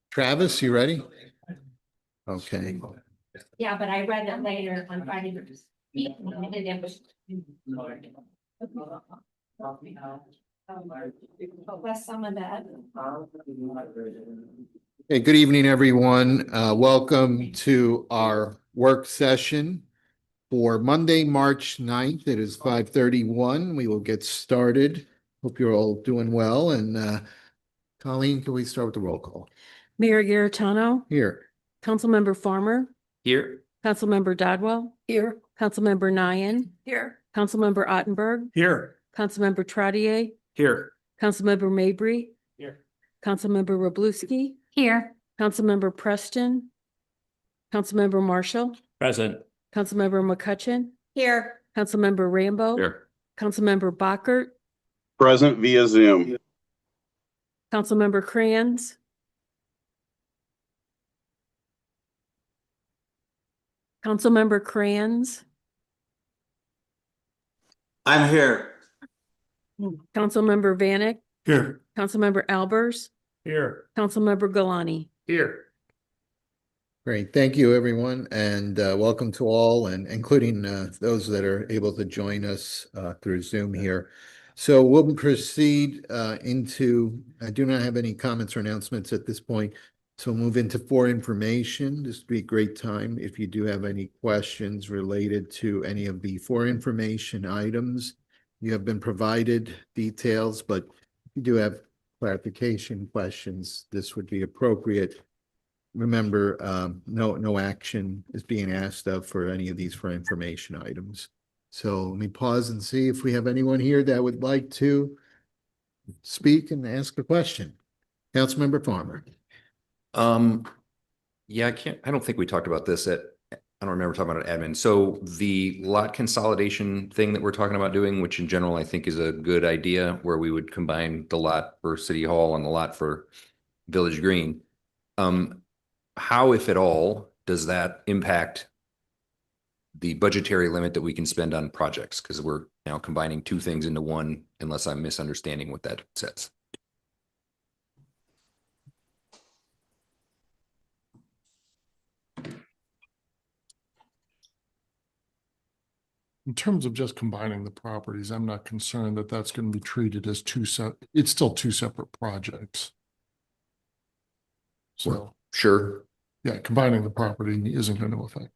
Travis, you ready? Okay. Yeah, but I read it later on Friday. And it was. Less some of that. Hey, good evening, everyone. Welcome to our work session for Monday, March 9th. It is 5:31. We will get started. Hope you're all doing well. And Colleen, can we start with the roll call? Mayor Garitano, Here. Councilmember Farmer, Here. Councilmember Dodwell, Here. Councilmember Nyan, Here. Councilmember Ottenberg, Here. Councilmember Trottier, Here. Councilmember Mabry, Here. Councilmember Roblewski, Here. Councilmember Preston, Councilmember Marshall, Present. Councilmember McCutcheon, Here. Councilmember Rambo, Here. Councilmember Bockert, Present via Zoom. Councilmember Crayons, Councilmember Crayons, I'm here. Councilmember Vanek, Here. Councilmember Albers, Here. Councilmember Galani. Here. Great. Thank you, everyone. And welcome to all, and including those that are able to join us through Zoom here. So we'll proceed into, I do not have any comments or announcements at this point. So we'll move into for information. This would be a great time if you do have any questions related to any of the for information items. You have been provided details, but if you do have clarification questions, this would be appropriate. Remember, no action is being asked of for any of these for information items. So let me pause and see if we have anyone here that would like to speak and ask a question. Councilmember Farmer. Yeah, I don't think we talked about this I don't remember talking about it admin. So the lot consolidation thing that we're talking about doing, which in general I think is a good idea, where we would combine the lot for City Hall and the lot for Village Green. How, if at all, does that impact the budgetary limit that we can spend on projects? Because we're now combining two things into one, unless I'm misunderstanding what that says. In terms of just combining the properties, I'm not concerned that that's going to be treated as it's still two separate projects. So, Sure. yeah, combining the property isn't going to affect.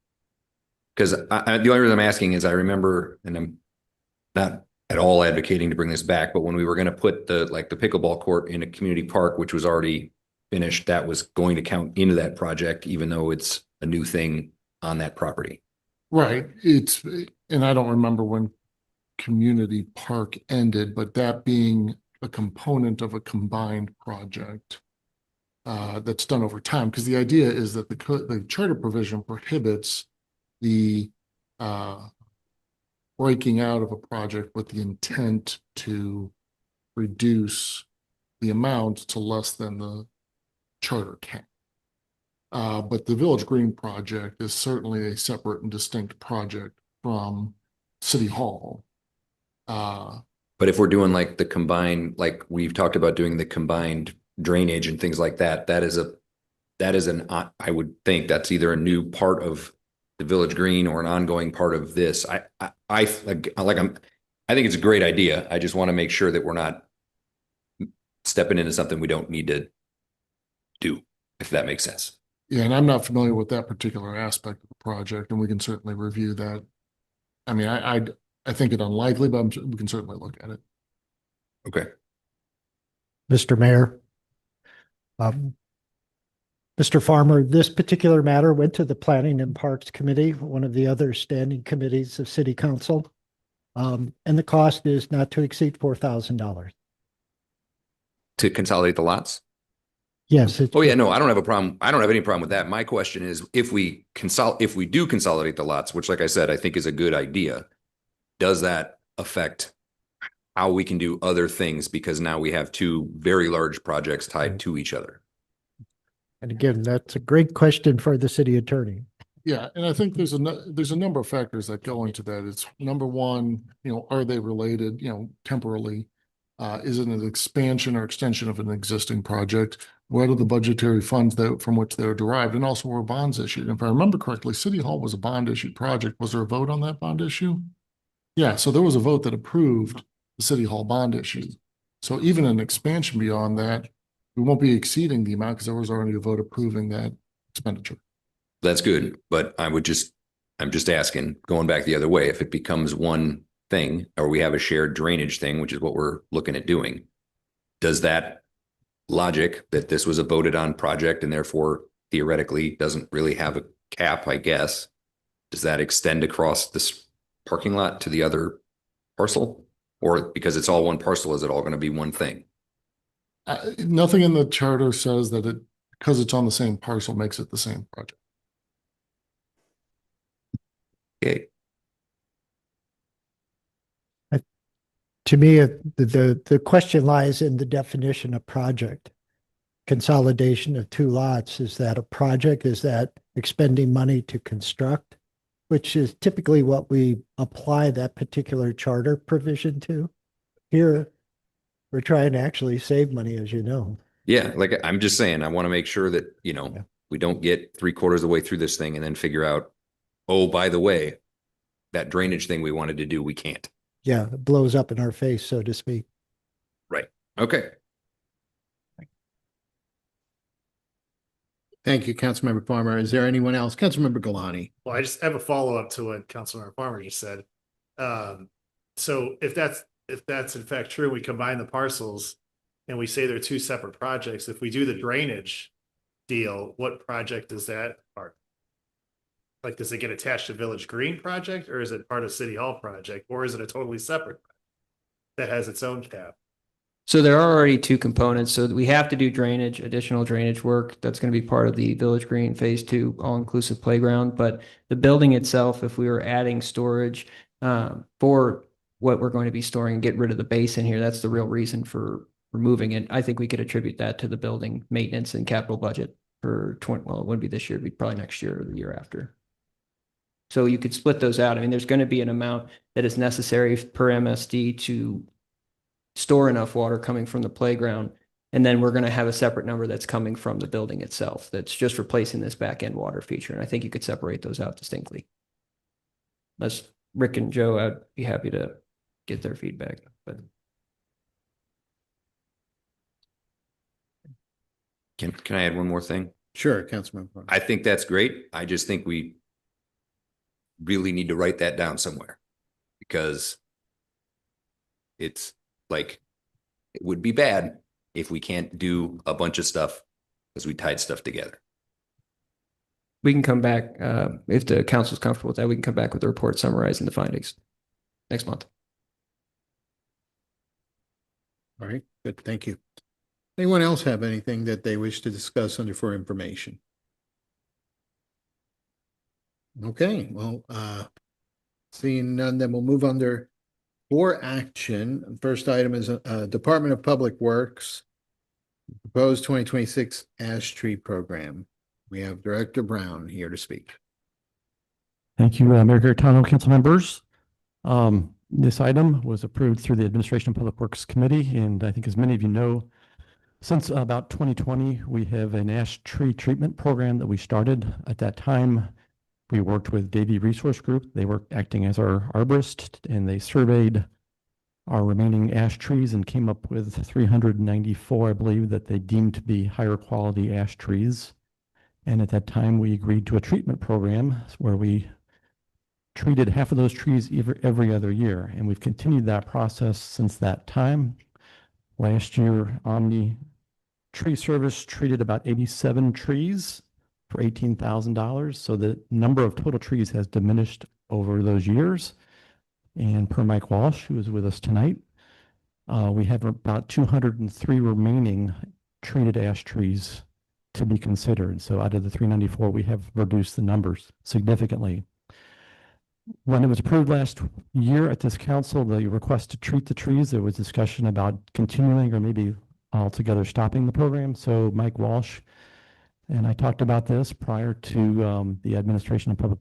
Because the only reason I'm asking is I remember, and I'm not at all advocating to bring this back, but when we were going to put the pickleball court in a community park, which was already finished, that was going to count into that project, even though it's a new thing on that property. Right. And I don't remember when community park ended, but that being a component of a combined project that's done over time, because the idea is that the charter provision prohibits the breaking out of a project with the intent to reduce the amount to less than the charter cap. But the Village Green project is certainly a separate and distinct project from City Hall. But if we're doing like the combined, like we've talked about doing the combined drainage and things like that, that is I would think that's either a new part of the Village Green or an ongoing part of this. I think it's a great idea. I just want to make sure that we're not stepping into something we don't need to do, if that makes sense. Yeah, and I'm not familiar with that particular aspect of the project, and we can certainly review that. I mean, I think it unlikely, but we can certainly look at it. Okay. Mr. Mayor. Mr. Farmer, this particular matter went to the Planning and Parks Committee, one of the other standing committees of City Council. And the cost is not to exceed $4,000. To consolidate the lots? Yes. Oh yeah, no, I don't have a problem. I don't have any problem with that. My question is, if we do consolidate the lots, which like I said, I think is a good idea, does that affect how we can do other things? Because now we have two very large projects tied to each other. And again, that's a great question for the city attorney. Yeah, and I think there's a number of factors that go into that. It's number one, are they related, temporarily? Is it an expansion or extension of an existing project? what are the budgetary funds that from which they're derived, and also were bonds issued. If I remember correctly, City Hall was a bond issued project. Was there a vote on that bond issue? Yeah, so there was a vote that approved the City Hall bond issue. So even an expansion beyond that, we won't be exceeding the amount because there was already a vote approving that expenditure. That's good, but I'm just asking, going back the other way, if it becomes one thing, or we have a shared drainage thing, which is what we're looking at doing, does that logic that this was a voted on project and therefore theoretically doesn't really have a cap, I guess, does that extend across this parking lot to the other parcel? Or because it's all one parcel, is it all going to be one thing? Nothing in the charter says that it, because it's on the same parcel, makes it the same project. Okay. To me, the question lies in the definition of project. Consolidation of two lots, is that a project? Is that expending money to construct? Which is typically what we apply that particular charter provision to. Here, we're trying to actually save money, as you know. Yeah, like I'm just saying, I want to make sure that, Yeah. we don't get 3/4 of the way through this thing and then figure out, oh, by the way, that drainage thing we wanted to do, we can't. Yeah, it blows up in our face, so to speak. Right. Okay. Thank you, Councilmember Farmer. Is there anyone else? Councilmember Galani. Well, I just have a follow-up to what Councilmember Farmer just said. So if that's in fact true, we combine the parcels and we say they're two separate projects. If we do the drainage deal, what project is that part? Like, does it get attached to Village Green project, or is it part of City Hall project, or is it a totally separate that has its own cap? So there are already two components. So we have to do drainage, additional drainage work. That's going to be part of the Village Green Phase 2 all-inclusive playground. But the building itself, if we were adding storage for what we're going to be storing and get rid of the base in here, that's the real reason for removing it. I think we could attribute that to the building maintenance and capital budget for well, it wouldn't be this year, it'd be probably next year or the year after. So you could split those out. I mean, there's going to be an amount that is necessary per MSD to store enough water coming from the playground. And then we're going to have a separate number that's coming from the building itself. That's just replacing this back end water feature. And I think you could separate those out distinctly. Unless Rick and Joe, I'd be happy to get their feedback, but. Can I add one more thing? Sure, Councilmember Farmer. I think that's great. I just think we really need to write that down somewhere, because it's like, it would be bad if we can't do a bunch of stuff because we tied stuff together. We can come back, if the council's comfortable with that, we can come back with a report summarizing the findings next month. All right, good, thank you. Anyone else have anything that they wish to discuss under for information? Okay, well, seeing none, then we'll move under for action. First item is Department of Public Works proposed 2026 ash tree program. We have Director Brown here to speak. Thank you, Mayor Garitano, council members. This item was approved through the Administration of Public Works Committee, and I think as many of you know, since about 2020, we have an ash tree treatment program that we started. At that time, we worked with Davie Resource Group. They were acting as our arborist, and they surveyed our remaining ash trees and came up with 394, I believe, that they deemed to be higher quality ash trees. And at that time, we agreed to a treatment program where we treated half of those trees every other year. And we've continued that process since that time. Last year, Omni Tree Service treated about 87 trees for $18,000. So the number of total trees has diminished over those years. And per Mike Walsh, who is with us tonight, we have about 203 remaining treated ash trees to be considered. So out of the 394, we have reduced the numbers significantly. When it was approved last year at this council, the request to treat the trees, there was discussion about continuing or maybe altogether stopping the program. So Mike Walsh and I talked about this prior to the Administration of Public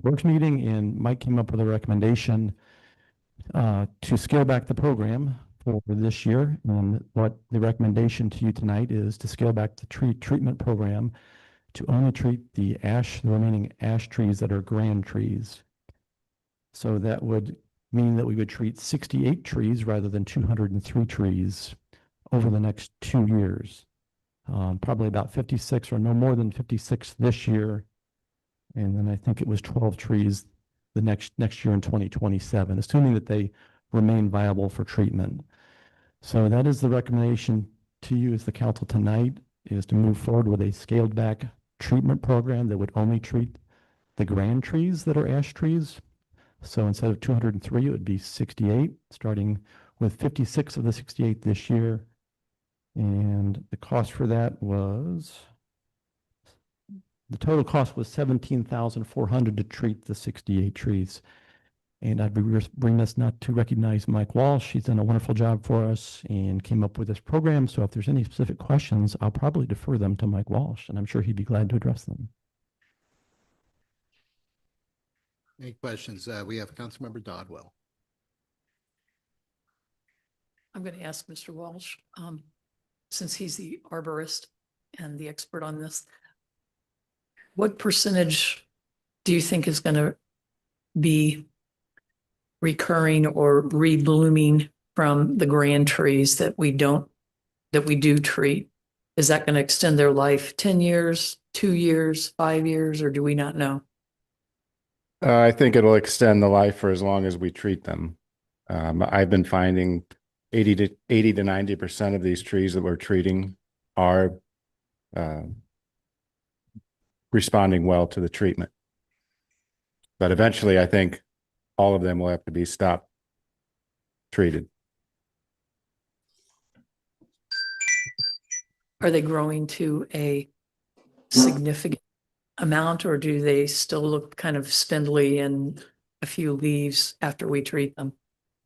Works meeting, and Mike came up with a recommendation to scale back the program for this year. And what the recommendation to you tonight is to scale back the tree treatment program to only treat the remaining ash trees that are grand trees. So that would mean that we would treat 68 trees rather than 203 trees over the next 2 years. Probably about 56 or no more than 56 this year. And then I think it was 12 trees the next year in 2027, assuming that they remain viable for treatment. So that is the recommendation to you as the council tonight, is to move forward with a scaled back treatment program that would only treat the grand trees that are ash trees. So instead of 203, it would be 68, starting with 56 of the 68 this year. And the cost for that was, the total cost was $17,400 to treat the 68 trees. And I'd be remiss not to recognize Mike Walsh. He's done a wonderful job for us and came up with this program. So if there's any specific questions, I'll probably defer them to Mike Walsh, and I'm sure he'd be glad to address them. Any questions? We have Councilmember Dodwell. I'm going to ask Mr. Walsh, since he's the arborist and the expert on this, what percentage do you think is going to be recurring or reblooming from the grand trees that we do treat? Is that going to extend their life 10 years, 2 years, 5 years, or do we not know? I think it'll extend the life for as long as we treat them. I've been finding 80 to 90% of these trees that we're treating are responding well to the treatment. But eventually, I think all of them will have to be stopped treated. Are they growing to a significant amount, or do they still look kind of spindly and a few leaves after we treat them?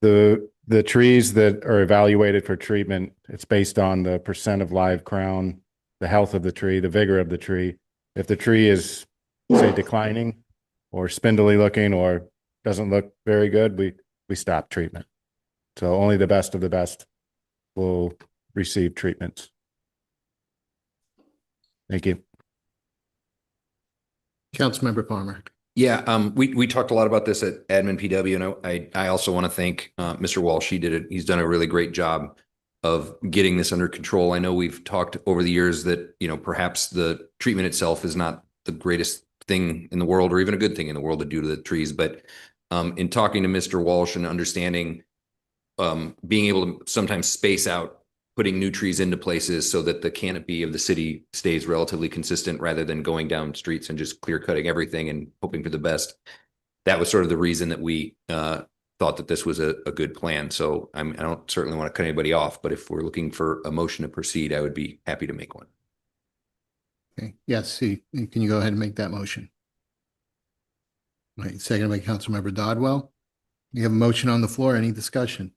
The trees that are evaluated for treatment, it's based on the percent of live crown, the health of the tree, the vigor of the tree. If the tree is, say, declining or spindly looking or doesn't look very good, we stop treatment. So only the best of the best will receive treatments. Thank you. Councilmember Palmer. Yeah, we talked a lot about this at Admin PW, and I also want to thank Mr. Walsh. He's done a really great job of getting this under control. I know we've talked over the years that, perhaps the treatment itself is not the greatest thing in the world, or even a good thing in the world to do to the trees. But in talking to Mr. Walsh and understanding, being able to sometimes space out putting new trees into places so that the canopy of the city stays relatively consistent rather than going down streets and just clear cutting everything and hoping for the best. That was sort of the reason that we thought that this was a good plan. So I don't certainly want to cut anybody off, but if we're looking for a motion to proceed, I would be happy to make one. Okay. Yes, can you go ahead and make that motion? All right, second by Councilmember Dodwell. You have a motion on the floor. Any discussion?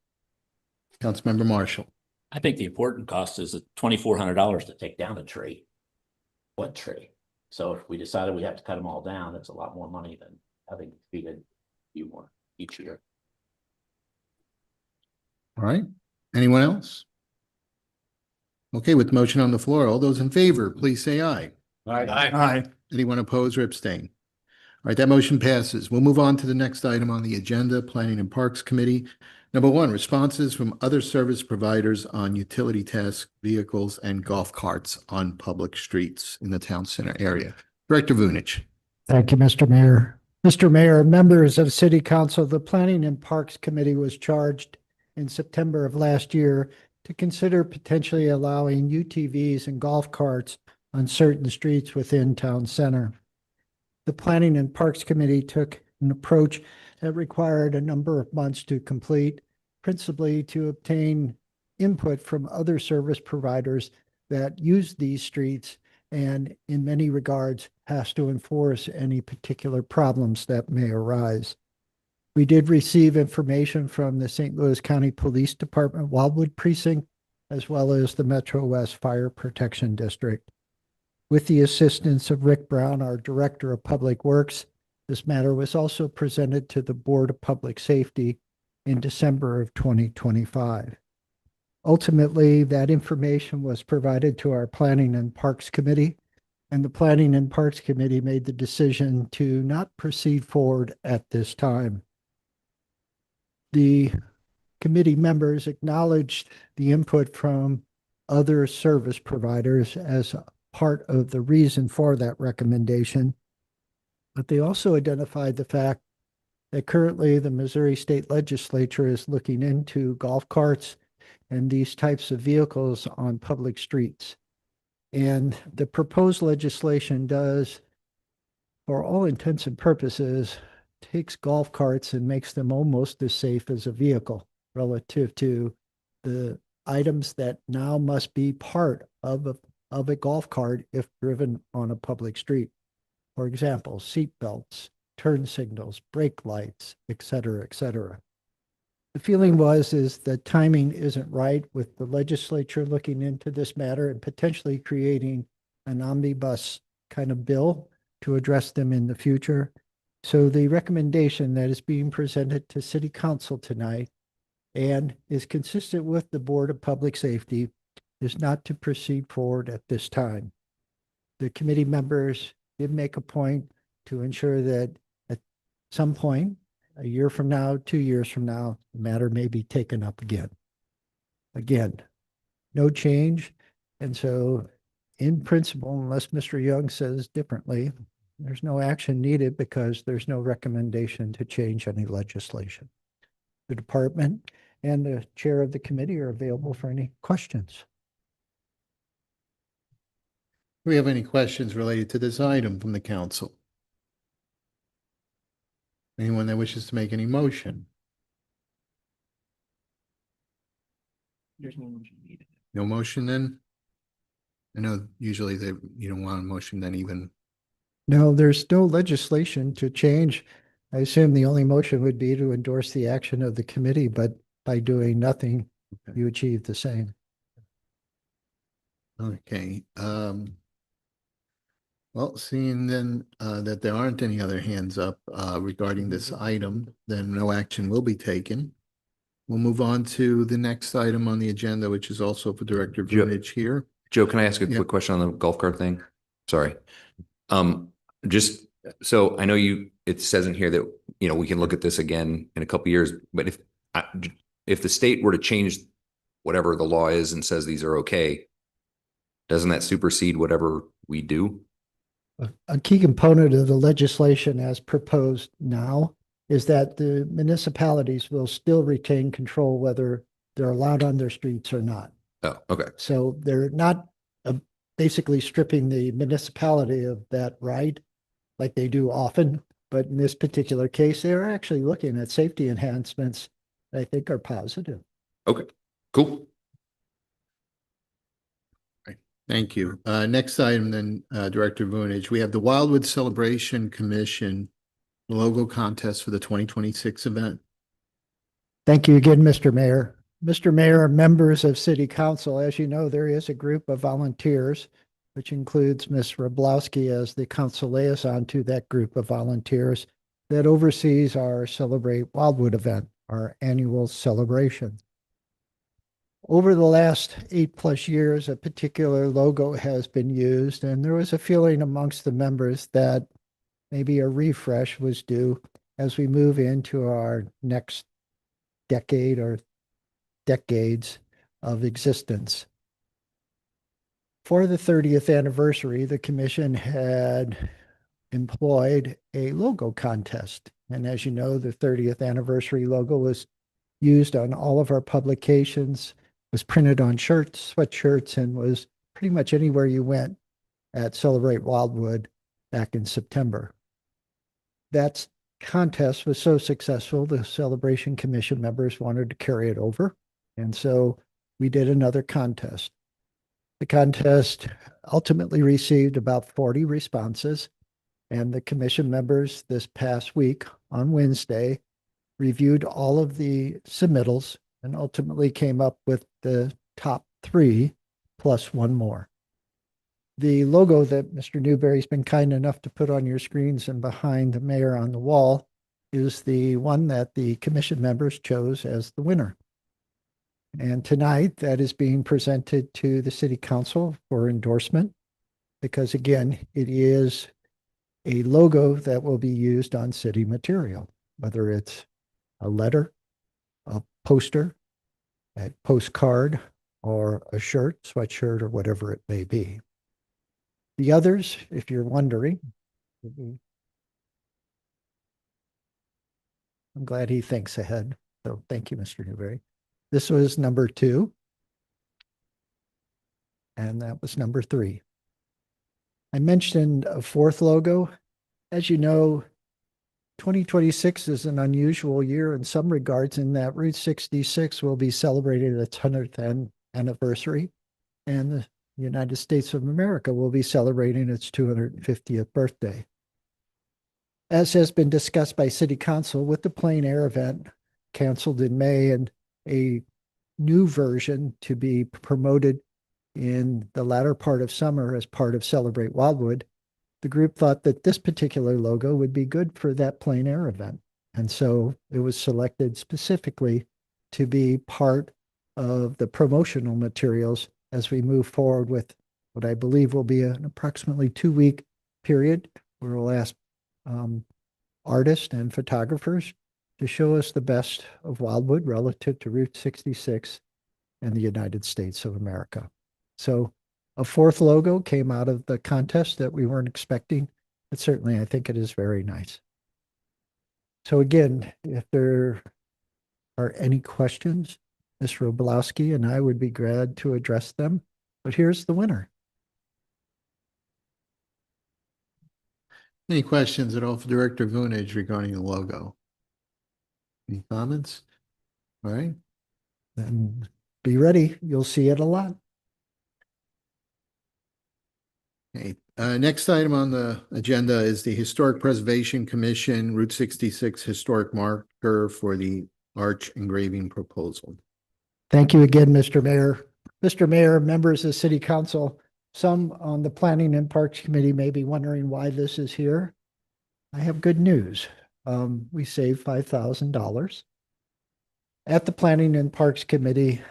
Councilmember Marshall. I think the important cost is $2,400 to take down a tree. What tree? So if we decided we have to cut them all down, that's a lot more money than having to feed a few more each year. All right. Anyone else? Okay, with the motion on the floor, all those in favor, please say aye. Aye. Anyone opposed or abstain? All right, that motion passes. We'll move on to the next item on the agenda, Planning and Parks Committee. Number 1, responses from other service providers on utility task vehicles and golf carts on public streets in the town center area. Director Vunich. Thank you, Mr. Mayor. Mr. Mayor, members of City Council, the Planning and Parks Committee was charged in September of last year to consider potentially allowing UTVs and golf carts on certain streets within town center. The Planning and Parks Committee took an approach that required a number of months to complete, principally to obtain input from other service providers that use these streets and in many regards has to enforce any particular problems that may arise. We did receive information from the St. Louis County Police Department Wildwood Precinct, as well as the Metro West Fire Protection District. With the assistance of Rick Brown, our Director of Public Works, this matter was also presented to the Board of Public Safety in December of 2025. Ultimately, that information was provided to our Planning and Parks Committee, and the Planning and Parks Committee made the decision to not proceed forward at this time. The committee members acknowledged the input from other service providers as a part of the reason for that recommendation, but they also identified the fact that currently the Missouri State Legislature is looking into golf carts and these types of vehicles on public streets. And the proposed legislation does, for all intents and purposes, takes golf carts and makes them almost as safe as a vehicle relative to the items that now must be part of a golf cart if driven on a public street. For example, seat belts, turn signals, brake lights, et cetera, et cetera. The feeling is that timing isn't right with the legislature looking into this matter and potentially creating an omnibus kind of bill to address them in the future. So the recommendation that is being presented to City Council tonight and is consistent with the Board of Public Safety is not to proceed forward at this time. The committee members did make a point to ensure that at some point, a year from now, 2 years from now, the matter may be taken up again. Again, no change. And so in principle, unless Mr. Young says differently, there's no action needed because there's no recommendation to change any legislation. The department and the chair of the committee are available for any questions. Do we have any questions related to this item from the council? Anyone that wishes to make any motion? There's no motion needed. No motion then? I know usually you don't want a motion then even. No, there's no legislation to change. I assume the only motion would be to endorse the action of the committee, but by doing nothing, Okay. you achieve the same. Okay, well, seeing then that there aren't any other hands up regarding this item, then no action will be taken. We'll move on to the next item on the agenda, which is also for Director Joe. Vunich here. Joe, can I ask a Yeah. quick question on the golf cart thing? Sorry. Just, so I know it says in here that, we can look at this again in a couple of years, but if the state were to change whatever the law is and says these are okay, doesn't that supersede whatever we do? A key component of the legislation as proposed now is that the municipalities will still retain control whether they're allowed on their streets or not. Oh, okay. So they're not basically stripping the municipality of that right like they do often. But in this particular case, they're actually looking at safety enhancements that I think are positive. Okay, cool. Thank you. Next item then, Director Vunich, we have the Wildwood Celebration Commission logo contest for the 2026 event. Thank you again, Mr. Mayor. Mr. Mayor, members of City Council, as you know, there is a group of volunteers, which includes Ms. Rablowski as the council liaison to that group of volunteers that oversees our Celebrate Wildwood event, our annual celebration. Over the last 8+ years, a particular logo has been used, and there was a feeling amongst the members that maybe a refresh was due as we move into our next decade or decades of existence. For the 30th anniversary, the commission had employed a logo contest. And as you know, the 30th anniversary logo was used on all of our publications, was printed on shirts, sweatshirts, and was pretty much anywhere you went at Celebrate Wildwood back in September. That contest was so successful, the Celebration Commission members wanted to carry it over. And so we did another contest. The contest ultimately received about 40 responses, and the commission members this past week on Wednesday reviewed all of the submittals and ultimately came up with the top 3 plus one more. The logo that Mr. Newberry's been kind enough to put on your screens and behind the mayor on the wall is the one that the commission members chose as the winner. And tonight, that is being presented to the city council for endorsement. Because again, it is a logo that will be used on city material, whether it's a letter, a poster, a postcard, or a shirt, sweatshirt, or whatever it may be. The others, if you're wondering, I'm glad he thinks ahead. So thank you, Mr. Newberry. This was number 2. And that was number 3. I mentioned a 4th logo. As you know, 2026 is an unusual year in some regards in that Route 66 will be celebrating its 100th anniversary, and the United States of America will be celebrating its 250th birthday. As has been discussed by City Council, with the plein air event canceled in May and a new version to be promoted in the latter part of summer as part of Celebrate Wildwood, the group thought that this particular logo would be good for that plein air event. And so it was selected specifically to be part of the promotional materials as we move forward with what I believe will be an approximately 2-week period where we'll ask artists and photographers to show us the best of Wildwood relative to Route 66 and the United States of America. So a 4th logo came out of the contest that we weren't expecting, but certainly I think it is very nice. So again, if there are any questions, Ms. Roblowski and I would be glad to address them, but here's the winner. Any questions at all for Director Vunich regarding the logo? Any comments? All right. Then be ready. You'll see it a lot. Okay. Next item on the agenda is the Historic Preservation Commission Route 66 historic marker for the arch engraving proposal. Thank you again, Mr. Mayor. Mr. Mayor, members of City Council, some on the Planning and Parks Committee may be wondering why this is here. I have good news. We saved $5,000. At the Planning and Parks Committee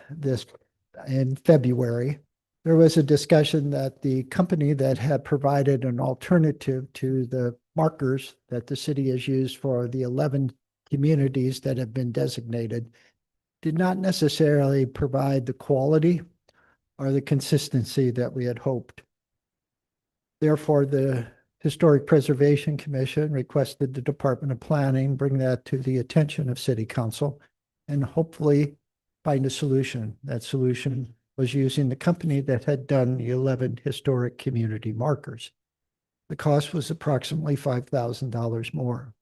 in February, there was a discussion that the company that had provided an alternative to the markers that the city has used for the 11 communities that have been designated did not necessarily provide the quality or the consistency that we had hoped. Therefore, the Historic Preservation Commission requested the Department of Planning bring that to the attention of City Council and hopefully find a solution. That solution was using the company that had done the 11 historic community markers. The cost was approximately $5,000 more.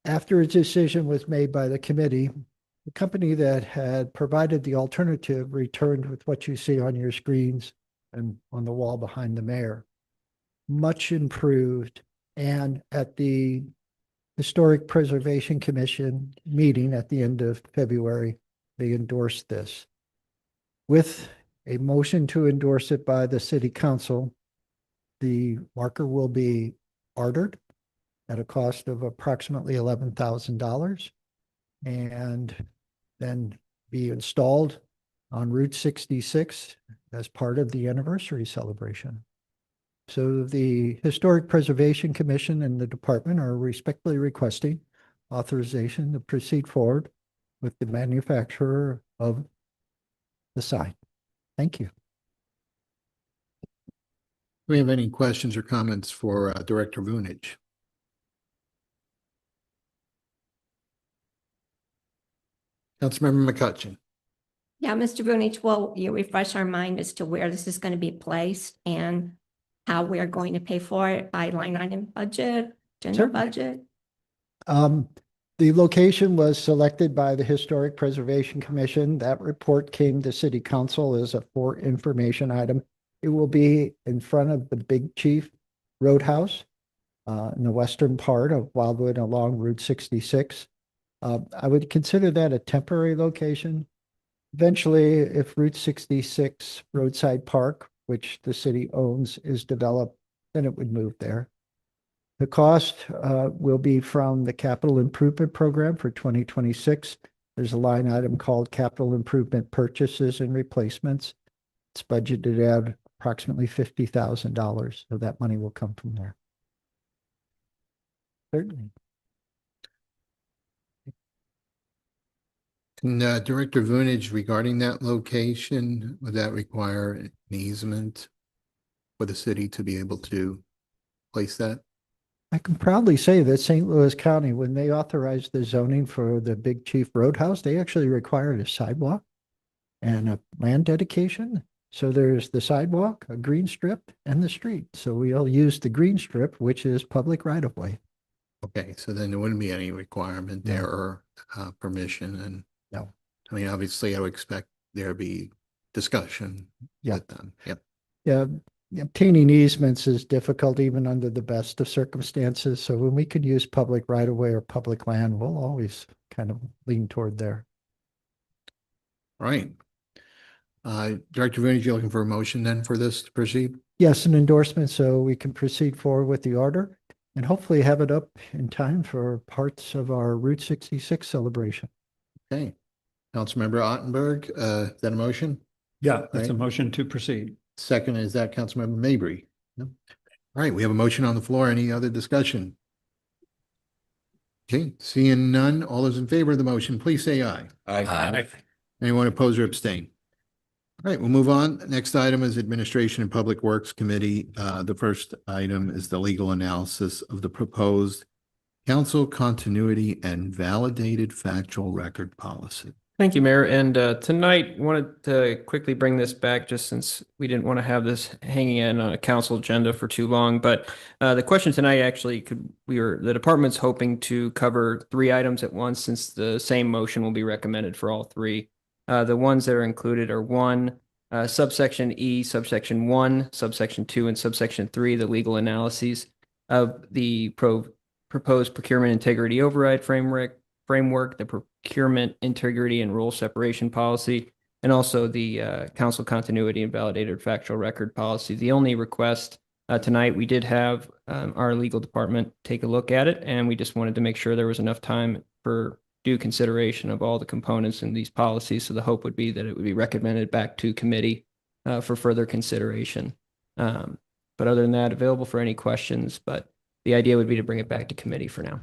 After a decision was made by the committee, the company that had provided the alternative returned with what you see on your screens and on the wall behind the mayor. Much improved, and at the Historic Preservation Commission meeting at the end of February, they endorsed this. With a motion to endorse it by the City Council, the marker will be ordered at a cost of approximately $11,000 and then be installed on Route 66 as part of the anniversary celebration. So the Historic Preservation Commission and the department are respectfully requesting authorization to proceed forward with the manufacturer of the sign. Thank you. Do we have any questions or comments for Director Vunich? Councilmember McCutcheon. Yeah, Mr. Vunich, will you refresh our mind as to where this is going to be placed and how we're going to pay for it by line item budget, general Certainly. budget? The location was selected by the Historic Preservation Commission. That report came to City Council as a for information item. It will be in front of the Big Chief Roadhouse in the western part of Wildwood along Route 66. I would consider that a temporary location. Eventually, if Route 66 Roadside Park, which the city owns, is developed, then it would move there. The cost will be from the Capital Improvement Program for 2026 There's a line item called capital improvement purchases and replacements. It's budgeted at approximately $50,000, so that money will come from there. Certainly. And Director Vunich, regarding that location, would that require an easement for the city to be able to place that? I can proudly say that St. Louis County, when they authorized the zoning for the Big Chief Roadhouse, they actually required a sidewalk and a land dedication. So there's the sidewalk, a green strip, and the street. So we'll use the green strip, which is public right of way. Okay, so then there wouldn't be any requirement No. there or permission and. No. I mean, obviously, I would expect there be discussion Yeah. with them. Yep. Yeah, obtaining easements is difficult even under the best of circumstances. So when we could use public right of way or public land, we'll always kind of lean toward there. All right. Director Vunich, you're looking for a motion then for this to proceed? Yes, an endorsement so we can proceed forward with the order and hopefully have it up in time for parts of our Route 66 celebration. Okay. Councilmember Ottenberg, is that a motion? Yeah, that's a Right. motion to proceed. Second, is that Councilmember Mabry? No. All right, we have a motion on the floor. Any other discussion? Okay, seeing none, all those in favor of the motion, please say aye. Aye. Anyone opposed or abstain? All right, we'll move on. Next item is Administration and Public Works Committee. The first item is the legal analysis of the proposed council continuity and validated factual record policy. Thank you, Mayor. And tonight, wanted to quickly bring this back just since we didn't want to have this hanging in on a council agenda for too long. But the question tonight actually the department's hoping to cover 3 items at once since the same motion will be recommended for all 3. The ones that are included are 1, subsection E, subsection 1, subsection 2, and subsection 3, the legal analyses of the proposed procurement integrity override framework, the procurement integrity and rule separation policy, and also the council continuity and validated factual record policy. The only request tonight, we did have our legal department take a look at it, and we just wanted to make sure there was enough time for due consideration of all the components in these policies. So the hope would be that it would be recommended back to committee for further consideration. But other than that, available for any questions, but the idea would be to bring it back to committee for now.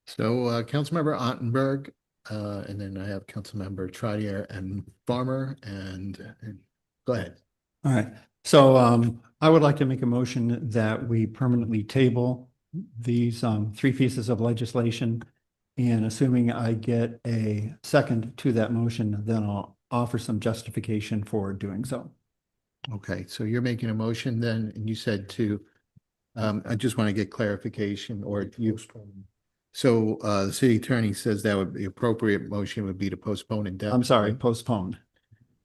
So Councilmember Ottenberg, and then I have Councilmember Trotter and Farmer, and go ahead. All right. So I would like to make a motion that we permanently table these 3 pieces of legislation. And assuming I get a second to that motion, then I'll offer some justification for doing so. Okay, so you're making a motion then, and you said to, I just want to get clarification or you. So the city attorney says that would be appropriate motion would be to postpone indefinitely. I'm sorry, postpone.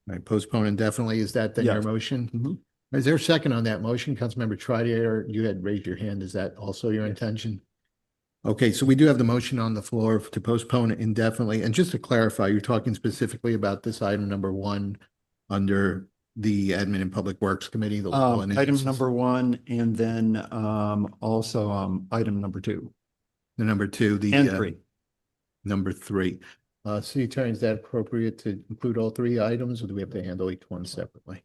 Right, postpone indefinitely. Is that then your Yes. motion? Mhm. Is there a second on that motion? Councilmember Trotter, you had raised your hand. Is that also your intention? Okay, so we do have the motion on the floor to postpone indefinitely. And just to clarify, you're talking specifically about this item number 1 under the Admin and Public Works Committee. The legal Item analysis. number 1, and then also item number 2 The number 2, the and 3. number 3. City Attorney, is that appropriate to include all 3 items, or do we have to handle each one separately?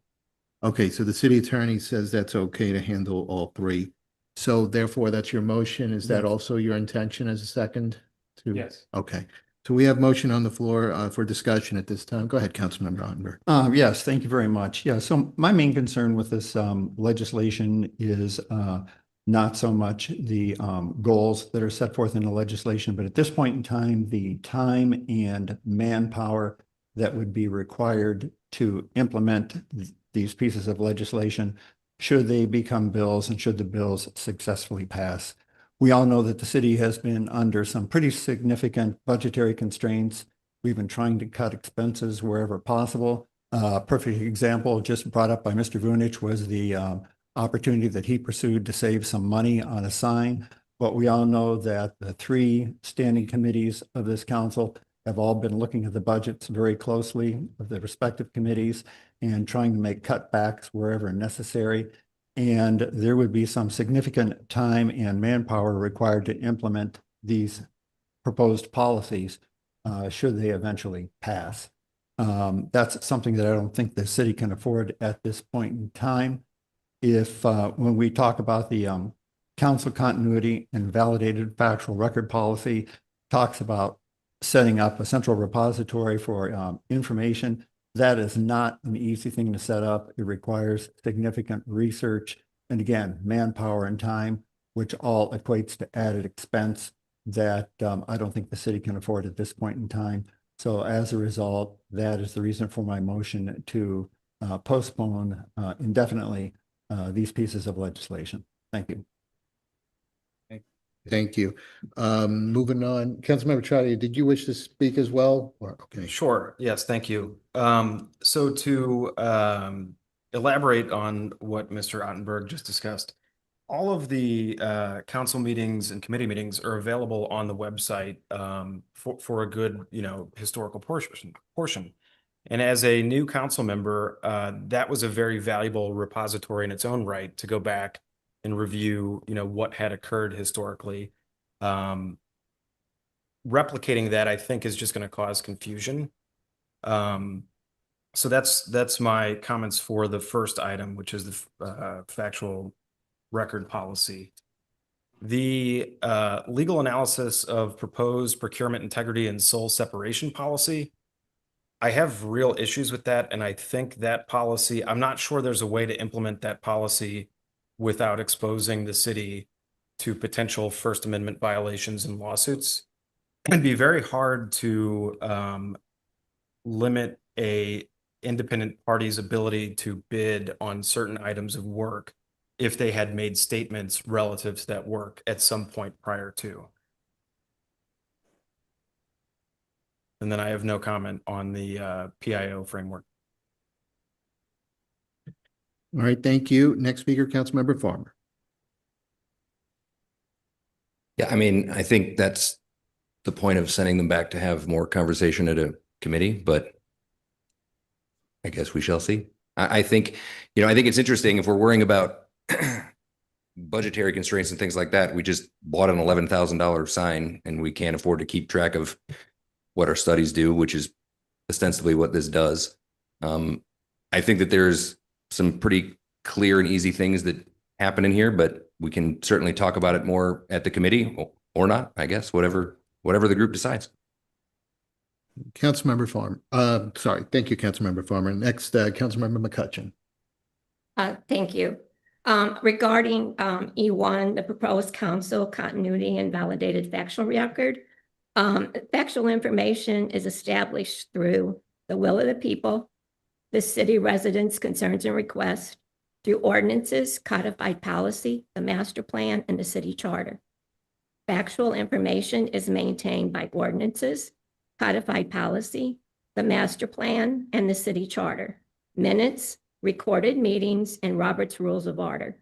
Okay, so the city attorney says that's okay to handle all 3. So therefore, that's your motion. Is that Yes. also your intention as a second? Yes. Okay, so we have motion on the floor for discussion at this time. Go ahead, Councilmember Ottenberg. Yes, thank you very much. Yeah, so my main concern with this legislation is not so much the goals that are set forth in the legislation, but at this point in time, the time and manpower that would be required to implement these pieces of legislation, should they become bills and should the bills successfully pass. We all know that the city has been under some pretty significant budgetary constraints. We've been trying to cut expenses wherever possible. Perfect example just brought up by Mr. Vunich was the opportunity that he pursued to save some money on a sign. But we all know that the 3 standing committees of this council have all been looking at the budgets very closely of the respective committees and trying to make cutbacks wherever necessary. And there would be some significant time and manpower required to implement these proposed policies, should they eventually pass. That's something that I don't think the city can afford at this point in time. If, when we talk about the council continuity and validated factual record policy, talks about setting up a central repository for information, that is not an easy thing to set up. It requires significant research and, again, manpower and time, which all equates to added expense that I don't think the city can afford at this point in time. So as a result, that is the reason for my motion to postpone indefinitely these pieces of legislation. Thank you. Thank you. Moving on, Councilmember Trotter, did you wish to speak as well? Or, okay. Sure. Yes, thank you. So to elaborate on what Mr. Ottenberg just discussed, all of the council meetings and committee meetings are available on the website for a good, historical portion. And as a new council member, that was a very valuable repository in its own right to go back and review, what had occurred historically. Replicating that, I think, is just going to cause confusion. So that's my comments for the first item, which is the factual record policy. The legal analysis of proposed procurement integrity and sole separation policy. I have real issues with that, and I think that policy, I'm not sure there's a way to implement that policy without exposing the city to potential First Amendment violations and lawsuits. It'd be very hard to limit a independent party's ability to bid on certain items of work if they had made statements relative to that work at some point prior to. And then I have no comment on the PIO framework. All right, thank you. Next speaker, Councilmember Farmer. Yeah, I mean, I think that's the point of sending them back to have more conversation at a committee, but I guess we shall see. I think, I think it's interesting if we're worrying about budgetary constraints and things like that. We just bought an $11,000 sign and we can't afford to keep track of what our studies do, which is ostensibly what this does. I think that there's some pretty clear and easy things that happen in here, but we can certainly talk about it more at the committee or not, I guess, whatever the group decides. Councilmember Farmer. Sorry. Thank you, Councilmember Farmer. Next, Councilmember McCutcheon. Thank you. Regarding E1, the proposed council continuity and validated factual record, factual information is established through the will of the people, the city residents' concerns and requests, through ordinances, codified policy, the master plan, and the city charter. Factual information is maintained by ordinances, codified policy, the master plan, and the city charter, minutes, recorded meetings, and Robert's Rules of Order.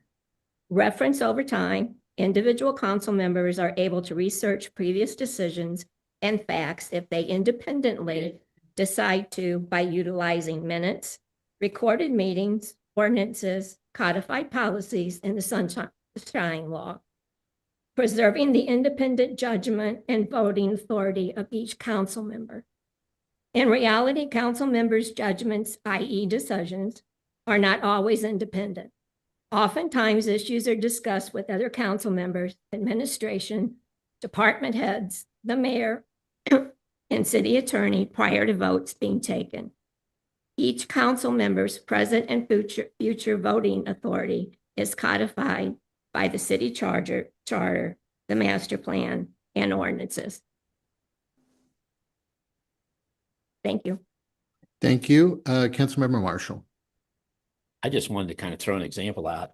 Reference over time, individual council members are able to research previous decisions and facts if they independently decide to by utilizing minutes, recorded meetings, ordinances, codified policies, and the Sunshine Law. Preserving the independent judgment and voting authority of each council member. In reality, council members' judgments, i.e. decisions, are not always independent. Oftentimes, issues are discussed with other council members, administration, department heads, the mayor, and city attorney prior to votes being taken. Each council member's present and future voting authority is codified by the city charter, the master plan, and ordinances. Thank you. Thank you. Councilmember Marshall. I just wanted to kind of throw an example out.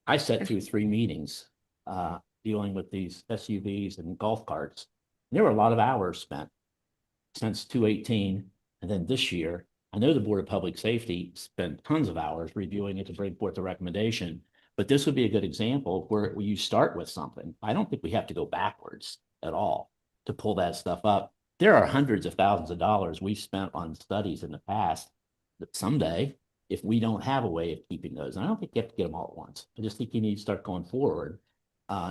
I sat through 3 meetings dealing with these SUVs and golf carts. There were a lot of hours spent since 2018. And then this year, I know the Board of Public Safety spent tons of hours reviewing it to bring forth a recommendation. But this would be a good example where you start with something. I don't think we have to go backwards at all to pull that stuff up. There are hundreds of thousands of dollars we've spent on studies in the past that someday, if we don't have a way of keeping those, and I don't think you have to get them all at once. I just think you need to start going forward.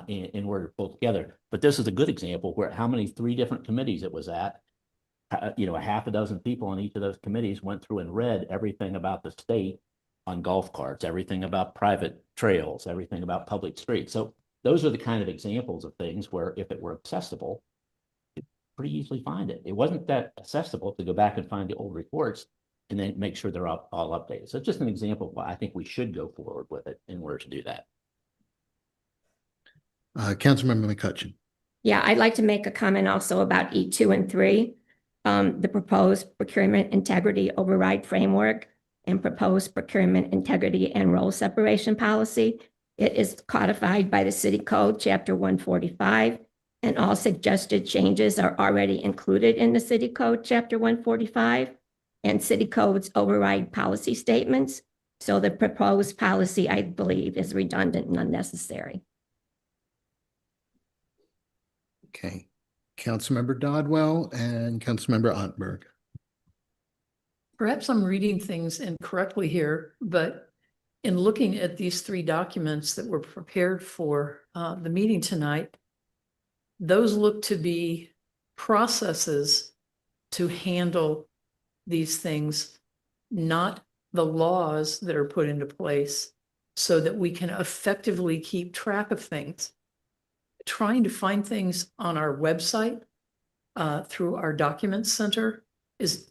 in order to pull together. But this is a good example where how many 3 different committees it was at. You know, a half a dozen people on each of those committees went through and read everything about the state on golf carts, everything about private trails, everything about public streets. So those are the kind of examples of things where if it were accessible, you could pretty easily find it. It wasn't that accessible to go back and find the old reports and then make sure they're all updated. So it's just an example of why I think we should go forward with it in order to do that. Councilmember McCutcheon. Yeah, I'd like to make a comment also about E2 and 3. The proposed procurement integrity override framework and proposed procurement integrity and role separation policy. It is codified by the City Code, Chapter 145, and all suggested changes are already included in the City Code, Chapter 145, and City Code's override policy statements. So the proposed policy, I believe, is redundant and unnecessary. Okay. Councilmember Dodwell and Councilmember Ottberg. Perhaps I'm reading things incorrectly here, but in looking at these 3 documents that were prepared for the meeting tonight, those look to be processes to handle these things, not the laws that are put into place so that we can effectively keep track of things. Trying to find things on our website through our document center is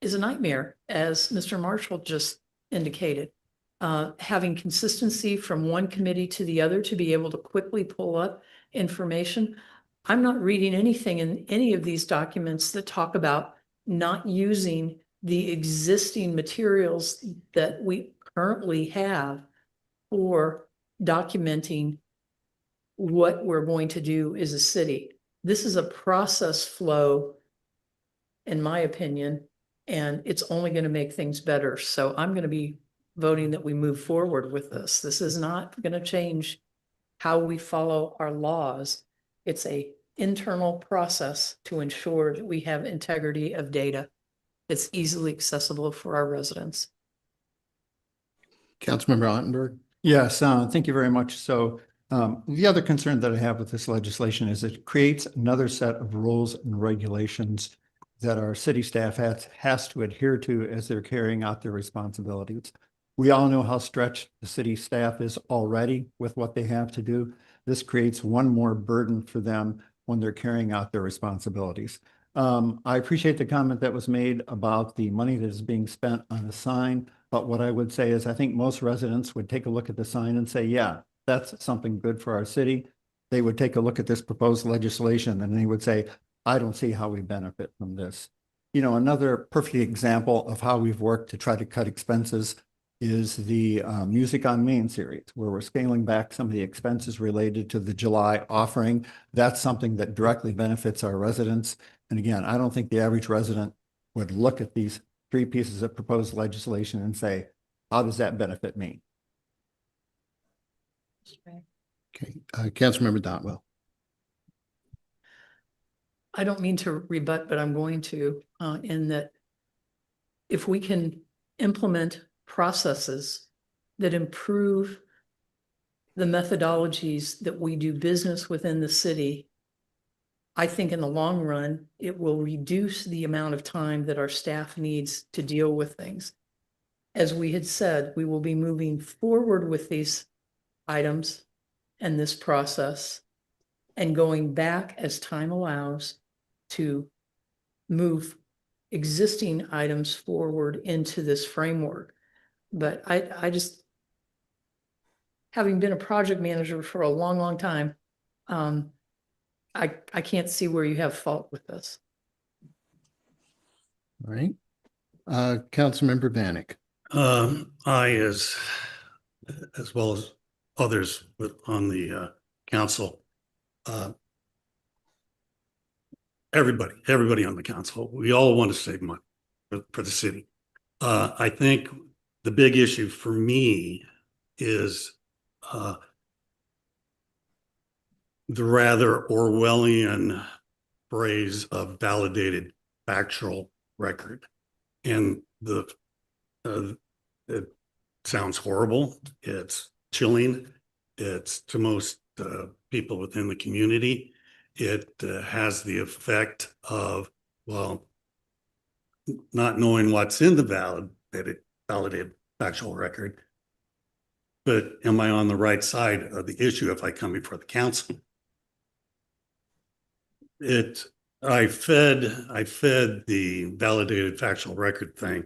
a nightmare, as Mr. Marshall just indicated. Having consistency from one committee to the other to be able to quickly pull up information. I'm not reading anything in any of these documents that talk about not using the existing materials that we currently have for documenting what we're going to do as a city. This is a process flow, in my opinion, and it's only going to make things better. So I'm going to be voting that we move forward with this. This is not going to change how we follow our laws. It's an internal process to ensure that we have integrity of data. It's easily accessible for our residents. Councilmember Ottenberg. Yes, thank you very much. So the other concern that I have with this legislation is it creates another set of rules and regulations that our city staff has to adhere to as they're carrying out their responsibilities. We all know how stretched the city staff is already with what they have to do. This creates one more burden for them when they're carrying out their responsibilities. I appreciate the comment that was made about the money that is being spent on a sign, but what I would say is I think most residents would take a look at the sign and say, yeah, that's something good for our city. They would take a look at this proposed legislation and they would say, I don't see how we benefit from this. You know, another perfect example of how we've worked to try to cut expenses is the Music on Main series, where we're scaling back some of the expenses related to the July offering. That's something that directly benefits our residents. And again, I don't think the average resident would look at these 3 pieces of proposed legislation and say, how does that benefit me? Okay, Councilmember Dotwell. I don't mean to rebut, but I'm going to, in that if we can implement processes that improve the methodologies that we do business within the city, I think in the long run, it will reduce the amount of time that our staff needs to deal with things. As we had said, we will be moving forward with these items and this process and going back as time allows to move existing items forward into this framework. But I just, having been a project manager for a long, long time, I can't see where you have fault with this. All right. Councilmember Vanek. I, as well as others on the council, everybody on the council, we all want to save money for the city. I think the big issue for me is the rather Orwellian phrase of validated factual record. And it sounds horrible. It's chilling. It's to most people within the community. It has the effect of, well, not knowing what's in the validated factual record. But am I on the right side of the issue if I come before the council? I fed the validated factual record thing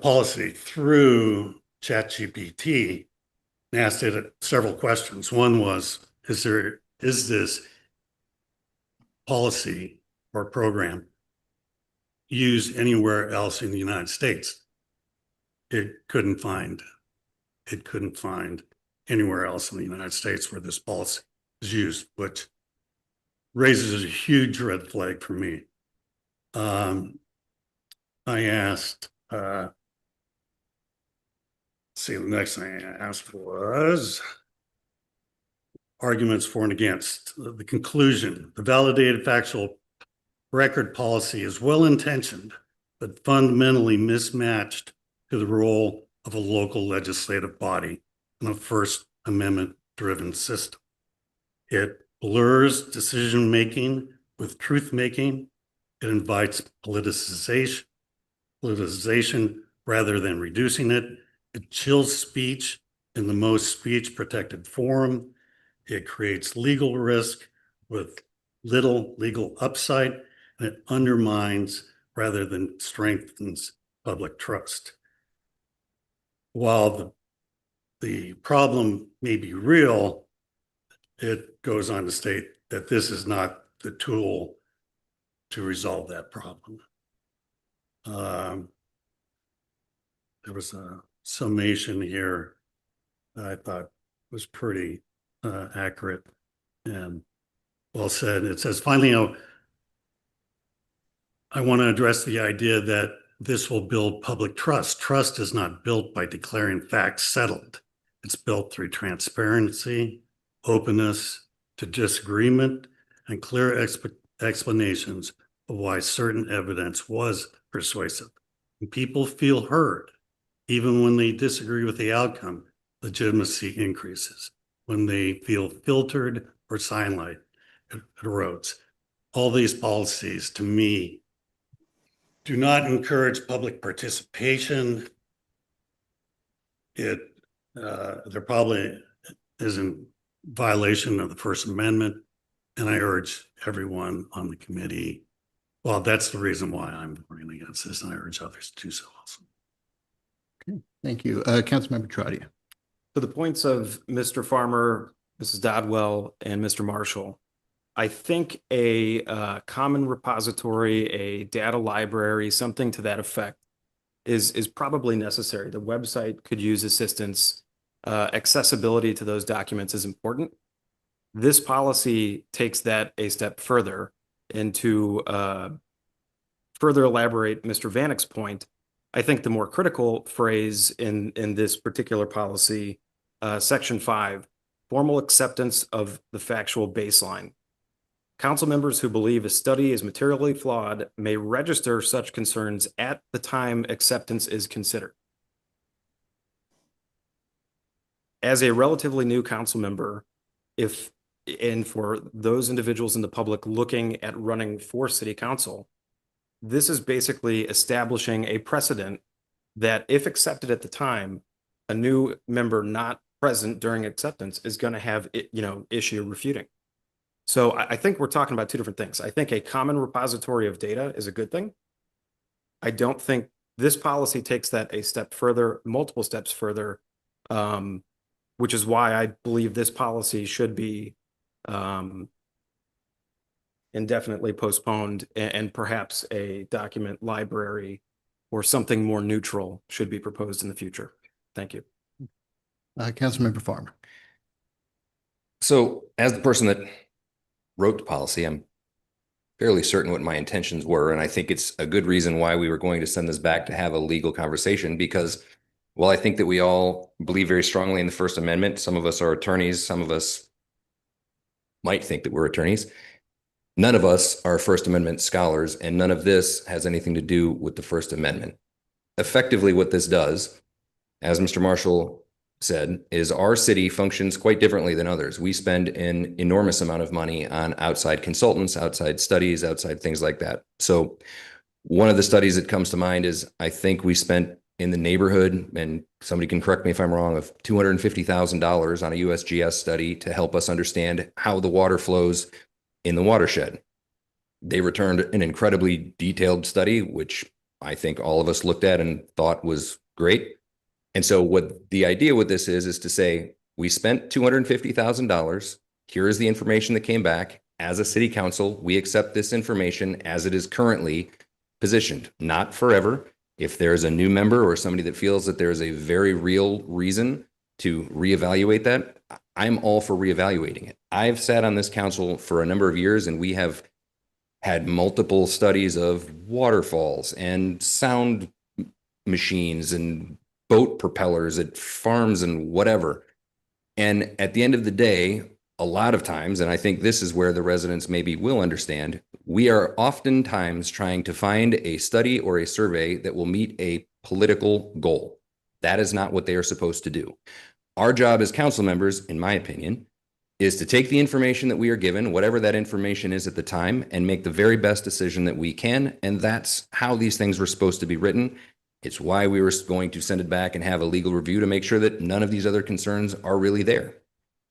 policy through ChatGPT and asked it several questions. One was, is this policy or program used anywhere else in the United States? It couldn't find anywhere else in the United States where this policy is used, which raises a huge red flag for me. I asked, see, the next thing I asked was arguments for and against. The conclusion, the validated factual record policy is well-intentioned, but fundamentally mismatched to the role of a local legislative body in a First Amendment-driven system. It blurs decision-making with truth-making. It invites politicization rather than reducing it. It chills speech in the most speech-protected forum. It creates legal risk with little legal upside, and it undermines rather than strengthens public trust. While the problem may be real, it goes on to state that this is not the tool to resolve that problem. There was a summation here that I thought was pretty accurate and well said. It says, finally, I want to address the idea that this will build public trust. Trust is not built by declaring facts settled. It's built through transparency, openness to disagreement, and clear explanations of why certain evidence was persuasive. When people feel heard, even when they disagree with the outcome, legitimacy increases. When they feel filtered or sidelined, it erodes. All these policies, to me, do not encourage public participation. There probably is in violation of the First Amendment, and I urge everyone on the committee, well, that's the reason why I'm voting against this, and I urge others to do so also. Okay, thank you. Councilmember Trotter. To the points of Mr. Farmer, Mrs. Dodwell, and Mr. Marshall, I think a common repository, a data library, something to that effect is probably necessary. The website could use assistance. Accessibility to those documents is important. This policy takes that a step further, and to further elaborate Mr. Vanek's point, I think the more critical phrase in this particular policy, Section 5, formal acceptance of the factual baseline. Council members who believe a study is materially flawed may register such concerns at the time acceptance is considered. As a relatively new council member, and for those individuals in the public looking at running for city council, this is basically establishing a precedent that if accepted at the time, a new member not present during acceptance is going to have, issue refuting. So I think we're talking about two different things. I think a common repository of data is a good thing. I don't think this policy takes that a step further, multiple steps further, which is why I believe this policy should be indefinitely postponed, and perhaps a document library or something more neutral should be proposed in the future. Thank you. Councilmember Farmer. So as the person that wrote the policy, I'm fairly certain what my intentions were. And I think it's a good reason why we were going to send this back to have a legal conversation, because while I think that we all believe very strongly in the First Amendment, some of us are attorneys, some of us might think that we're attorneys. None of us are First Amendment scholars, and none of this has anything to do with the First Amendment. Effectively, what this does, as Mr. Marshall said is our city functions quite differently than others. We spend an enormous amount of money on outside consultants, outside studies, outside things like that. So one of the studies that comes to mind is I think we spent in the neighborhood, and somebody can correct me if I'm wrong, of $250,000 on a USGS study to help us understand how the water flows in the watershed. They returned an incredibly detailed study, which I think all of us looked at and thought was great. And so what the idea with this is to say, we spent $250,000. Here is the information that came back. As a city council, we accept this information as it is currently positioned, not forever. If there's a new member or somebody that feels that there's a very real reason to reevaluate that, I'm all for reevaluating it. I've sat on this council for a number of years, and we have had multiple studies of waterfalls and sound machines and boat propellers at farms and whatever. And at the end of the day, a lot of times, and I think this is where the residents maybe will understand, we are oftentimes trying to find a study or a survey that will meet a political goal. That is not what they are supposed to do. Our job as council members, in my opinion, is to take the information that we are given, whatever that information is at the time, and make the very best decision that we can. And that's how these things were supposed to be written. It's why we were going to send it back and have a legal review to make sure that none of these other concerns are really there.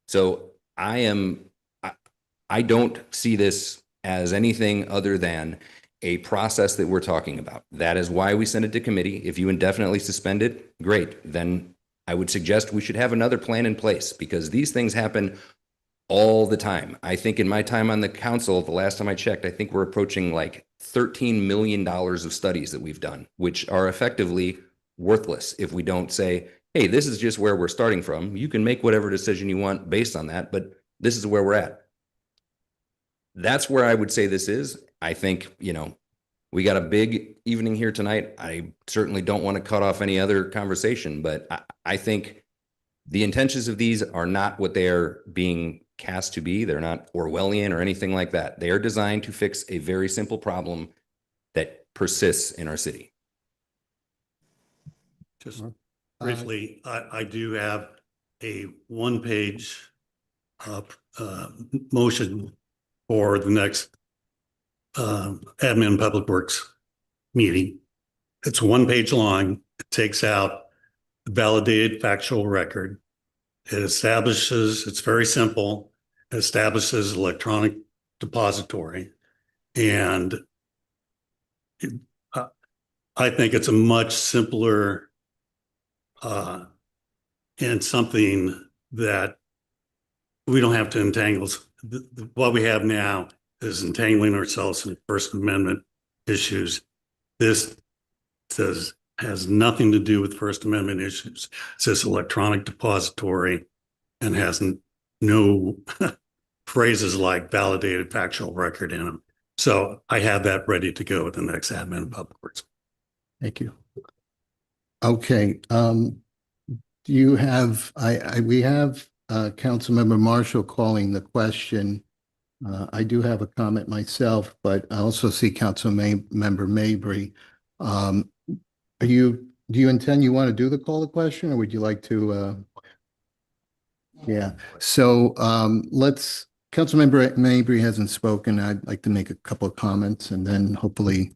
So I don't see this as anything other than a process that we're talking about. That is why we send it to committee. If you indefinitely suspend it, great. Then I would suggest we should have another plan in place, because these things happen all the time. I think in my time on the council, the last time I checked, I think we're approaching like $13 million of studies that we've done, which are effectively worthless if we don't say, hey, this is just where we're starting from. You can make whatever decision you want based on that, but this is where we're at. That's where I would say this is. I think, we got a big evening here tonight. I certainly don't want to cut off any other conversation, but I think the intentions of these are not what they're being cast to be. They're not Orwellian or anything like that. They are designed to fix a very simple problem that persists in our city. Just briefly, I do have a one-page motion for the next admin public works meeting. It's one page long. It takes out the validated factual record. It establishes, it's very simple, it establishes electronic depository. And I think it's a much simpler and something that we don't have to entangle. What we have now is entangling ourselves in First Amendment issues. This has nothing to do with First Amendment issues. It says electronic depository and has no phrases like validated factual record in them. So I have that ready to go with the next admin public works. Thank you. Okay. Do you have, we have Councilmember Marshall calling the question. I do have a comment myself, but I also see Councilmember Mabry. Do you intend, you want to do the call to question, or would you like to? Yeah, so Councilmember Mabry hasn't spoken. I'd like to make a couple of comments, and then hopefully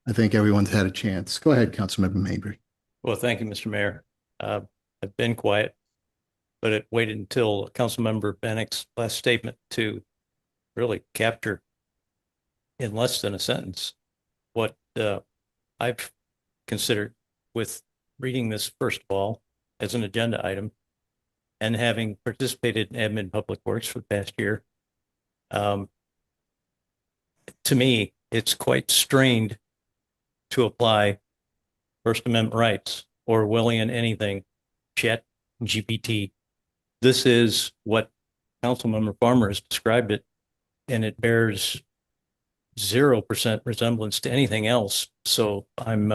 I think everyone's had a chance. Go ahead, Councilmember Mabry. Well, thank you, Mr. Mayor. I've been quiet, but it waited until Councilmember Bennick's last statement to really capture in less than a sentence what I've considered with reading this, first of all, as an agenda item, and having participated in admin public works for the past year. To me, it's quite strained to apply First Amendment rights or Orwellian anything, Chat GPT. This is what Councilmember Farmer has described it, and it bears 0% resemblance to anything else. So I'm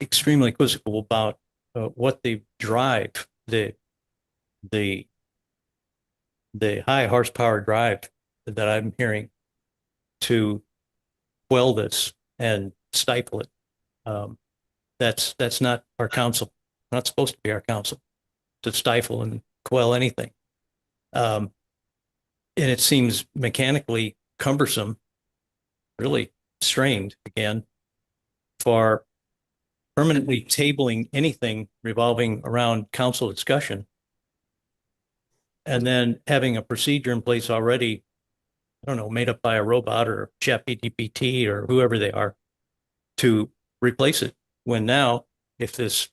extremely quizzical about what the drive, the high horsepower drive that I'm hearing to quell this and stifle it. That's not our council. Not supposed to be our council. to stifle and quell anything. And it seems mechanically cumbersome, really strained again, for permanently tabling anything revolving around council discussion. And then having a procedure in place already, I don't know, made up by a robot or ChatGPT or whoever they are, to replace it. When now, if this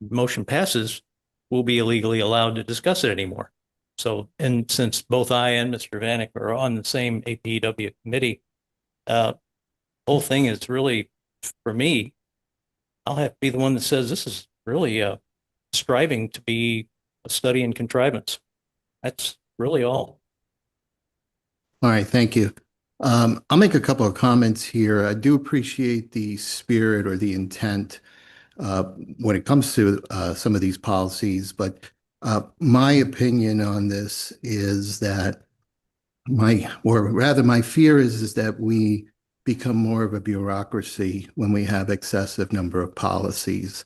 motion passes, we'll be illegally allowed to discuss it anymore. So, and since both I and Mr. Vanek are on the same APW committee, whole thing is really, for me, I'll have to be the one that says this is really striving to be a study in contrivance. That's really all. All right, thank you. I'll make a couple of comments here. I do appreciate the spirit or the intent when it comes to some of these policies, but my opinion on this is that my fear is that we become more of a bureaucracy when we have excessive number of policies.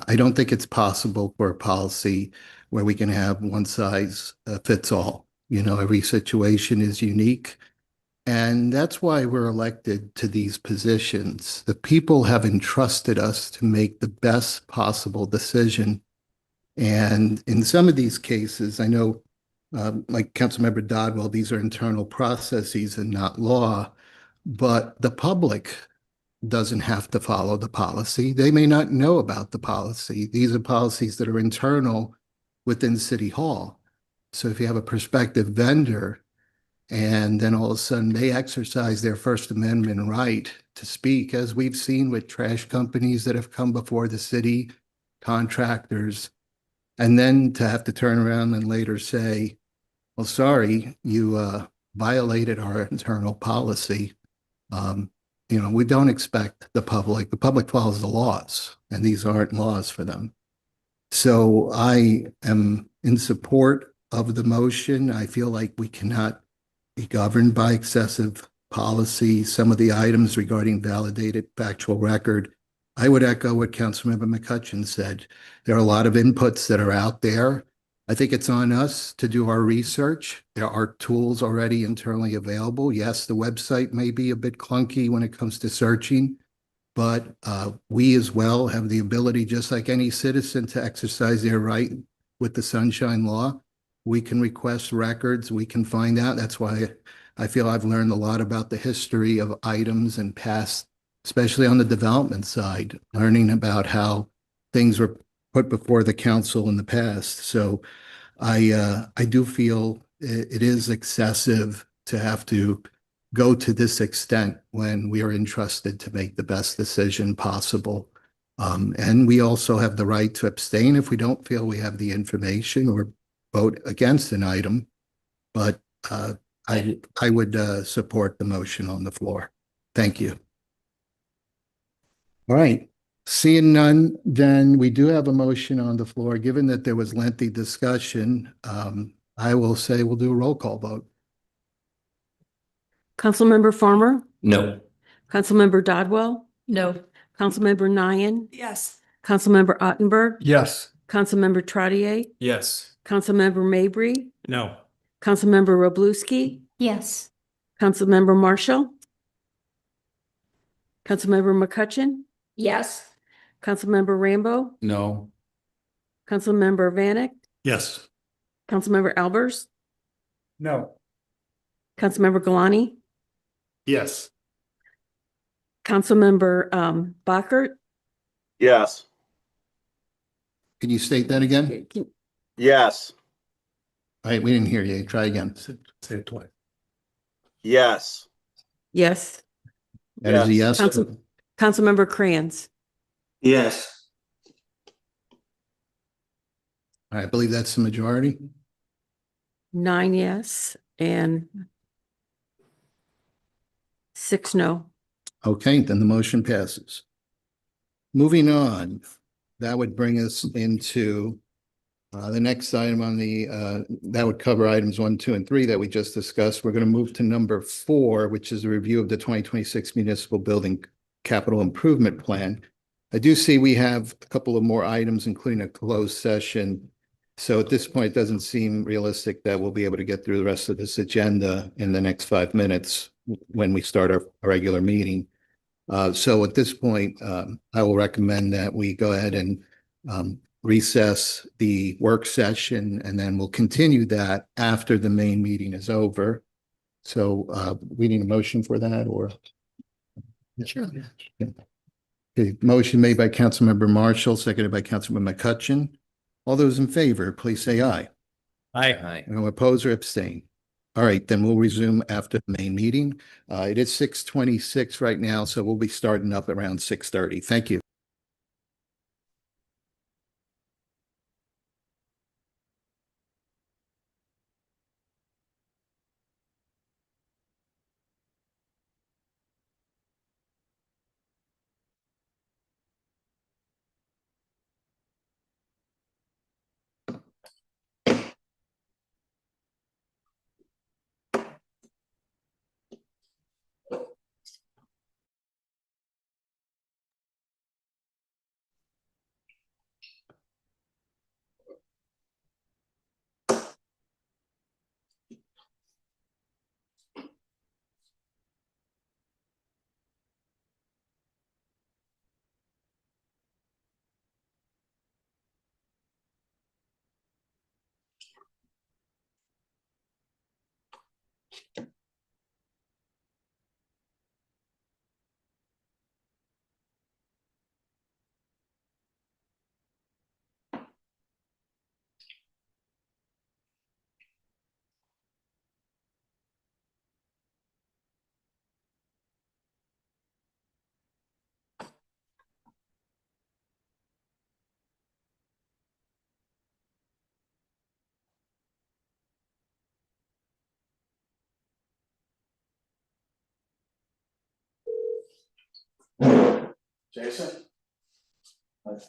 I don't think it's possible for a policy where we can have one size fits all. You know, every situation is unique. And that's why we're elected to these positions. The people have entrusted us to make the best possible decision. And in some of these cases, I know, like Councilmember Dodwell, these are internal processes and not law, but the public doesn't have to follow the policy. They may not know about the policy. These are policies that are internal within City Hall. So if you have a prospective vendor and then all of a sudden they exercise their First Amendment right to speak, as we've seen with trash companies that have come before the city, contractors, and then to have to turn around and later say, well, sorry, you violated our internal policy. You know, we don't expect the public follows the laws, and these aren't laws for them. So I am in support of the motion. I feel like we cannot be governed by excessive policy. Some of the items regarding validated factual record, I would echo what Councilmember McCutcheon said. There are a lot of inputs that are out there. I think it's on us to do our research. There are tools already internally available. Yes, the website may be a bit clunky when it comes to searching, but we as well have the ability, just like any citizen, to exercise their right with the Sunshine Law. We can request records. We can find out. That's why I feel I've learned a lot about the history of items and past, especially on the development side, learning about how things were put before the council in the past. So I do feel it is excessive to have to go to this extent when we are entrusted to make the best decision possible. And we also have the right to abstain if we don't feel we have the information or vote against an item. But I would support the motion on the floor. Thank you. All right. Seeing none, then we do have a motion on the floor. Given that there was lengthy discussion, I will say we'll do a roll call vote. Councilmember Farmer, No. Councilmember Dodwell, No. Councilmember Nyan, Yes. Councilmember Ottenberg, Yes. Councilmember Trottier, Yes. Councilmember Mabry, No. Councilmember Roblewski, Yes. Councilmember Marshall, Councilmember McCutcheon, Yes. Councilmember Rambo, No. Councilmember Vanek, Yes. Councilmember Albers, No. Councilmember Galani, Yes. Councilmember Bachert. Yes. Can you state that again? Yes. All right, we didn't hear you. Try again. Say it twice. Yes. Yes. That is a yes. Councilmember Crayons. Yes. I believe that's the majority. 9 yes and 6 no. Okay, then the motion passes. Moving on, that would bring us into the next item on the, that would cover items 1, 2, and 3 that we just discussed. We're going to move to number 4, which is a review of the 2026 Municipal Building Capital Improvement Plan. I do see we have a couple of more items, including a closed session. So at this point, it doesn't seem realistic that we'll be able to get through the rest of this agenda in the next 5 minutes when we start our regular meeting. So at this point, I will recommend that we go ahead and recess the work session, and then we'll continue that after the main meeting is over. So we need a motion for that, or? Sure. Okay, motion made by Councilmember Marshall, seconded by Councilmember McCutcheon. All those in favor, please say aye. Aye. No oppose or abstain. All right, then we'll resume after the main meeting. It is 6:26 right now, so we'll be starting up around 6:30. Thank you. Jason? Okay.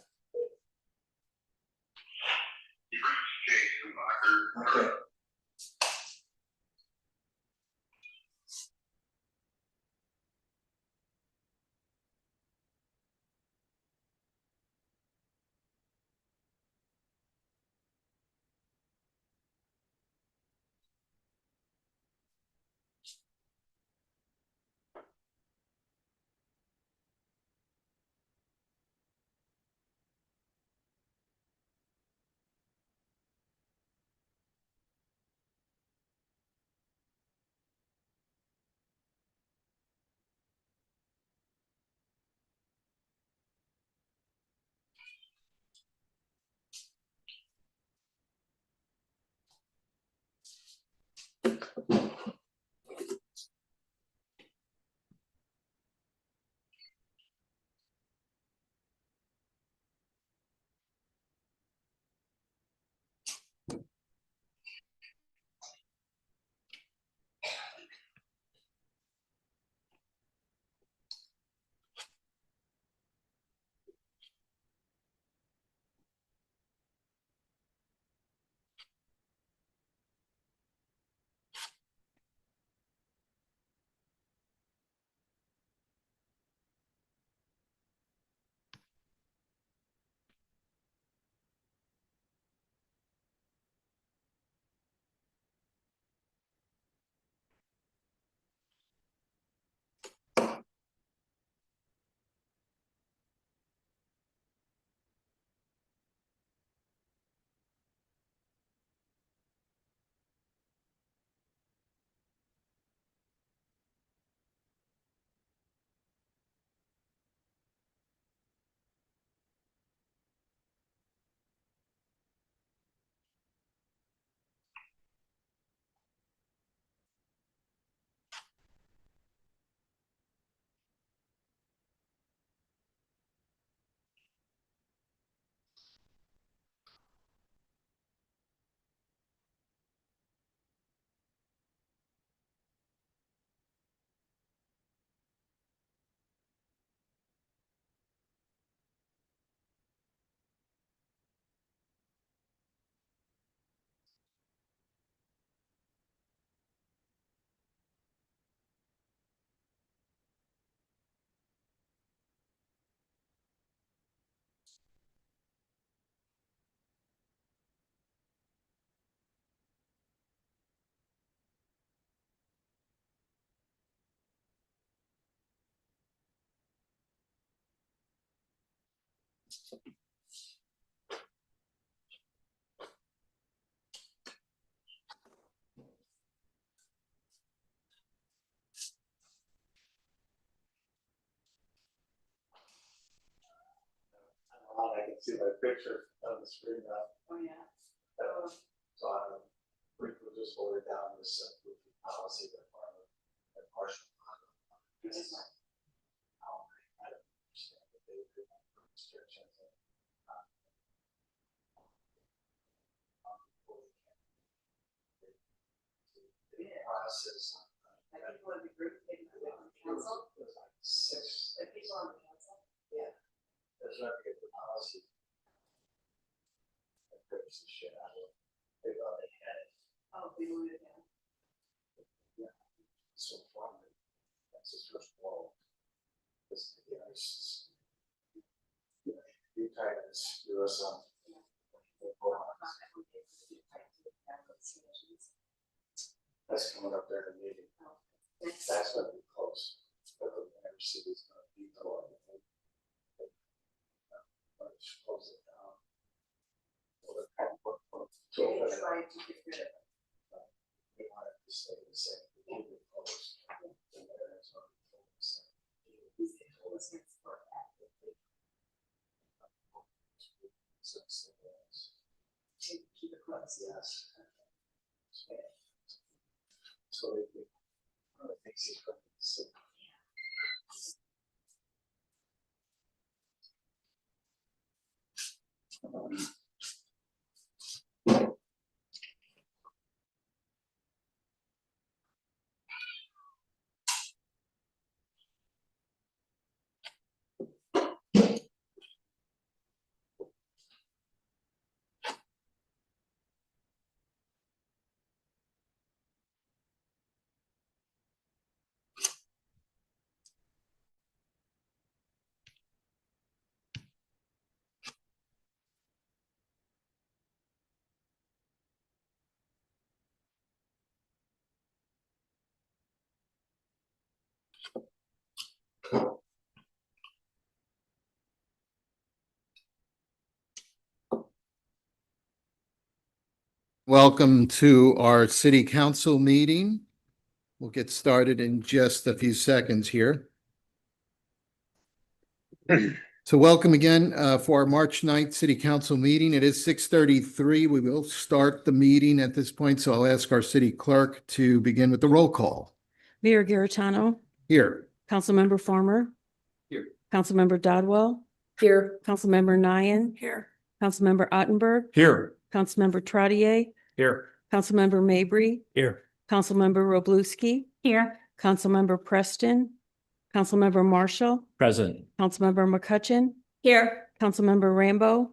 I can see my picture on the screen now. Oh, yeah. So I'm, we will just hold it down this policy requirement and partial. I don't understand that they would have restrictions. The process. I think one of the group council. Like 6 people on the council. Yeah. There's not to get the policy. That grips the shit out of it. They already had it. Oh, they moved it down. Yeah. So fun. That's his first wall. This, you know, it's just, you kind of screw us up. That's coming up there in the meeting. That's gonna be close. But we'll never see these people. Let's close it down. Well, they tried to get rid of it. We want it to stay the same. Keep it closed. And there it's going to be the same. Keep it closed. Yes. So it makes it from the city. Welcome to our city council meeting. We'll get started in just a few seconds here. So welcome again for our March 9th city council meeting. It is 6:33. We will start the meeting at this point, so I'll ask our city clerk to begin with the roll call. Mayor Garitano, Here. Councilmember Farmer. Here. Councilmember Dodwell. Here. Councilmember Nyan. Here. Councilmember Ottenberg. Here. Councilmember Trottier. Here. Councilmember Mabry. Here. Councilmember Roblewski. Here. Councilmember Preston. Councilmember Marshall. Present. Councilmember McCutcheon. Here. Councilmember Rambo.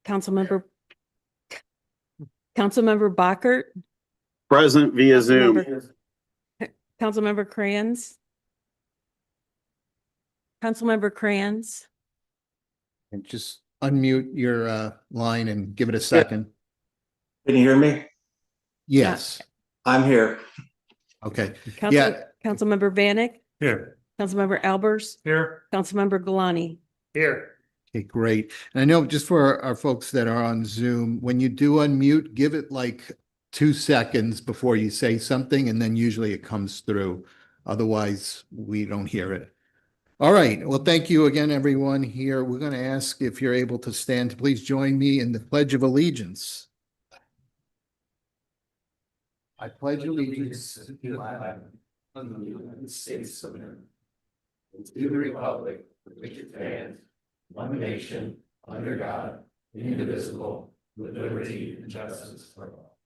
Councilmember Bockert. Present via Zoom. Councilmember Crayons. Councilmember Crayons. And just unmute your line and give it a second. Can you hear me? Yes. I'm here. Okay. Yeah. Councilmember Vanek. Here. Councilmember Albers. Here. Councilmember Galani. Here. Okay, great. And I know just for our folks that are on Zoom, when you do unmute, give it like 2 seconds before you say something, and then usually it comes through. Otherwise, we don't hear it. All right. Well, thank you again, everyone here. We're going to ask if you're able to stand to please join me in the Pledge of Allegiance. I pledge allegiance to the flag of the United States of America, and to the republic for which it stands, one nation, under God, indivisible, with liberty and justice for all.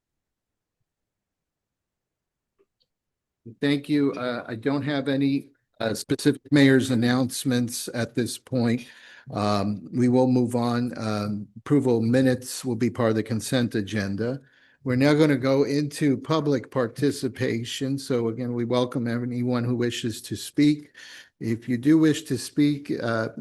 Thank you. I don't have any specific mayor's announcements at this point. We will move on. Approval minutes will be part of the consent agenda. We're now going to go into public participation. So again, we welcome anyone who wishes to speak. If you do wish to speak,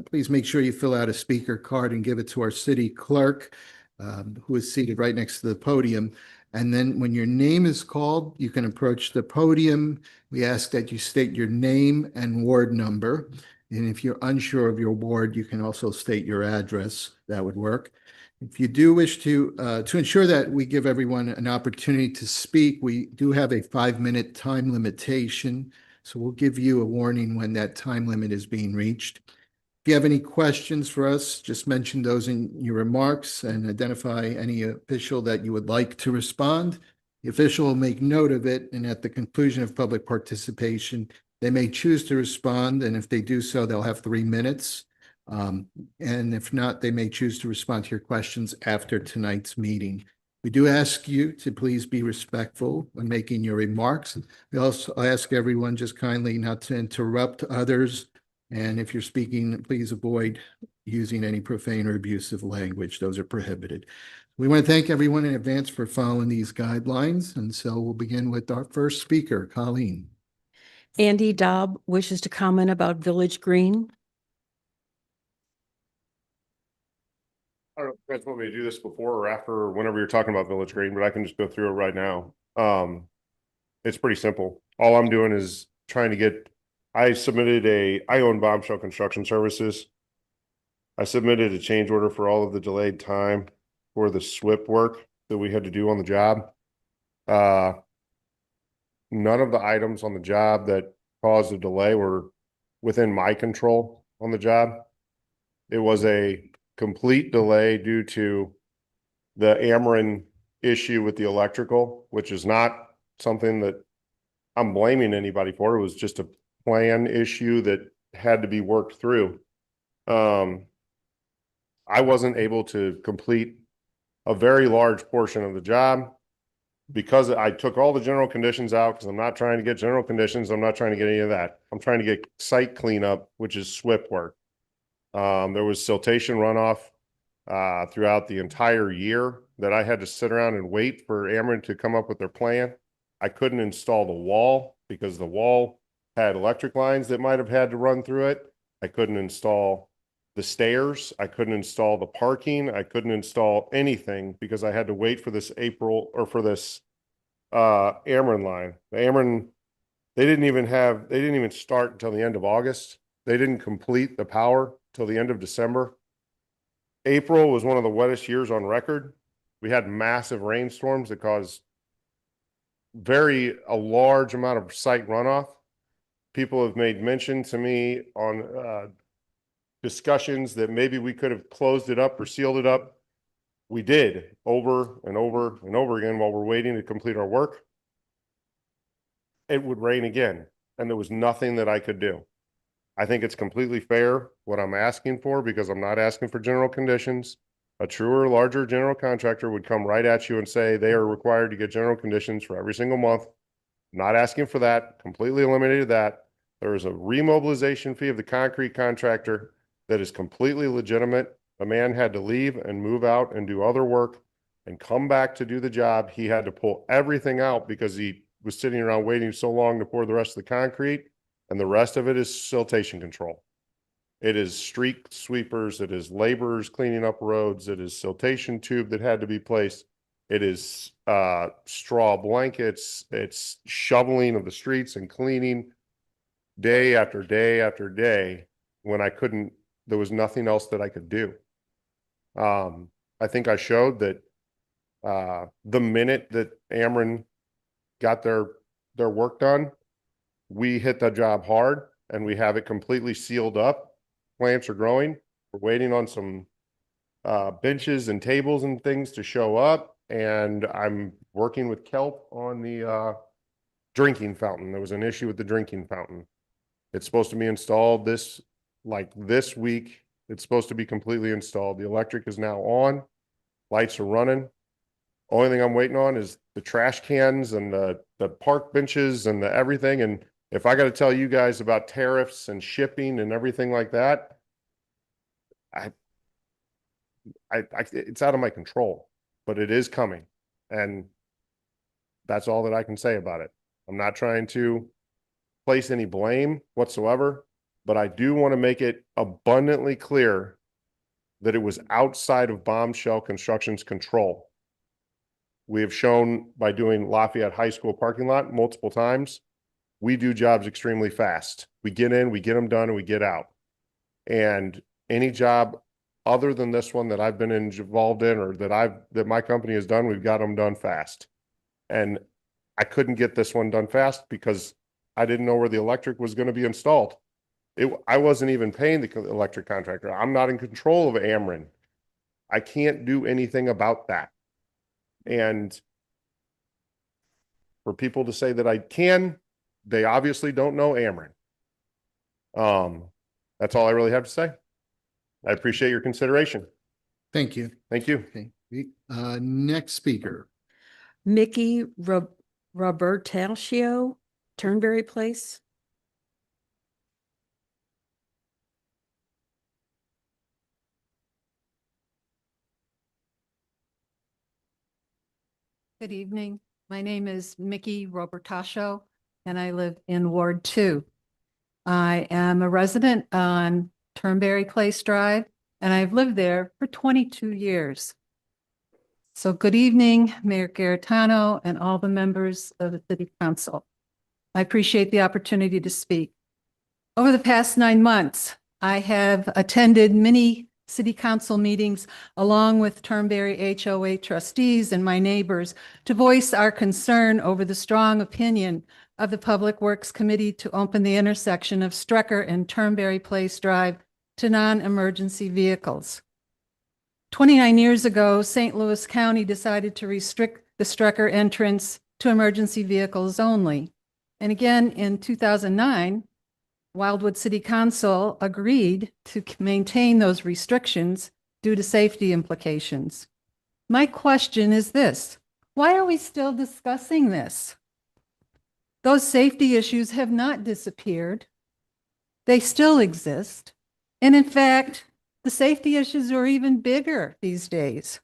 please make sure you fill out a speaker card and give it to our city clerk, who is seated right next to the podium. And then when your name is called, you can approach the podium. We ask that you state your name and ward number. And if you're unsure of your ward, you can also state your address. That would work. If you do wish to ensure that we give everyone an opportunity to speak, we do have a 5-minute time limitation. So we'll give you a warning when that time limit is being reached. If you have any questions for us, just mention those in your remarks and identify any official that you would like to respond. The official will make note of it, and at the conclusion of public participation, they may choose to respond, and if they do so, they'll have 3 minutes. And if not, they may choose to respond to your questions after tonight's meeting. We do ask you to please be respectful when making your remarks. We also ask everyone just kindly not to interrupt others. And if you're speaking, please avoid using any profane or abusive language. Those are prohibited. We want to thank everyone in advance for following these guidelines. And so we'll begin with our first speaker, Colleen. Andy Dobb wishes to comment about Village Green. I don't know if you guys want me to do this before or after, or whenever you're talking about Village Green, but I can just go through it right now. It's pretty simple. All I'm doing is trying to get, I own Bombshell Construction Services. I submitted a change order for all of the delayed time for the SWIP work that we had to do on the job. None of the items on the job that caused the delay were within my control on the job. It was a complete delay due to the Ameren issue with the electrical, which is not something that I'm blaming anybody for. It was just a plan issue that had to be worked through. I wasn't able to complete a very large portion of the job because I took all the general conditions out, because I'm not trying to get general conditions. I'm not trying to get any of that. I'm trying to get site cleanup, which is SWIP work. There was siltation runoff throughout the entire year that I had to sit around and wait for Ameren to come up with their plan. I couldn't install the wall because the wall had electric lines that might have had to run through it. I couldn't install the stairs. I couldn't install the parking. I couldn't install anything because I had to wait for this Ameren line. The Ameren, they didn't even start until the end of August. They didn't complete the power till the end of December. April was one of the wettest years on record. We had massive rainstorms that caused a large amount of site runoff. People have made mention to me on discussions that maybe we could have closed it up or sealed it up. We did over and over and over again while we're waiting to complete our work. It would rain again, and there was nothing that I could do. I think it's completely fair what I'm asking for, because I'm not asking for general conditions. A truer, larger general contractor would come right at you and say they are required to get general conditions for every single month. Not asking for that, completely eliminated that. There is a remobilization fee of the concrete contractor that is completely legitimate. The man had to leave and move out and do other work and come back to do the job. He had to pull everything out because he was sitting around waiting so long to pour the rest of the concrete, and the rest of it is siltation control. It is street sweepers, it is laborers cleaning up roads, it is siltation tube that had to be placed. It is straw blankets, it's shoveling of the streets and cleaning day after day after day when there was nothing else that I could do. I think I showed that the minute that Ameren got their work done, we hit the job hard and we have it completely sealed up. Plants are growing. We're waiting on some benches and tables and things to show up. And I'm working with Kelp on the drinking fountain. There was an issue with the drinking fountain. It's supposed to be installed this week. It's supposed to be completely installed. The electric is now on. Lights are running. Only thing I'm waiting on is the trash cans and the park benches and the everything. And if I got to tell you guys about tariffs and shipping and everything like that, it's out of my control, but it is coming. And that's all that I can say about it. I'm not trying to place any blame whatsoever, but I do want to make it abundantly clear that it was outside of Bombshell Construction's control. We have shown by doing Lafayette High School parking lot multiple times, we do jobs extremely fast. We get in, we get them done, and we get out. And any job other than this one that I've been involved in or that my company has done, we've got them done fast. And I couldn't get this one done fast because I didn't know where the electric was going to be installed. I wasn't even paying the electric contractor. I'm not in control of Ameren. I can't do anything about that. And for people to say that I can, they obviously don't know Ameren. That's all I really have to say. I appreciate your consideration. Thank you. Thank you. Okay. Next speaker. Mickey Robertaccio, Turnberry Place. Good evening. My name is Mickey Robertaccio, and I live in Ward 2. I am a resident on Turnberry Place Drive, and I've lived there for 22 years. So good evening, Mayor Garetano and all the members of the City Council. I appreciate the opportunity to speak. Over the past 9 months, I have attended many City Council meetings along with Turnberry HOA trustees and my neighbors to voice our concern over the strong opinion of the Public Works Committee to open the intersection of Strecker and Turnberry Place Drive to non-emergency vehicles. 29 years ago, St. Louis County decided to restrict the Strecker entrance to emergency vehicles only. And again, in 2009, Wildwood City Council agreed to maintain those restrictions due to safety implications. My question is this: why are we still discussing this? Those safety issues have not disappeared. They still exist. And in fact, the safety issues are even bigger these days.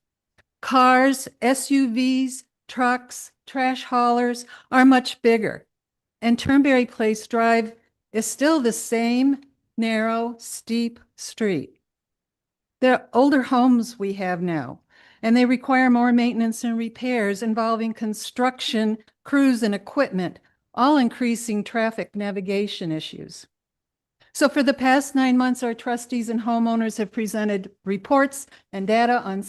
Cars, SUVs, trucks, trash haulers are much bigger. And Turnberry Place Drive is still the same narrow, steep street. They're older homes we have now, and they require more maintenance and repairs involving construction, crews, and equipment, all increasing traffic navigation issues. So for the past 9 months, our trustees and homeowners have presented reports and data on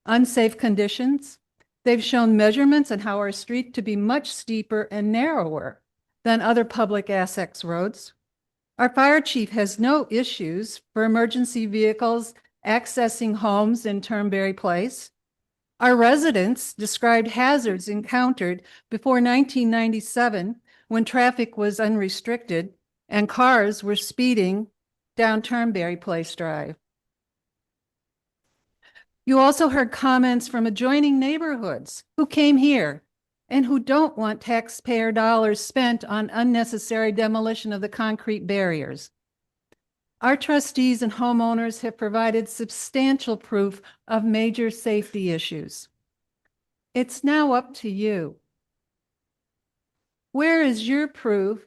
unsafe conditions. They've shown measurements on how our street to be much steeper and narrower than other public access roads. Our fire chief has no issues for emergency vehicles accessing homes in Turnberry Place. Our residents described hazards encountered before 1997 when traffic was unrestricted and cars were speeding down Turnberry Place Drive. You also heard comments from adjoining neighborhoods who came here and who don't want taxpayer dollars spent on unnecessary demolition of the concrete barriers. Our trustees and homeowners have provided substantial proof of major safety issues. It's now up to you. Where is your proof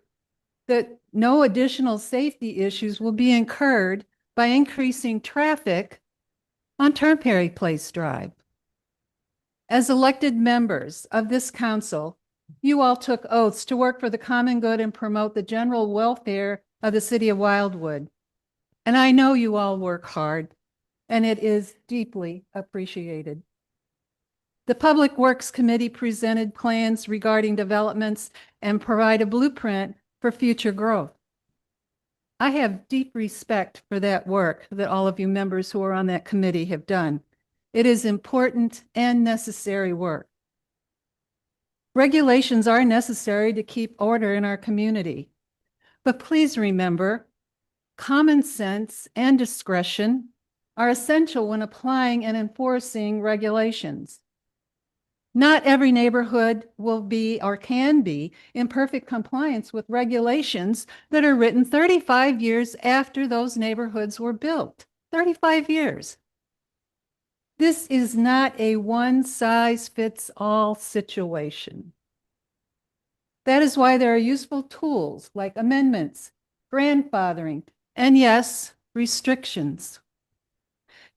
that no additional safety issues will be incurred by increasing traffic on Turnberry Place Drive? As elected members of this council, you all took oaths to work for the common good and promote the general welfare of the city of Wildwood. And I know you all work hard, and it is deeply appreciated. The Public Works Committee presented plans regarding developments and provide a blueprint for future growth. I have deep respect for that work that all of you members who are on that committee have done. It is important and necessary work. Regulations are necessary to keep order in our community. But please remember, common sense and discretion are essential when applying and enforcing regulations. Not every neighborhood will be or can be in perfect compliance with regulations that are written 35 years after those neighborhoods were built. 35 years. This is not a one-size-fits-all situation. That is why there are useful tools like amendments, grandfathering, and yes, restrictions.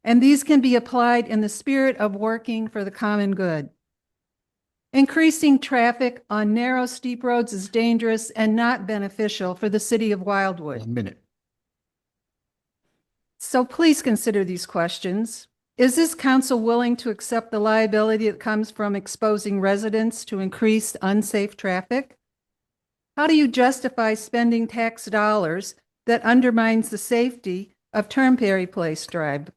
And these can be applied in the spirit of working for the common good. Increasing traffic on narrow, steep roads is dangerous and not beneficial for the city of Wildwood. 1 minute. So please consider these questions. Is this council willing to accept the liability that comes from exposing residents to increased unsafe traffic? How do you justify spending tax dollars that undermines the safety of Turnberry Place Drive?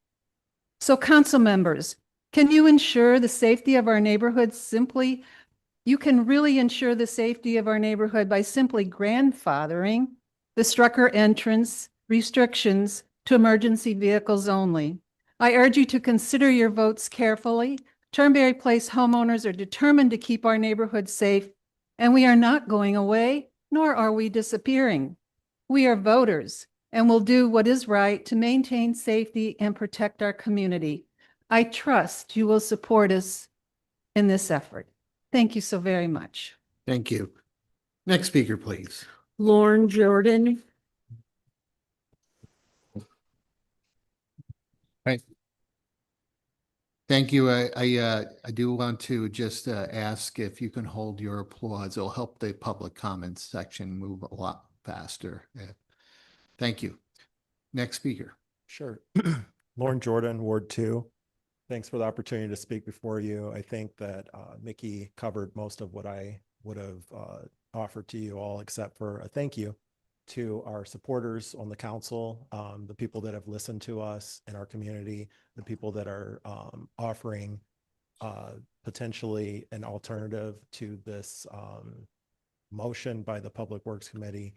So council members, can you ensure the safety of our neighborhood simply? You can really ensure the safety of our neighborhood by simply grandfathering the Strucker entrance restrictions to emergency vehicles only. I urge you to consider your votes carefully. Turnberry Place homeowners are determined to keep our neighborhood safe, and we are not going away, nor are we disappearing. We are voters and will do what is right to maintain safety and protect our community. I trust you will support us in this effort. Thank you so very much. Thank you. Next speaker, please. Lauren Jordan. Right. Thank you. I do want to just ask if you can hold your applause. It'll help the public comments section move a lot faster. Thank you. Next speaker. Sure. Lauren Jordan, Ward 2. Thanks for the opportunity to speak before you. I think that Mickey covered most of what I would have offered to you all, except for a thank you to our supporters on the council, the people that have listened to us in our community, the people that are offering potentially an alternative to this motion by the Public Works Committee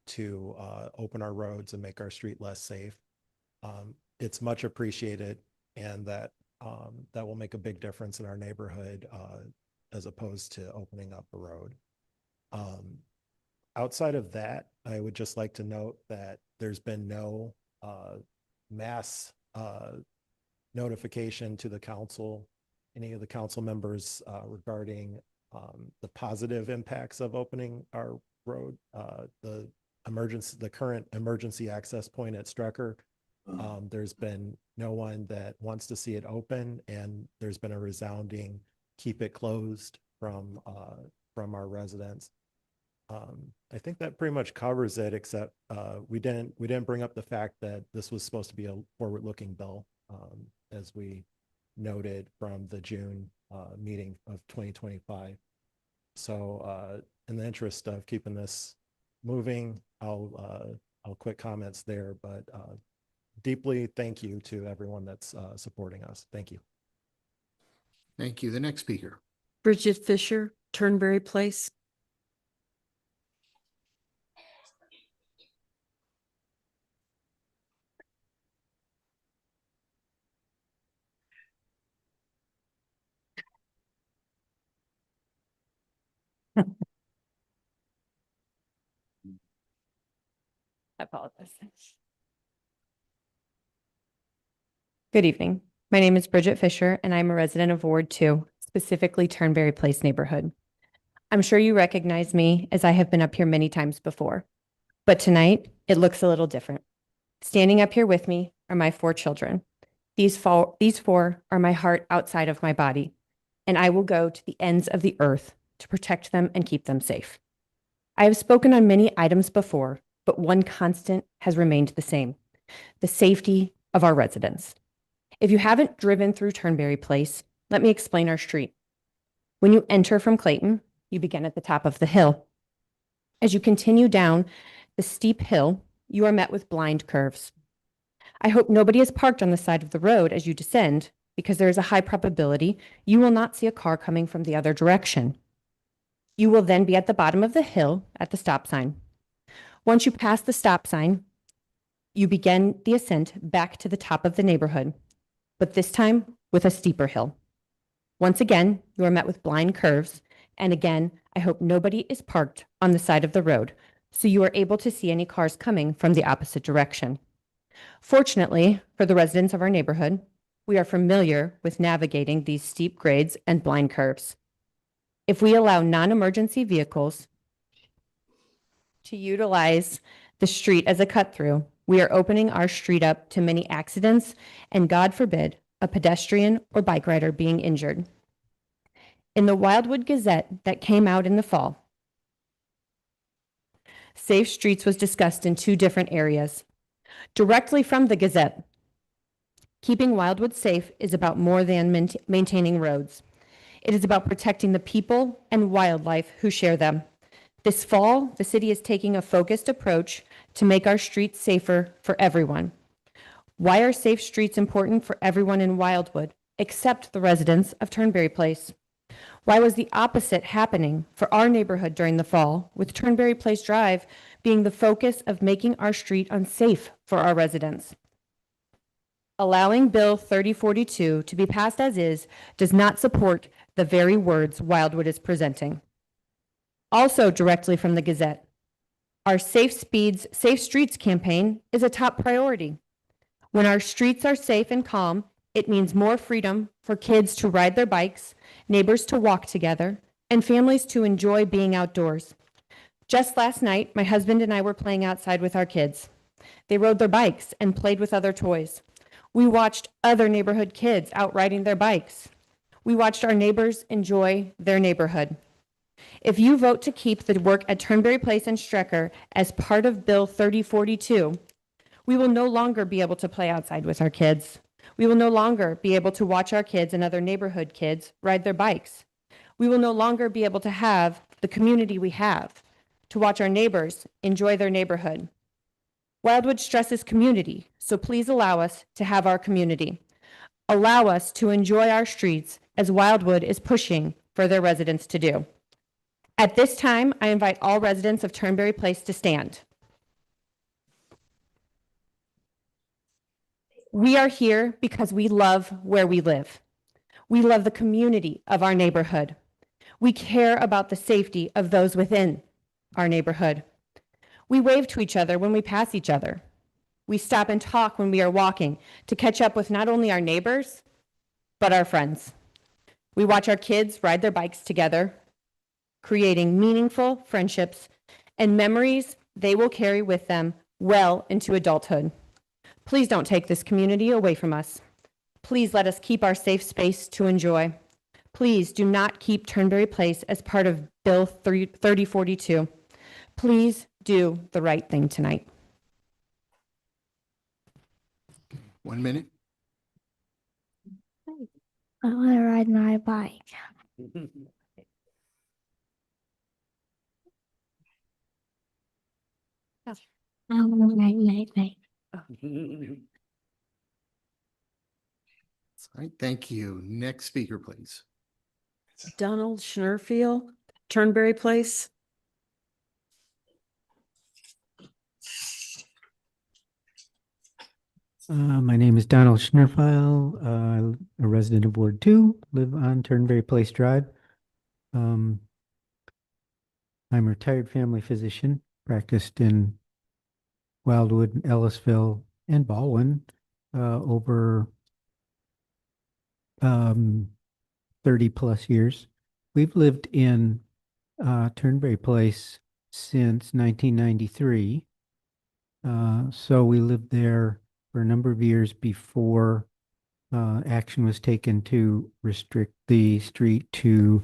to open our roads and make our street less safe. It's much appreciated, and that will make a big difference in our neighborhood as opposed to opening up a road. Outside of that, I would just like to note that there's been no mass notification to the council, any of the council members regarding the positive impacts of opening our road. The current emergency access point at Strucker, there's been no one that wants to see it open, and there's been a resounding keep it closed from our residents. I think that pretty much covers it, except we didn't bring up the fact that this was supposed to be a forward-looking bill, as we noted from the June meeting of 2025. So in the interest of keeping this moving, I'll quit comments there, but deeply thank you to everyone that's supporting us. Thank you. Thank you. The next speaker. Bridget Fisher, Turnberry Place. I apologize. Good evening. My name is Bridget Fisher, and I'm a resident of Ward 2, specifically Turnberry Place neighborhood. I'm sure you recognize me, as I have been up here many times before, but tonight it looks a little different. Standing up here with me are my 4 children. These 4 are my heart outside of my body, and I will go to the ends of the earth to protect them and keep them safe. I have spoken on many items before, but one constant has remained the same: the safety of our residents. If you haven't driven through Turnberry Place, let me explain our street. When you enter from Clayton, you begin at the top of the hill. As you continue down the steep hill, you are met with blind curves. I hope nobody is parked on the side of the road as you descend, because there is a high probability you will not see a car coming from the other direction. You will then be at the bottom of the hill at the stop sign. Once you pass the stop sign, you begin the ascent back to the top of the neighborhood, but this time with a steeper hill. Once again, you are met with blind curves, and again, I hope nobody is parked on the side of the road, so you are able to see any cars coming from the opposite direction. Fortunately, for the residents of our neighborhood, we are familiar with navigating these steep grades and blind curves. If we allow non-emergency vehicles to utilize the street as a cut-through, we are opening our street up to many accidents and, God forbid, a pedestrian or bike rider being injured. In the Wildwood Gazette that came out in the fall, Safe Streets was discussed in 2 different areas. Directly from the Gazette, Keeping Wildwood safe is about more than maintaining roads. It is about protecting the people and wildlife who share them. This fall, the city is taking a focused approach to make our streets safer for everyone. Why are safe streets important for everyone in Wildwood, except the residents of Turnberry Place? Why was the opposite happening for our neighborhood during the fall, with Turnberry Place Drive being the focus of making our street unsafe for our residents? Allowing Bill 3042 to be passed as is does not support the very words Wildwood is presenting. Also directly from the Gazette, our Safe Streets campaign is a top priority. When our streets are safe and calm, it means more freedom for kids to ride their bikes, neighbors to walk together, and families to enjoy being outdoors. Just last night, my husband and I were playing outside with our kids. They rode their bikes and played with other toys. We watched other neighborhood kids out riding their bikes. We watched our neighbors enjoy their neighborhood. If you vote to keep the work at Turnberry Place and Strecker as part of Bill 3042, we will no longer be able to play outside with our kids. We will no longer be able to watch our kids and other neighborhood kids ride their bikes. We will no longer be able to have the community we have, to watch our neighbors enjoy their neighborhood. Wildwood stresses community, so please allow us to have our community. Allow us to enjoy our streets as Wildwood is pushing for their residents to do. At this time, I invite all residents of Turnberry Place to stand. We are here because we love where we live. We love the community of our neighborhood. We care about the safety of those within our neighborhood. We wave to each other when we pass each other. We stop and talk when we are walking to catch up with not only our neighbors, but our friends. We watch our kids ride their bikes together, creating meaningful friendships and memories they will carry with them well into adulthood. Please don't take this community away from us. Please let us keep our safe space to enjoy. Please do not keep Turnberry Place as part of Bill 3042. Please do the right thing tonight. 1 minute. I want to ride my bike. I want to ride my bike. All right, thank you. Next speaker, please. Donald Schnurfield, Turnberry Place. My name is Donald Schnurfile, a resident of Ward 2, live on Turnberry Place Drive. I'm a retired family physician, practiced in Wildwood, Ellisville, and Baldwin over 30 plus years. We've lived in Turnberry Place since 1993. So we lived there for a number of years before action was taken to restrict the street to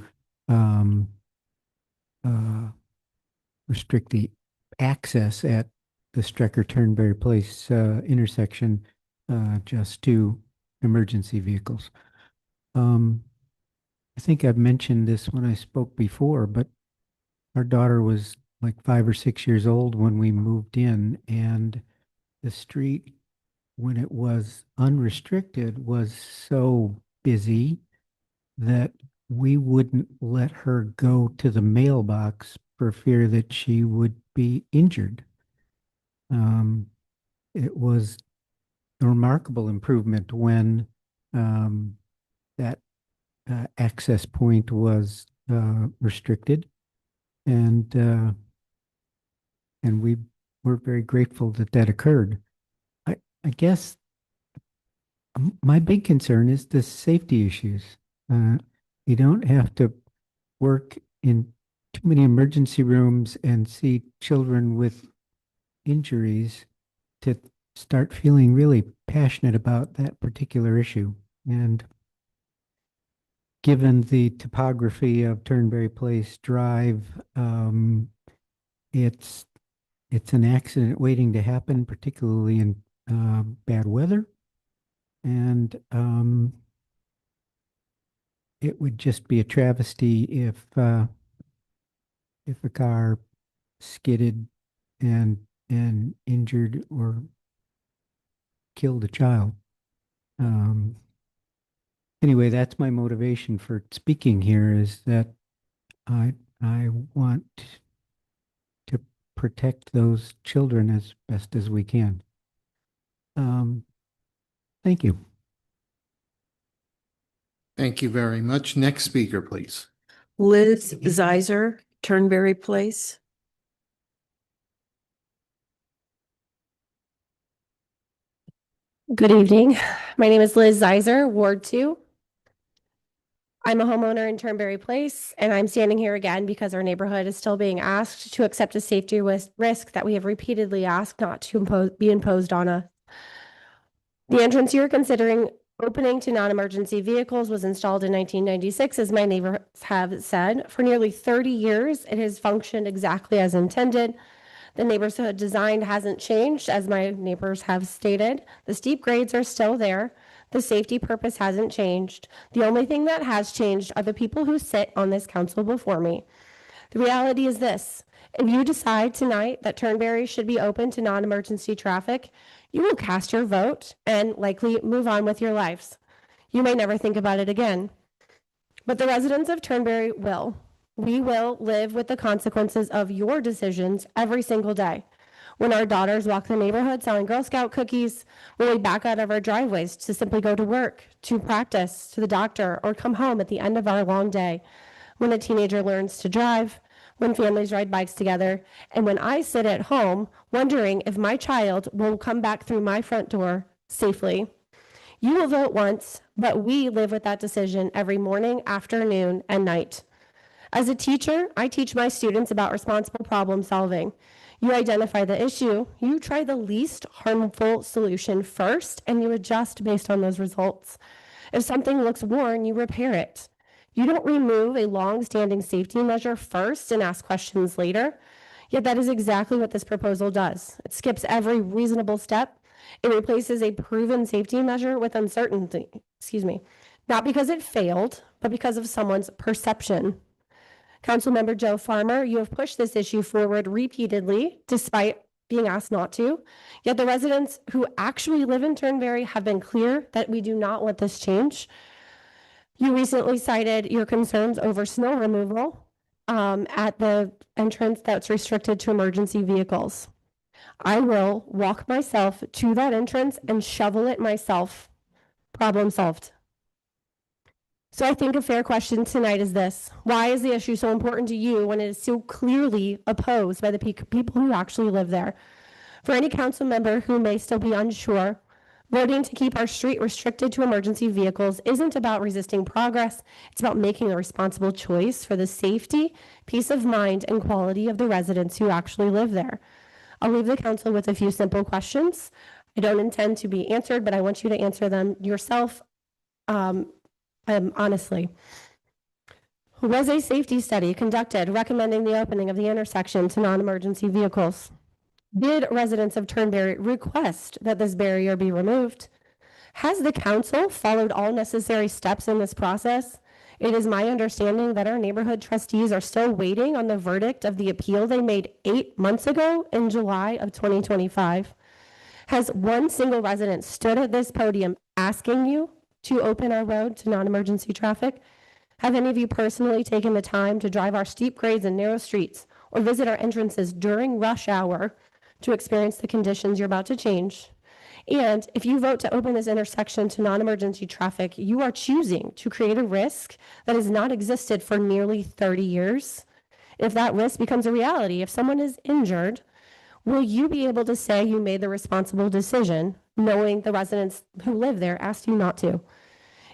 restrict the access at the Strecker-Turnberry Place intersection just to emergency vehicles. I think I've mentioned this when I spoke before, but our daughter was like 5 or 6 years old when we moved in, and the street, when it was unrestricted, was so busy that we wouldn't let her go to the mailbox for fear that she would be injured. It was a remarkable improvement when that access point was restricted, and we were very grateful that that occurred. I guess my big concern is the safety issues. You don't have to work in too many emergency rooms and see children with injuries to start feeling really passionate about that particular issue. And given the topography of Turnberry Place Drive, it's an accident waiting to happen, particularly in bad weather. And it would just be a travesty if a car skidded and injured or killed a child. Anyway, that's my motivation for speaking here, is that I want to protect those children as best as we can. Thank you. Thank you very much. Next speaker, please. Liz Zeiser, Turnberry Place. Good evening. My name is Liz Zeiser, Ward 2. I'm a homeowner in Turnberry Place, and I'm standing here again because our neighborhood is still being asked to accept a safety risk that we have repeatedly asked not to be imposed on us. The entrance you're considering opening to non-emergency vehicles was installed in 1996, as my neighbors have said. For nearly 30 years, it has functioned exactly as intended. The neighborhood design hasn't changed, as my neighbors have stated. The steep grades are still there. The safety purpose hasn't changed. The only thing that has changed are the people who sit on this council before me. The reality is this: if you decide tonight that Turnberry should be open to non-emergency traffic, you will cast your vote and likely move on with your lives. You may never think about it again. But the residents of Turnberry will. We will live with the consequences of your decisions every single day. When our daughters walk the neighborhood selling Girl Scout cookies, when we back out of our driveways to simply go to work, to practice, to the doctor, or come home at the end of our long day, when a teenager learns to drive, when families ride bikes together, and when I sit at home wondering if my child will come back through my front door safely. You will vote once, but we live with that decision every morning, afternoon, and night. As a teacher, I teach my students about responsible problem solving. You identify the issue, you try the least harmful solution first, and you adjust based on those results. If something looks worn, you repair it. You don't remove a long-standing safety measure first and ask questions later. Yet that is exactly what this proposal does. It skips every reasonable step. It replaces a proven safety measure with uncertainty, not because it failed, but because of someone's perception. Councilmember Joe Farmer, you have pushed this issue forward repeatedly, despite being asked not to. Yet the residents who actually live in Turnberry have been clear that we do not want this change. You recently cited your concerns over snow removal at the entrance that's restricted to emergency vehicles. I will walk myself to that entrance and shovel it myself. Problem solved. So I think a fair question tonight is this: why is the issue so important to you when it is so clearly opposed by the people who actually live there? For any council member who may still be unsure, voting to keep our street restricted to emergency vehicles isn't about resisting progress. It's about making a responsible choice for the safety, peace of mind, and quality of the residents who actually live there. I'll leave the council with a few simple questions. I don't intend to be answered, but I want you to answer them yourself. Honestly, was a safety study conducted recommending the opening of the intersection to non-emergency vehicles? Did residents of Turnberry request that this barrier be removed? Has the council followed all necessary steps in this process? It is my understanding that our neighborhood trustees are still waiting on the verdict of the appeal they made 8 months ago in July of 2025. Has one single resident stood at this podium asking you to open our road to non-emergency traffic? Have any of you personally taken the time to drive our steep grades and narrow streets or visit our entrances during rush hour to experience the conditions you're about to change? And if you vote to open this intersection to non-emergency traffic, you are choosing to create a risk that has not existed for nearly 30 years. If that risk becomes a reality, if someone is injured, will you be able to say you made the responsible decision, knowing the residents who live there asked you not to?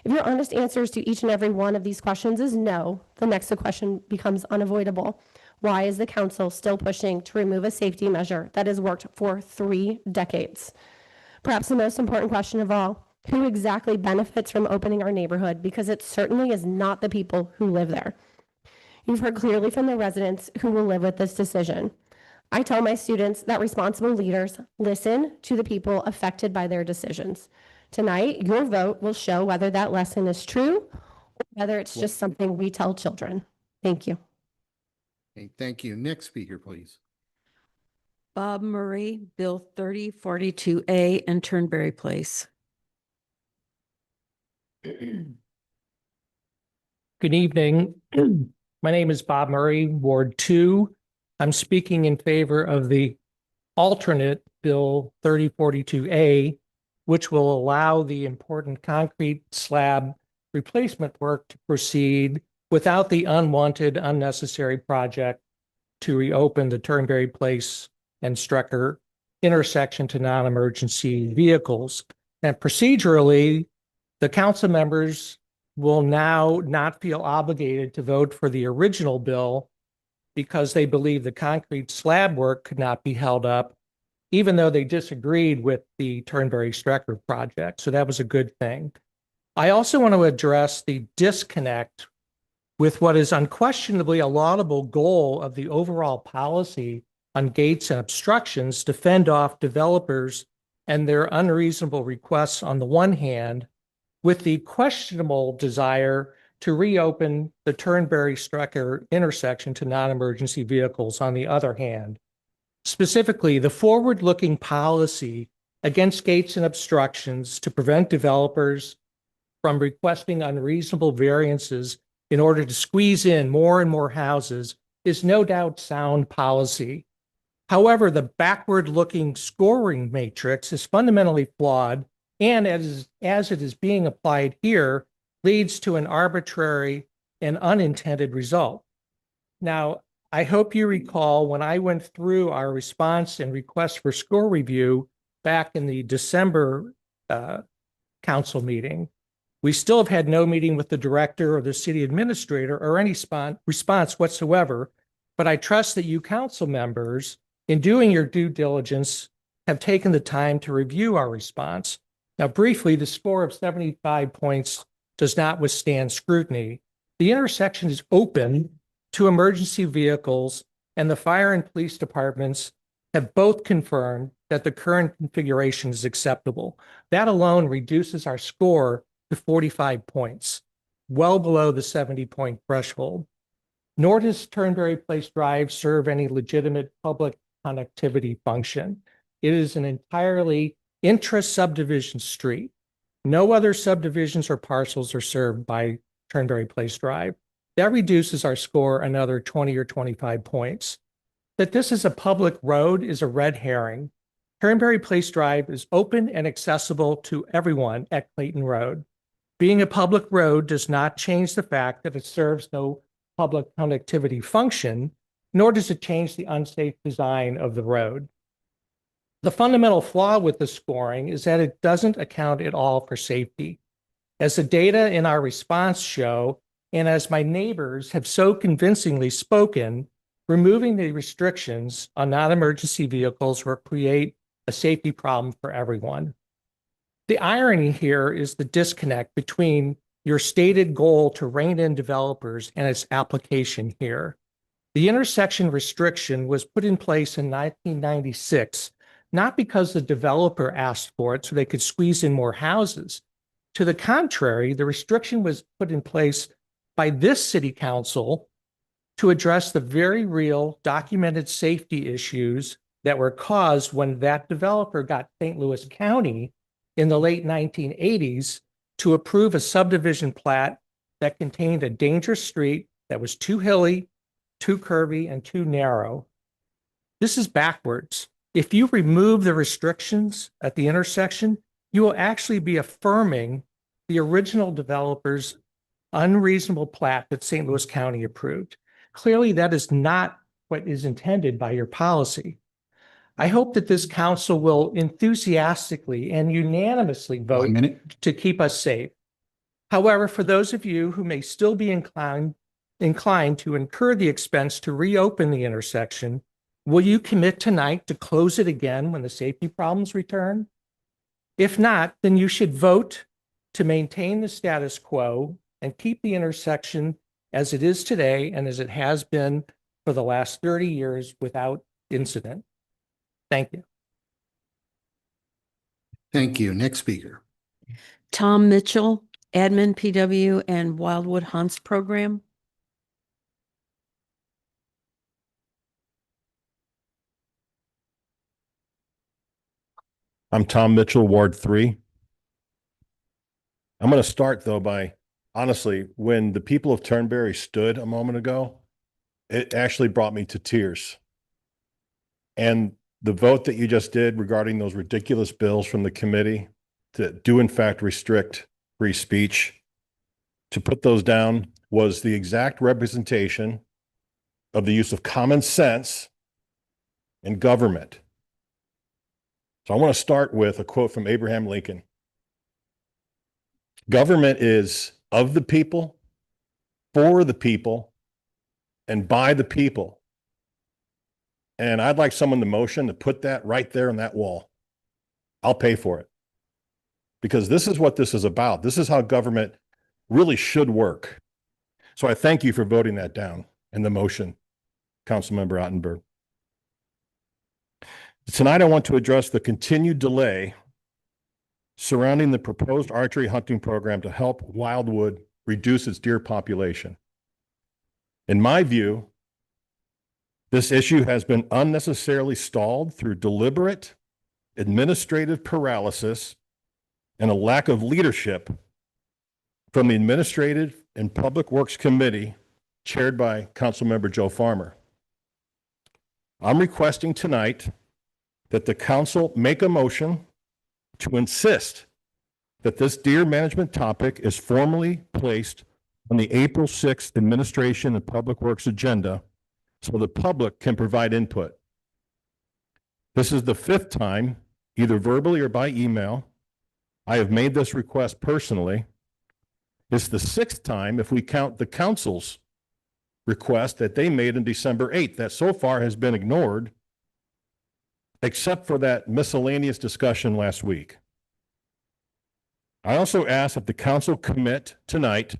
If your honest answers to each and every one of these questions is no, the next question becomes unavoidable. Why is the council still pushing to remove a safety measure that has worked for 3 decades? Perhaps the most important question of all: who exactly benefits from opening our neighborhood? Because it certainly is not the people who live there. You've heard clearly from the residents who will live with this decision. I tell my students that responsible leaders listen to the people affected by their decisions. Tonight, your vote will show whether that lesson is true or whether it's just something we tell children. Thank you. Okay, thank you. Next speaker, please. Bob Murray, Bill 3042A and Turnberry Place. Good evening. My name is Bob Murray, Ward 2. I'm speaking in favor of the alternate Bill 3042A, which will allow the important concrete slab replacement work to proceed without the unwanted, unnecessary project to reopen the Turnberry Place and Strecker intersection to non-emergency vehicles. And procedurally, the council members will now not feel obligated to vote for the original bill because they believe the concrete slab work could not be held up, even though they disagreed with the Turnberry Strecker project. So that was a good thing. I also want to address the disconnect with what is unquestionably a laudable goal of the overall policy on gates and obstructions to fend off developers and their unreasonable requests on the one hand, with the questionable desire to reopen the Turnberry Strecker intersection to non-emergency vehicles on the other hand. Specifically, the forward-looking policy against gates and obstructions to prevent developers from requesting unreasonable variances in order to squeeze in more and more houses is no doubt sound policy. However, the backward-looking scoring matrix is fundamentally flawed, and as it is being applied here, leads to an arbitrary and unintended result. Now, I hope you recall when I went through our response and request for score review back in the December council meeting, we still have had no meeting with the director or the city administrator or any response whatsoever, but I trust that you council members, in doing your due diligence, have taken the time to review our response. Now, briefly, the score of 75 points does not withstand scrutiny. The intersection is open to emergency vehicles, and the fire and police departments have both confirmed that the current configuration is acceptable. That alone reduces our score to 45 points, well below the 70-point threshold. Nor does Turnberry Place Drive serve any legitimate public connectivity function. It is an entirely intra-subdivision street. No other subdivisions or parcels are served by Turnberry Place Drive. That reduces our score another 20 or 25 points. That this is a public road is a red herring. Turnberry Place Drive is open and accessible to everyone at Clayton Road. Being a public road does not change the fact that it serves no public connectivity function, nor does it change the unsafe design of the road. The fundamental flaw with the scoring is that it doesn't account at all for safety. As the data in our response show, and as my neighbors have so convincingly spoken, removing the restrictions on non-emergency vehicles will create a safety problem for everyone. The irony here is the disconnect between your stated goal to rein in developers and its application here. The intersection restriction was put in place in 1996, not because the developer asked for it so they could squeeze in more houses. To the contrary, the restriction was put in place by this city council to address the very real documented safety issues that were caused when that developer got St. Louis County in the late 1980s to approve a subdivision plat that contained a dangerous street that was too hilly, too curvy, and too narrow. This is backwards. If you remove the restrictions at the intersection, you will actually be affirming the original developer's unreasonable plat that St. Louis County approved. Clearly, that is not what is intended by your policy. I hope that this council will enthusiastically and unanimously vote to keep us safe. However, for those of you who may still be inclined to incur the expense to reopen the intersection, will you commit tonight to close it again when the safety problems return? If not, then you should vote to maintain the status quo and keep the intersection as it is today and as it has been for the last 30 years without incident. Thank you. Thank you. Next speaker. Tom Mitchell, Admin PW and Wildwood Hunts Program. I'm Tom Mitchell, Ward 3. I'm going to start though by, honestly, when the people of Turnberry stood a moment ago, it actually brought me to tears. And the vote that you just did regarding those ridiculous bills from the committee that do in fact restrict free speech, to put those down was the exact representation of the use of common sense in government. So I want to start with a quote from Abraham Lincoln. Government is of the people, for the people, and by the people. And I'd like someone to motion to put that right there on that wall. I'll pay for it. Because this is what this is about. This is how government really should work. So I thank you for voting that down in the motion, Councilmember Ottenberg. Tonight, I want to address the continued delay surrounding the proposed archery hunting program to help Wildwood reduce its deer population. In my view, this issue has been unnecessarily stalled through deliberate administrative paralysis and a lack of leadership from the Administrative and Public Works Committee chaired by Councilmember Joe Farmer. I'm requesting tonight that the council make a motion to insist that this deer management topic is formally placed on the April 6th Administration and Public Works agenda so the public can provide input. This is the 5th time, either verbally or by email, I have made this request personally. It's the 6th time if we count the council's request that they made on December 8th that so far has been ignored, except for that miscellaneous discussion last week. I also ask that the council commit tonight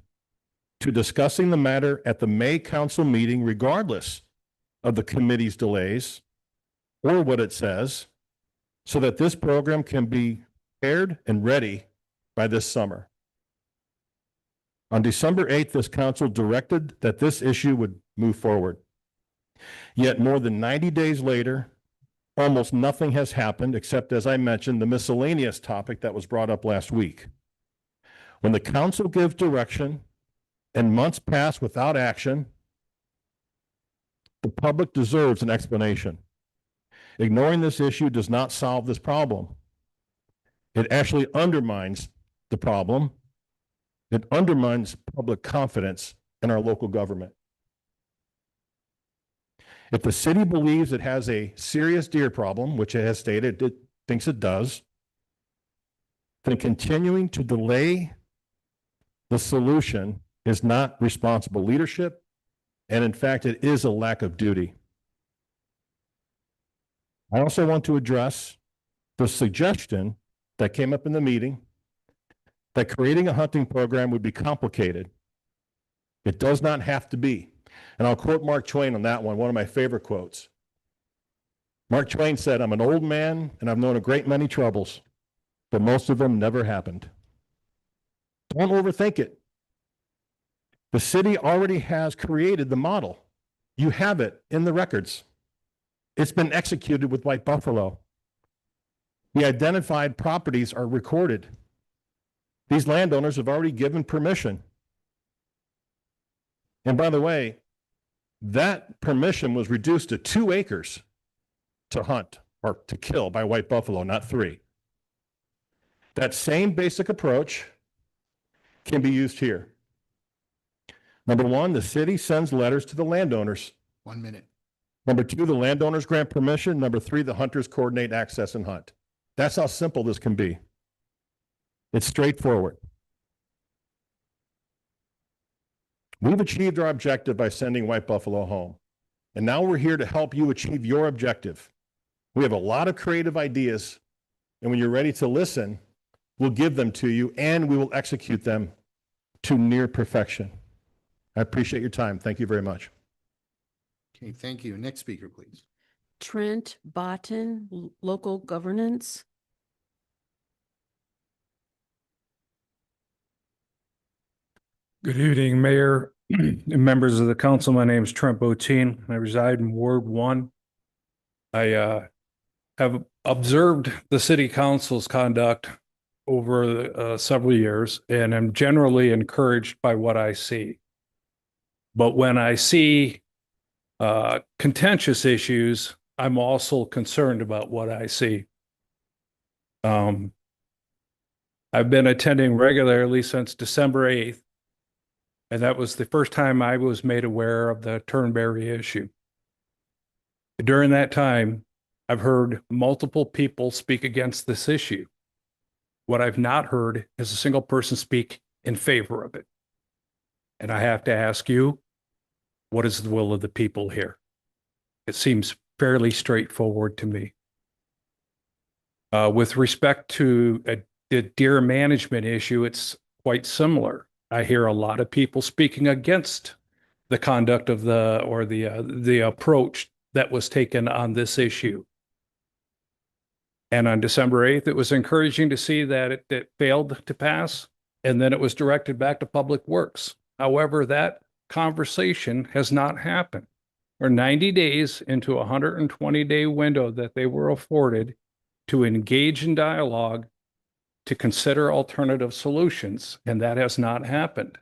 to discussing the matter at the May council meeting, regardless of the committee's delays or what it says, so that this program can be prepared and ready by this summer. On December 8th, this council directed that this issue would move forward. Yet more than 90 days later, almost nothing has happened except, as I mentioned, the miscellaneous topic that was brought up last week. When the council gives direction and months pass without action, the public deserves an explanation. Ignoring this issue does not solve this problem. It actually undermines the problem. It undermines public confidence in our local government. If the city believes it has a serious deer problem, which it has stated it thinks it does, then continuing to delay the solution is not responsible leadership, and in fact, it is a lack of duty. I also want to address the suggestion that came up in the meeting that creating a hunting program would be complicated. It does not have to be. And I'll quote Mark Twain on that one of my favorite quotes. Mark Twain said, "I'm an old man and I've known a great many troubles, but most of them never happened." Don't overthink it. The city already has created the model. You have it in the records. It's been executed with White Buffalo. The identified properties are recorded. These landowners have already given permission. And by the way, that permission was reduced to 2 acres to hunt or to kill by White Buffalo, not 3. That same basic approach can be used here. Number 1, the city sends letters to the landowners. 1 minute. Number 2, the landowners grant permission. Number 3, the hunters coordinate access and hunt. That's how simple this can be. It's straightforward. We've achieved our objective by sending White Buffalo home. And now we're here to help you achieve your objective. We have a lot of creative ideas, and when you're ready to listen, we'll give them to you and we will execute them to near perfection. I appreciate your time. Thank you very much. Okay, thank you. Next speaker, please. Trent Botten, Local Governance. Good evening, Mayor and members of the council. My name is Trent Boteen. I reside in Ward 1. I have observed the city council's conduct over several years, and I'm generally encouraged by what I see. But when I see contentious issues, I'm also concerned about what I see. I've been attending regularly since December 8th. And that was the first time I was made aware of the Turnberry issue. During that time, I've heard multiple people speak against this issue. What I've not heard is a single person speak in favor of it. And I have to ask you, what is the will of the people here? It seems fairly straightforward to me. With respect to the deer management issue, it's quite similar. I hear a lot of people speaking against the conduct of the approach that was taken on this issue. And on December 8th, it was encouraging to see that it failed to pass, and then it was directed back to Public Works. However, that conversation has not happened. We're 90 days into a 120-day window that they were afforded to engage in dialogue, to consider alternative solutions, and that has not happened.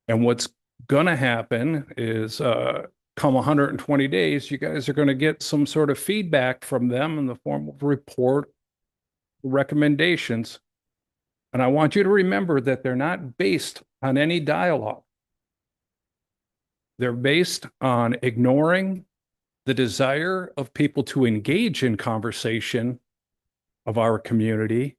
And what's going to happen is come 120 days, you guys are going to get some sort of feedback from them in the form of report, recommendations. And I want you to remember that they're not based on any dialogue. They're based on ignoring the desire of people to engage in conversation of our community,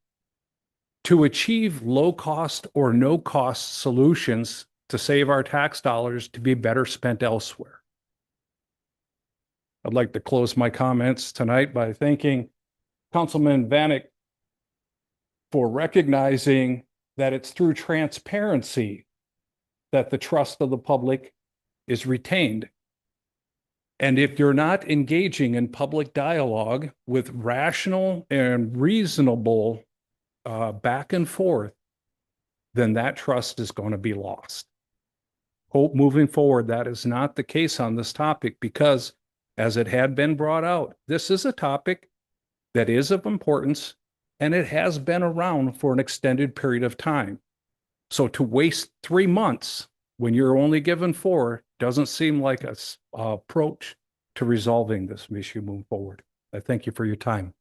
to achieve low cost or no cost solutions to save our tax dollars to be better spent elsewhere. I'd like to close my comments tonight by thanking Councilman Vanek for recognizing that it's through transparency that the trust of the public is retained. And if you're not engaging in public dialogue with rational and reasonable back and forth, then that trust is going to be lost. Hope moving forward, that is not the case on this topic, because as it had been brought out, this is a topic that is of importance, and it has been around for an extended period of time. So to waste 3 months when you're only given 4 doesn't seem like a approach to resolving this issue moving forward. I thank you for your time.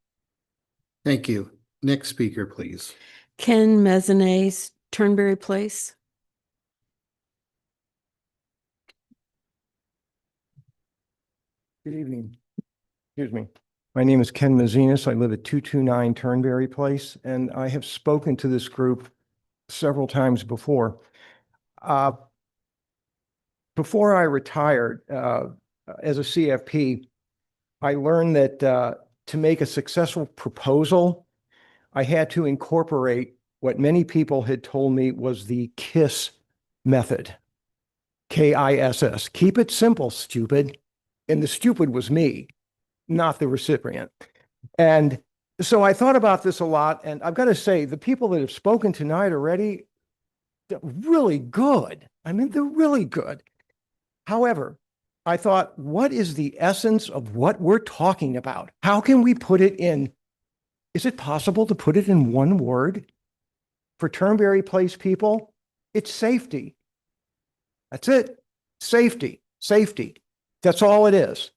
Thank you. Next speaker, please. Ken Mezzanez, Turnberry Place. Good evening. Excuse me. My name is Ken Mazinas. I live at 229 Turnberry Place, and I have spoken to this group several times before. Before I retired as a CFP, I learned that to make a successful proposal, I had to incorporate what many people had told me was the KISS method. KISS. Keep it simple, stupid. And the stupid was me, not the recipient. And so I thought about this a lot, and I've got to say, the people that have spoken tonight already, they're really good. I mean, they're really good. However, I thought, what is the essence of what we're talking about? How can we put it in? Is it possible to put it in one word? For Turnberry Place people, it's safety. That's it. Safety, safety. That's all it is.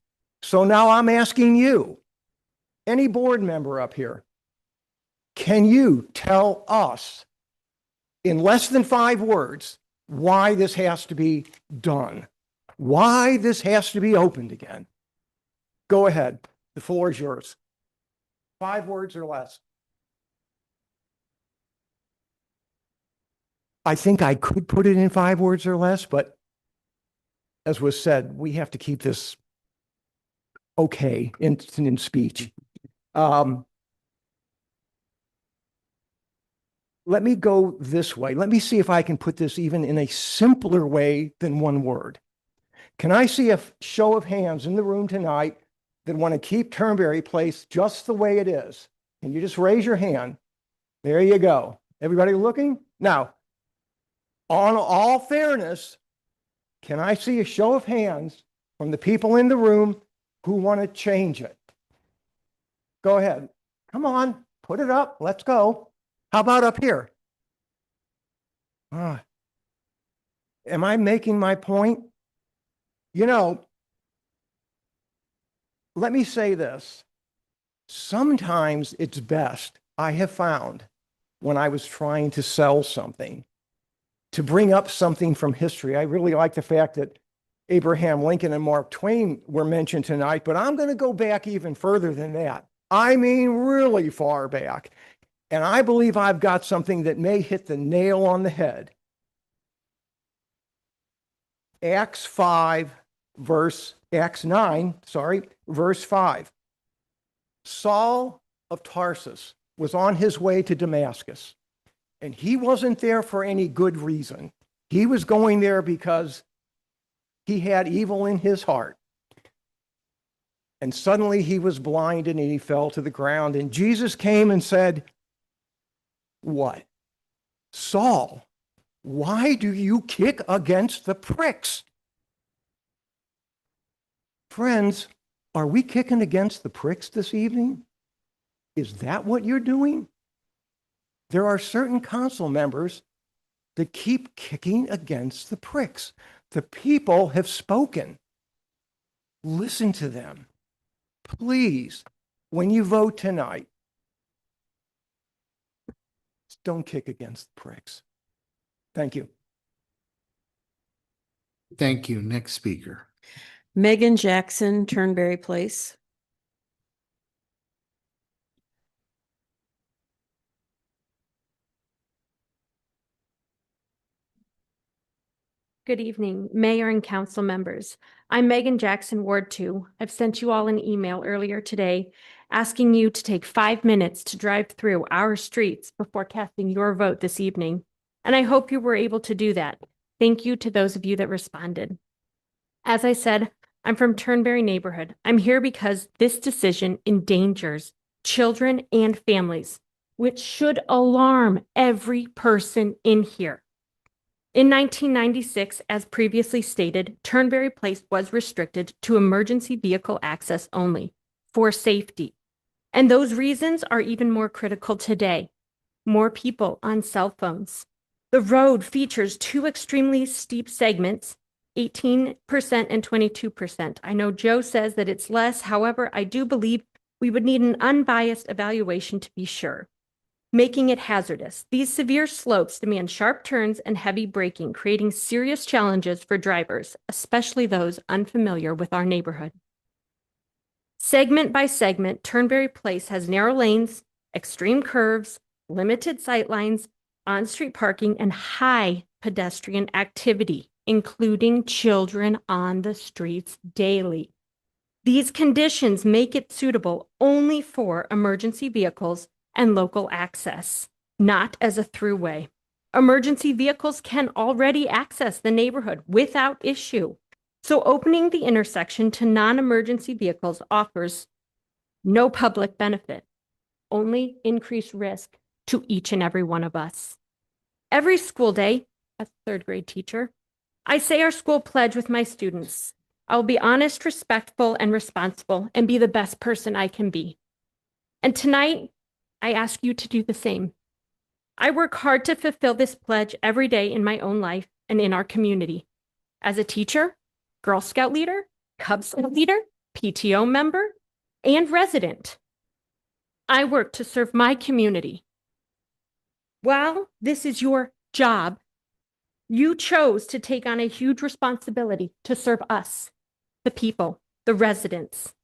So now I'm asking you, any board member up here, can you tell us in less than 5 words why this has to be done? Why this has to be opened again? Go ahead. The floor is yours. 5 words or less. I think I could put it in 5 words or less, but as was said, we have to keep this okay in speech. Let me go this way. Let me see if I can put this even in a simpler way than 1 word. Can I see a show of hands in the room tonight that want to keep Turnberry Place just the way it is? Can you just raise your hand? There you go. Everybody looking? Now, on all fairness, can I see a show of hands from the people in the room who want to change it? Go ahead. Come on, put it up. Let's go. How about up here? Am I making my point? You know, let me say this. Sometimes it's best, I have found, when I was trying to sell something, to bring up something from history. I really like the fact that Abraham Lincoln and Mark Twain were mentioned tonight, but I'm going to go back even further than that. I mean, really far back. And I believe I've got something that may hit the nail on the head. Acts 9, verse 5. Saul of Tarsus was on his way to Damascus, and he wasn't there for any good reason. He was going there because he had evil in his heart. And suddenly he was blinded and he fell to the ground. And Jesus came and said, "What? Saul, why do you kick against the pricks?" Friends, are we kicking against the pricks this evening? Is that what you're doing? There are certain council members that keep kicking against the pricks. The people have spoken. Listen to them. Please, when you vote tonight, don't kick against the pricks. Thank you. Thank you. Next speaker. Megan Jackson, Turnberry Place. Good evening, Mayor and Council members. I'm Megan Jackson, Ward 2. I've sent you all an email earlier today asking you to take 5 minutes to drive through our streets before casting your vote this evening. And I hope you were able to do that. Thank you to those of you that responded. As I said, I'm from Turnberry neighborhood. I'm here because this decision endangers children and families, which should alarm every person in here. In 1996, as previously stated, Turnberry Place was restricted to emergency vehicle access only for safety. And those reasons are even more critical today. More people on cell phones. The road features 2 extremely steep segments, 18% and 22%. I know Joe says that it's less. However, I do believe we would need an unbiased evaluation to be sure. Making it hazardous. These severe slopes demand sharp turns and heavy braking, creating serious challenges for drivers, especially those unfamiliar with our neighborhood. Segment by segment, Turnberry Place has narrow lanes, extreme curves, limited sightlines, on-street parking, and high pedestrian activity, including children on the streets daily. These conditions make it suitable only for emergency vehicles and local access, not as a throughway. Emergency vehicles can already access the neighborhood without issue. So opening the intersection to non-emergency vehicles offers no public benefit, only increased risk to each and every one of us. Every school day, as a 3rd grade teacher, I say our school pledge with my students. I'll be honest, respectful, and responsible, and be the best person I can be. And tonight, I ask you to do the same. I work hard to fulfill this pledge every day in my own life and in our community. As a teacher, Girl Scout leader, Cub Scout leader, PTO member, and resident, I work to serve my community. While this is your job, you chose to take on a huge responsibility to serve us, the people, the residents.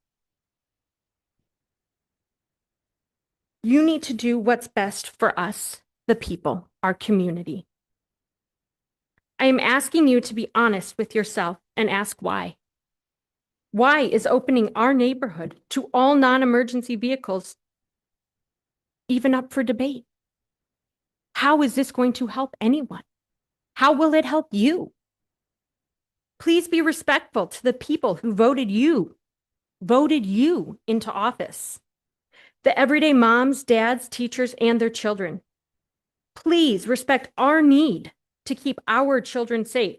You need to do what's best for us, the people, our community. I am asking you to be honest with yourself and ask why. Why is opening our neighborhood to all non-emergency vehicles even up for debate? How is this going to help anyone? How will it help you? Please be respectful to the people who voted you into office. The everyday moms, dads, teachers, and their children. Please respect our need to keep our children safe.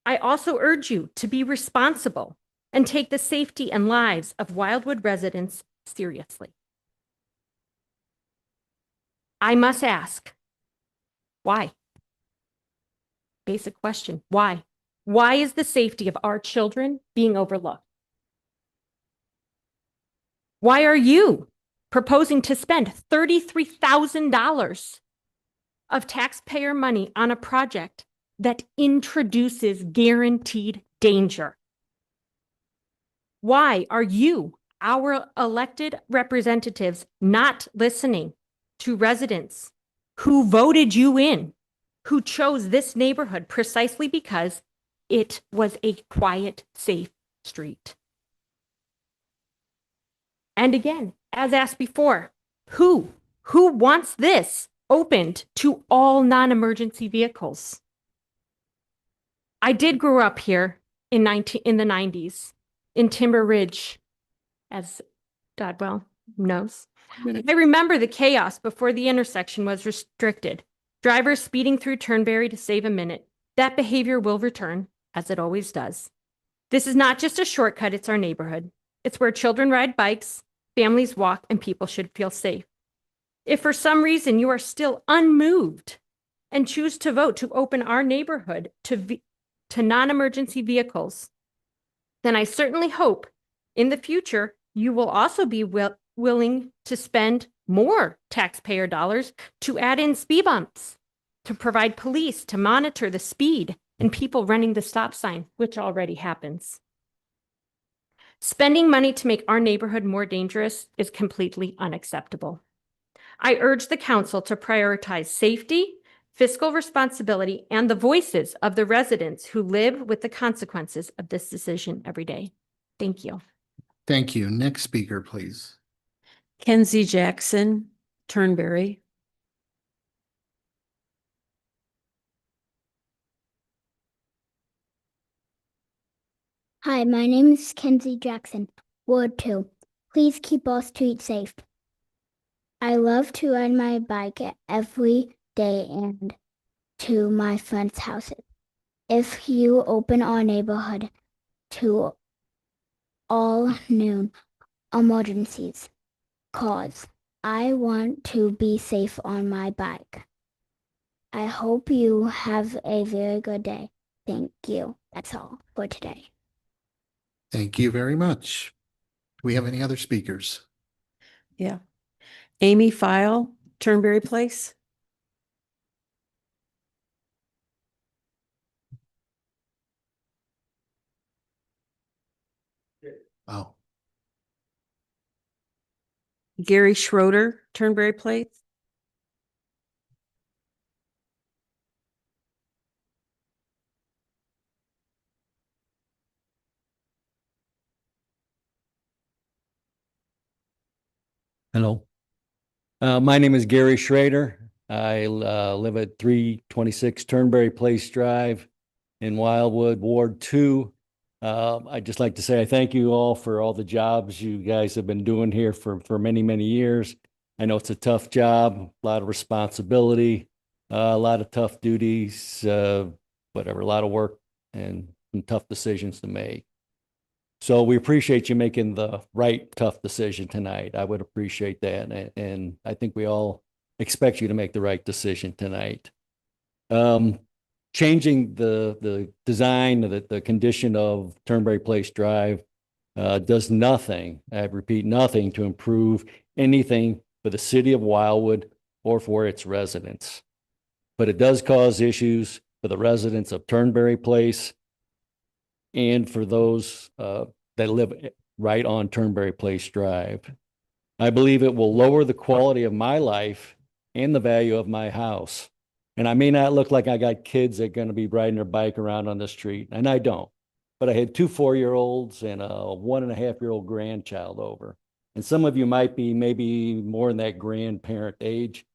I also urge you to be responsible and take the safety and lives of Wildwood residents seriously. I must ask, why? Basic question, why? Why is the safety of our children being overlooked? Why are you proposing to spend $33,000 of taxpayer money on a project that introduces guaranteed danger? Why are you, our elected representatives, not listening to residents who voted you in, who chose this neighborhood precisely because it was a quiet, safe street? And again, as asked before, who wants this opened to all non-emergency vehicles? I did grow up here in the 90s in Timber Ridge, as Dodwell knows. I remember the chaos before the intersection was restricted. Drivers speeding through Turnberry to save a minute. That behavior will return, as it always does. This is not just a shortcut, it's our neighborhood. It's where children ride bikes, families walk, and people should feel safe. If for some reason you are still unmoved and choose to vote to open our neighborhood to non-emergency vehicles, then I certainly hope in the future you will also be willing to spend more taxpayer dollars to add in speed bumps, to provide police to monitor the speed and people running the stop sign, which already happens. Spending money to make our neighborhood more dangerous is completely unacceptable. I urge the council to prioritize safety, fiscal responsibility, and the voices of the residents who live with the consequences of this decision every day. Thank you. Thank you. Next speaker, please. Kenzie Jackson, Turnberry. Hi, my name is Kenzie Jackson, Ward 2. Please keep all streets safe. I love to ride my bike every day and to my friends' houses. If you open our neighborhood to all noon emergencies, cause I want to be safe on my bike. I hope you have a very good day. Thank you. That's all for today. Thank you very much. Do we have any other speakers? Yeah. Amy File, Turnberry Place. Oh, Gary Schroeder, Turnberry Place. Hello. My name is Gary Schrader. I live at 326 Turnberry Place Drive in Wildwood, Ward 2. I'd just like to say I thank you all for all the jobs you guys have been doing here for many, many years. I know it's a tough job, a lot of responsibility, a lot of tough duties, whatever, a lot of work and some tough decisions to make. So we appreciate you making the right tough decision tonight. I would appreciate that. And I think we all expect you to make the right decision tonight. Changing the design, the condition of Turnberry Place Drive does nothing, I repeat, nothing to improve anything for the city of Wildwood or for its residents. But it does cause issues for the residents of Turnberry Place and for those that live right on Turnberry Place Drive. I believe it will lower the quality of my life and the value of my house. And I may not look like I got kids that are going to be riding their bike around on the street, and I don't. But I had 2 4-year-olds and a 1.5-year-old grandchild over. And some of you might be maybe more in that grandparent age.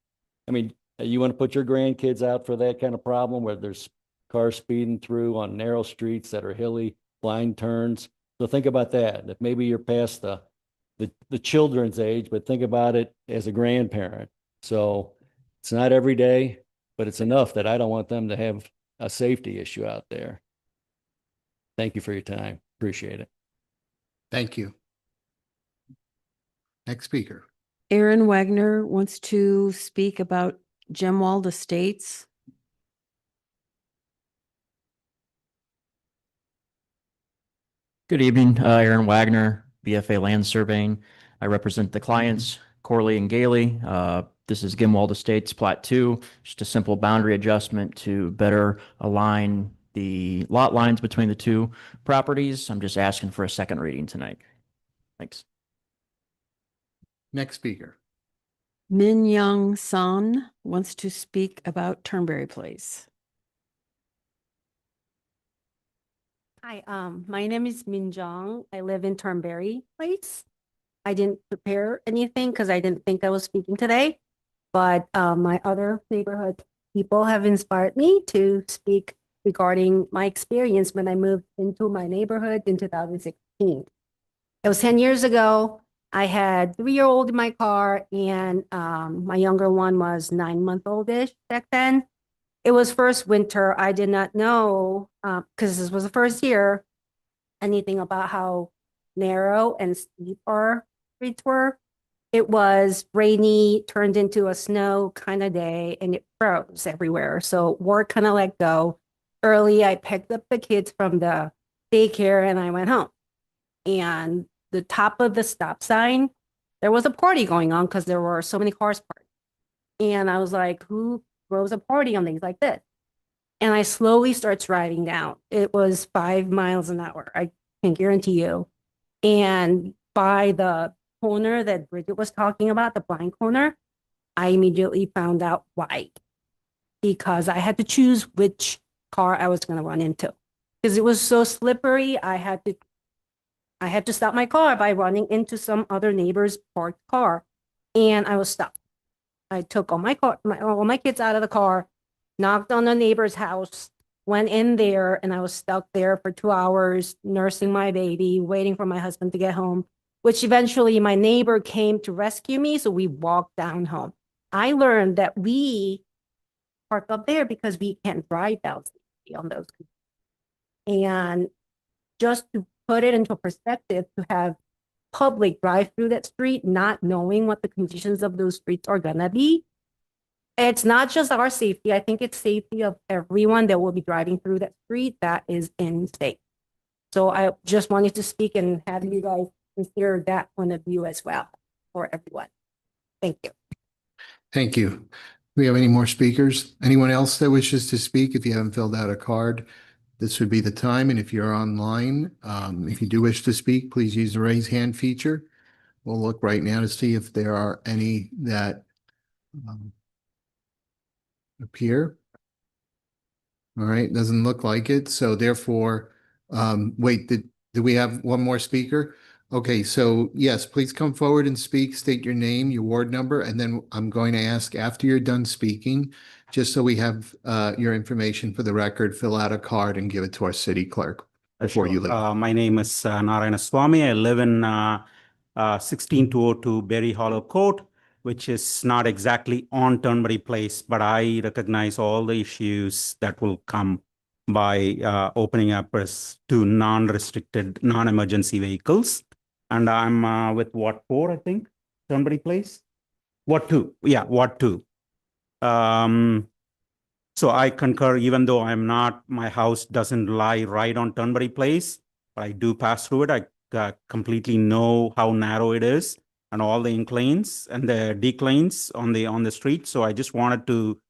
I mean, you want to put your grandkids out for that kind of problem where there's cars speeding through on narrow streets that are hilly, blind turns. So think about that. If maybe you're past the children's age, but think about it as a grandparent. So it's not every day, but it's enough that I don't want them to have a safety issue out there. Thank you for your time. Appreciate it. Thank you. Next speaker. Aaron Wagner wants to speak about Gemwald Estates. Good evening, Aaron Wagner, BFA Land Surveying. I represent the clients, Corley and Gailey. This is Gemwald Estates Plat 2, just a simple boundary adjustment to better align the lot lines between the two properties. I'm just asking for a second reading tonight. Thanks. Next speaker. Min Young Son wants to speak about Turnberry Place. Hi, my name is Min Jong. I live in Turnberry Place. I didn't prepare anything because I didn't think I was speaking today, but my other neighborhood people have inspired me to speak regarding my experience when I moved into my neighborhood in 2016. It was 10 years ago. I had 3-year-old in my car, and my younger one was 9-month-old-ish back then. It was first winter. I did not know, because this was the first year, anything about how narrow and steep our streets were. It was rainy, turned into a snow kind of day, and it froze everywhere. So work kind of let go. Early, I picked up the kids from the daycare and I went home. And the top of the stop sign, there was a party going on because there were so many cars parked. And I was like, who throws a party on things like this? And I slowly start driving down. It was 5 miles an hour, I can guarantee you. And by the corner that Bridget was talking about, the blind corner, I immediately found out why. Because I had to choose which car I was going to run into. Because it was so slippery, I had to stop my car by running into some other neighbor's parked car. And I was stopped. I took all my kids out of the car, knocked on the neighbor's house, went in there, and I was stuck there for 2 hours, nursing my baby, waiting for my husband to get home, which eventually my neighbor came to rescue me. So we walked down home. I learned that we park up there because we can't drive down on those. And just to put it into perspective, to have public drive through that street, not knowing what the conditions of those streets are gonna be, it's not just our safety. I think it's safety of everyone that will be driving through that street that is in state. So I just wanted to speak and have you guys consider that point of view as well for everyone. Thank you. Thank you. Do we have any more speakers? Anyone else that wishes to speak? If you haven't filled out a card, this would be the time. And if you're online, if you do wish to speak, please use the raise hand feature. We'll look right now to see if there are any that appear. All right, doesn't look like it. So therefore, wait, did we have one more speaker? Okay, so yes, please come forward and speak, state your name, your ward number, and then I'm going to ask after you're done speaking, just so we have your information for the record, fill out a card and give it to our city clerk before you leave. My name is Narayana Swami. I live in 16202 Berry Hollow Court, which is not exactly on Turnberry Place, but I recognize all the issues that will come by opening up as to non-restricted, non-emergency vehicles. And I'm with Ward 4, I think, Turnberry Place. Ward 2, yeah, Ward 2. So I concur, even though my house doesn't lie right on Turnberry Place, but I do pass through it. I completely know how narrow it is and all the inclines and the declines on the street. So I just wanted to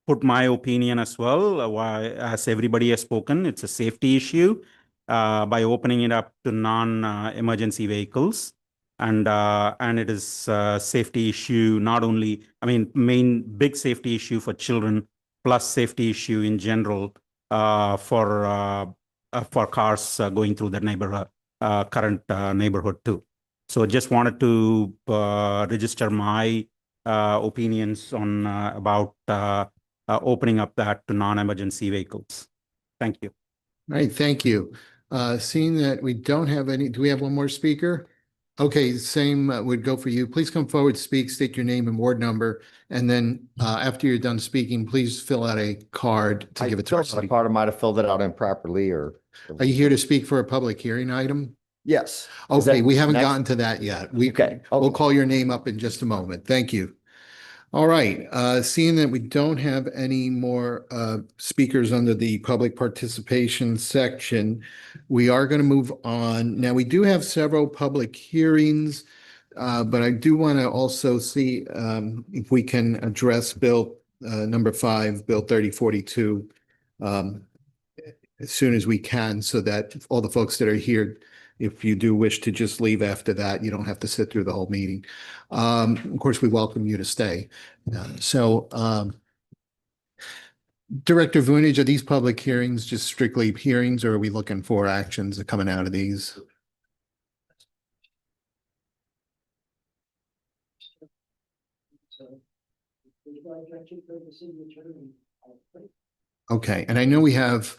put my opinion as well. As everybody has spoken, it's a safety issue by opening it up to non-emergency vehicles. And it is a safety issue, not only, main big safety issue for children, plus safety issue in general for cars going through the neighborhood, current neighborhood too. So just wanted to register my opinions on about opening up that to non-emergency vehicles. Thank you. All right, thank you. Seeing that we don't have any, do we have one more speaker? Okay, same would go for you. Please come forward, speak, state your name and ward number, and then after you're done speaking, please fill out a card to give it to our city. I might have filled it out improperly or. Are you here to speak for a public hearing item? Yes. Is Okay, that we haven't next? gotten to that yet. Okay. We'll call your name up in just a moment. Thank you. All right, seeing that we don't have any more speakers under the public participation section, we are going to move on. Now, we do have several public hearings, but I do want to also see if we can address Bill number 5, Bill 3042, as soon as we can, so that all the folks that are here, if you do wish to just leave after that, you don't have to sit through the whole meeting. Of course, we welcome you to stay. Director Vunich, are these public hearings just strictly hearings, or are we looking for actions that coming out of these? Okay, and I know we have,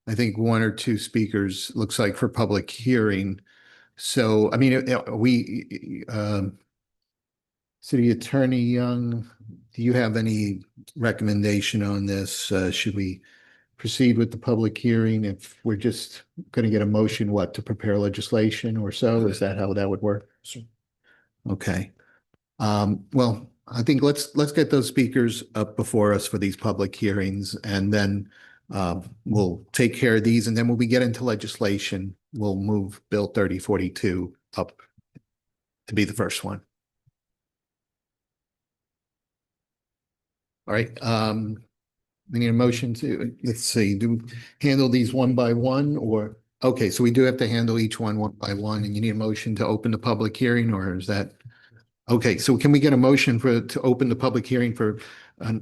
I think, 1 or 2 speakers, looks like, for public hearing. So, I mean, City Attorney Young, do you have any recommendation on this? Should we proceed with the public hearing if we're just going to get a motion, what, to prepare legislation or so? Is that how that would work? Sure. Okay. Well, I think let's get those speakers up before us for these public hearings, and then we'll take care of these. And then when we get into legislation, we'll move Bill 3042 up to be the first one. All right. We need a motion to, let's see, handle these one by one, or, okay, so we do have to handle each one by one, and you need a motion to open the public hearing, or is that? Okay, so can we get a motion to open the public hearing for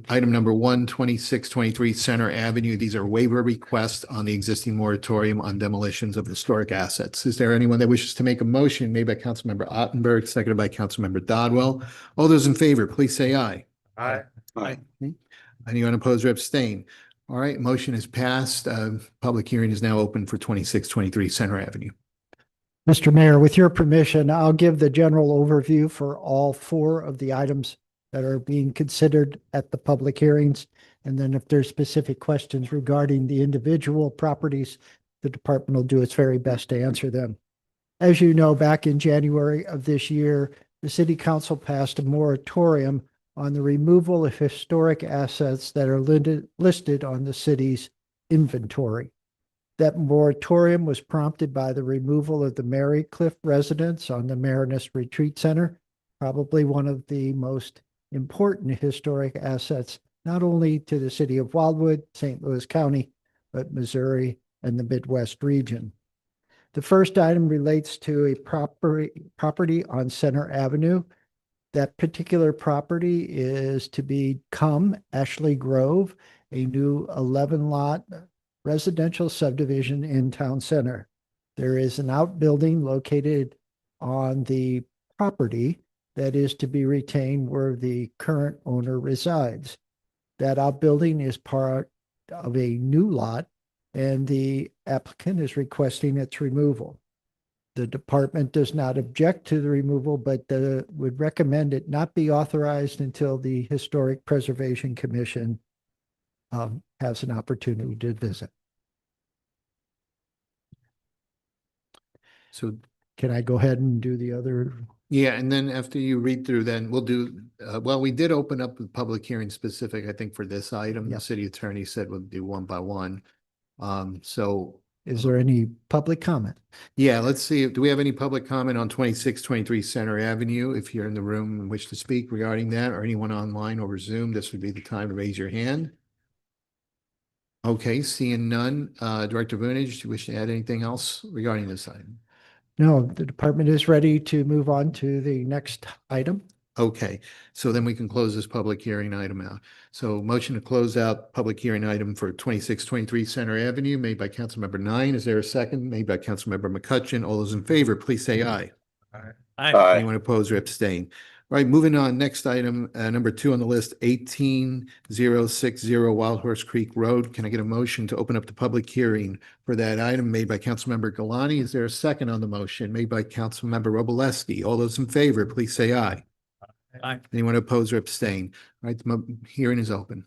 item number 12623 Center Avenue? These are waiver requests on the existing moratorium on demolitions of historic assets. Is there anyone that wishes to make a motion made by Councilmember Ottenberg, seconded by Councilmember Dodwell? All those in favor, please say aye. Aye. Aye. Anyone opposed or abstain? All right, motion is passed. Public hearing is now open for 2623 Center Avenue. Mr. Mayor, with your permission, I'll give the general overview for all 4 of the items that are being considered at the public hearings. And then if there's specific questions regarding the individual properties, the department will do its very best to answer them. As you know, back in January of this year, the City Council passed a moratorium on the removal of historic assets that are listed on the city's inventory. That moratorium was prompted by the removal of the Mary Cliff residence on the Marinus Retreat Center, probably one of the most important historic assets, not only to the city of Wildwood, St. Louis County, but Missouri and the Midwest region. The first item relates to a property on Center Avenue. That particular property is to become Ashley Grove, a new 11-lot residential subdivision in Town Center. There is an outbuilding located on the property that is to be retained where the current owner resides. That outbuilding is part of a new lot, and the applicant is requesting its removal. The department does not object to the removal, but would recommend it not be authorized until the Historic Preservation Commission has an opportunity to visit. So can I go ahead and do the other? Yeah, and then after you read through, then we'll do, well, we did open up the public hearing specific, I think, for this item. The city attorney said we'll do one by one. So is there any public comment? Yeah, let's see. Do we have any public comment on 2623 Center Avenue? If you're in the room and wish to speak regarding that, or anyone online over Zoom, this would be the time to raise your hand. Okay, seeing none. Director Vunich, do you wish to add anything else regarding this item? No, the department is ready to move on to the next item. Okay, so then we can close this public hearing item out. So motion to close out public hearing item for 2623 Center Avenue made by Councilmember Nine. Is there a second? Made by Councilmember McCutcheon. All those in favor, please say aye. Aye. Anyone opposed or abstain? right, moving on. Next item, number 2 on the list, 18060 Wild Horse Creek Road. Can I get a motion to open up the public hearing for that item made by Councilmember Galani? Is there a second on the motion made by Councilmember Roboleski? All those in favor, please say aye. Aye. Anyone opposed or abstain? All right, the hearing is open.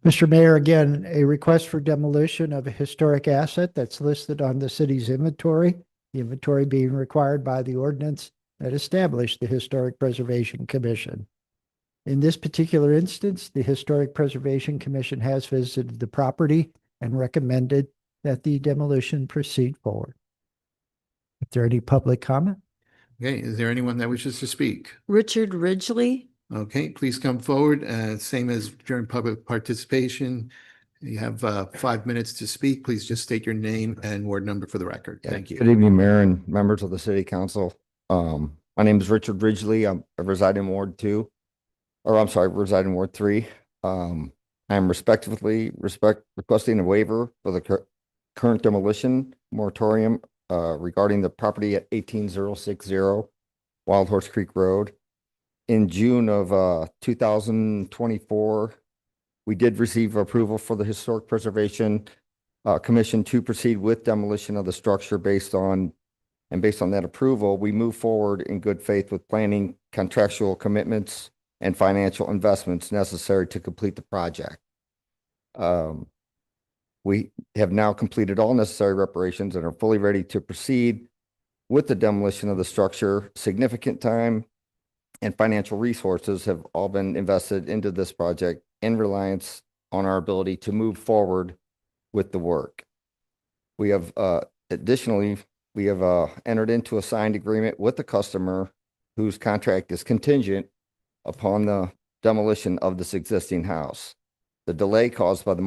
Mr. Mayor, again, a request for demolition of a historic asset that's listed on the city's inventory, the inventory being required by the ordinance that established the Historic Preservation Commission. In this particular instance, the Historic Preservation Commission has visited the property and recommended that the demolition proceed forward. Is there any public comment? Okay, is there anyone that wishes to speak? Richard Ridgely. Okay, please come forward. Same as during public participation. You have 5 minutes to speak. Please just state your name and ward number for the record. Thank you. Good evening, Mayor and members of the City Council. My name is Richard Ridgely. I reside in Ward 2, or I'm sorry, reside in Ward 3. I am requesting a waiver for the current demolition moratorium regarding the property at 18060 Wild Horse Creek Road. In June of 2024, we did receive approval for the Historic Preservation Commission to proceed with demolition of the structure based on that approval, we move forward in good faith with planning, contractual commitments, and financial investments necessary to complete the project. We have now completed all necessary reparations and are fully ready to proceed with the demolition of the structure. Significant time and financial resources have all been invested into this project in reliance on our ability to move forward with the work. We have additionally, entered into a signed agreement with the customer whose contract is contingent upon the demolition of this existing house. The delay caused by the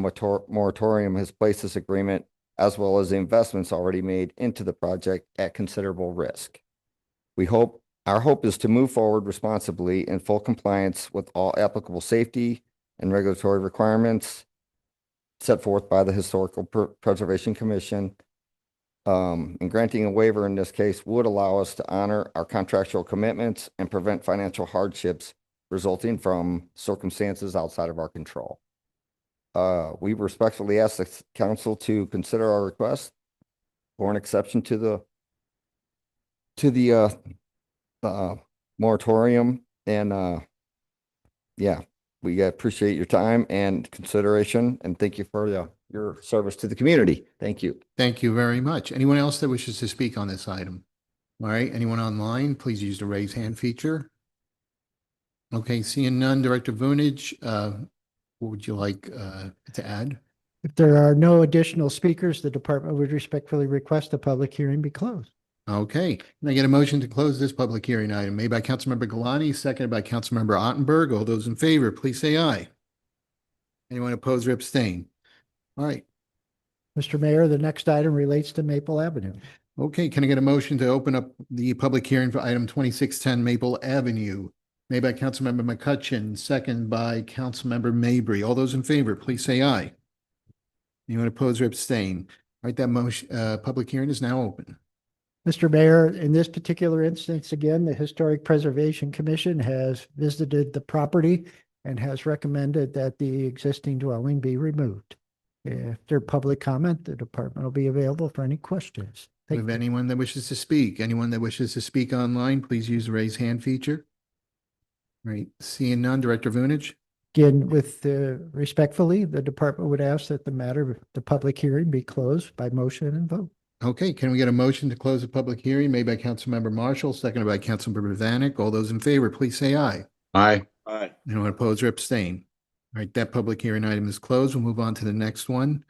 moratorium has placed this agreement, as well as the investments already made into the project, at considerable risk. Our hope is to move forward responsibly in full compliance with all applicable safety and regulatory requirements set forth by the Historical Preservation Commission. And granting a waiver in this case would allow us to honor our contractual commitments and prevent financial hardships resulting from circumstances outside of our control. We respectfully ask the council to consider our request for an exception to the moratorium. And yeah, we appreciate your time and consideration, and thank you for your service to the community. Thank you. Thank you very much. Anyone else that wishes to speak on this item? All right, anyone online, please use the raise hand feature. Okay, seeing none, Director Vunich, what would you like to add? If there are no additional speakers, the department would respectfully request the public hearing be closed. Okay, can I get a motion to close this public hearing item made by Councilmember Galani, seconded by Councilmember Ottenberg. All those in favor, please say aye. Anyone opposed or abstain? All right. Mr. Mayor, the next item relates to Maple Avenue. Okay, can I get a motion to open up the public hearing for item 2610 Maple Avenue? Made by Councilmember McCutcheon, second by Councilmember Mabry. All those in favor, please say aye. Anyone opposed or abstain? All right, that motion, public hearing is now open. Mr. Mayor, in this particular instance, again, the Historic Preservation Commission has visited the property and has recommended that the existing dwelling be removed. After public comment, the department will be available for any questions. If anyone that wishes to speak, anyone that wishes to speak online, please use the raise hand feature. Right, seeing none, Director Vunich. Again, with respectfully, the department would ask that the public hearing be closed by motion and vote. Okay, can we get a motion to close the public hearing made by Councilmember Marshall, seconded by Councilmember Vanek? All those in favor, please say aye. Aye. Aye. Anyone opposed or abstain? All right, that public hearing item is closed. We'll move on to the next one.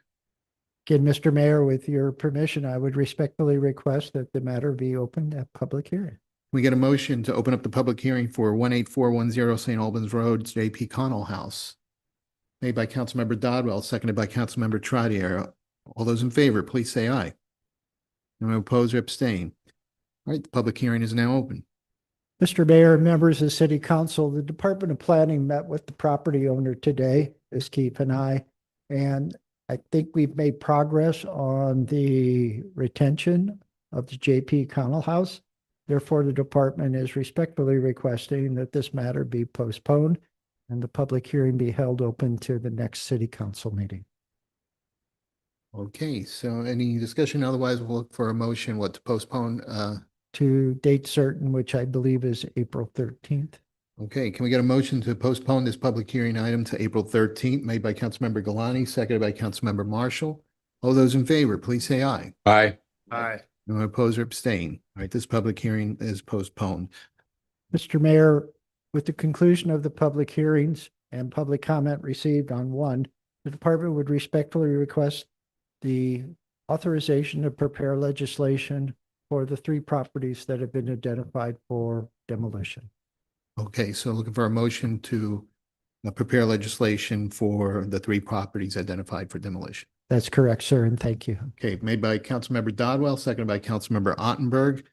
Again, Mr. Mayor, with your permission, I would respectfully request that the matter be opened at public hearing. We get a motion to open up the public hearing for 18410 St. Albans Road, J.P. Connell House. Made by Councilmember Dodwell, seconded by Councilmember Trottier. All those in favor, please say aye. Anyone opposed or abstain? All right, the public hearing is now open. Mr. Mayor, members of City Council, the Department of Planning met with the property owner today, as Keith and I, and I think we've made progress on the retention of the J.P. Connell House. Therefore, the department is respectfully requesting that this matter be postponed and the public hearing be held open to the next city council meeting. Okay, so any discussion? Otherwise, we'll look for a motion, what, to postpone? To date certain, which I believe is April 13th. Okay, can we get a motion to postpone this public hearing item to April 13th, made by Councilmember Galani, seconded by Councilmember Marshall? All those in favor, please say aye. Aye. Aye. No one oppose or abstain. All right, this public hearing is postponed. Mr. Mayor, with the conclusion of the public hearings and public comment received on one, the department would respectfully request the authorization to prepare legislation for the 3 properties that have been identified for demolition. Okay, so looking for a motion to prepare legislation for the 3 properties identified for demolition. That's correct, sir, and thank you. Okay, made by Councilmember Dodwell, seconded by Councilmember Ottenberg.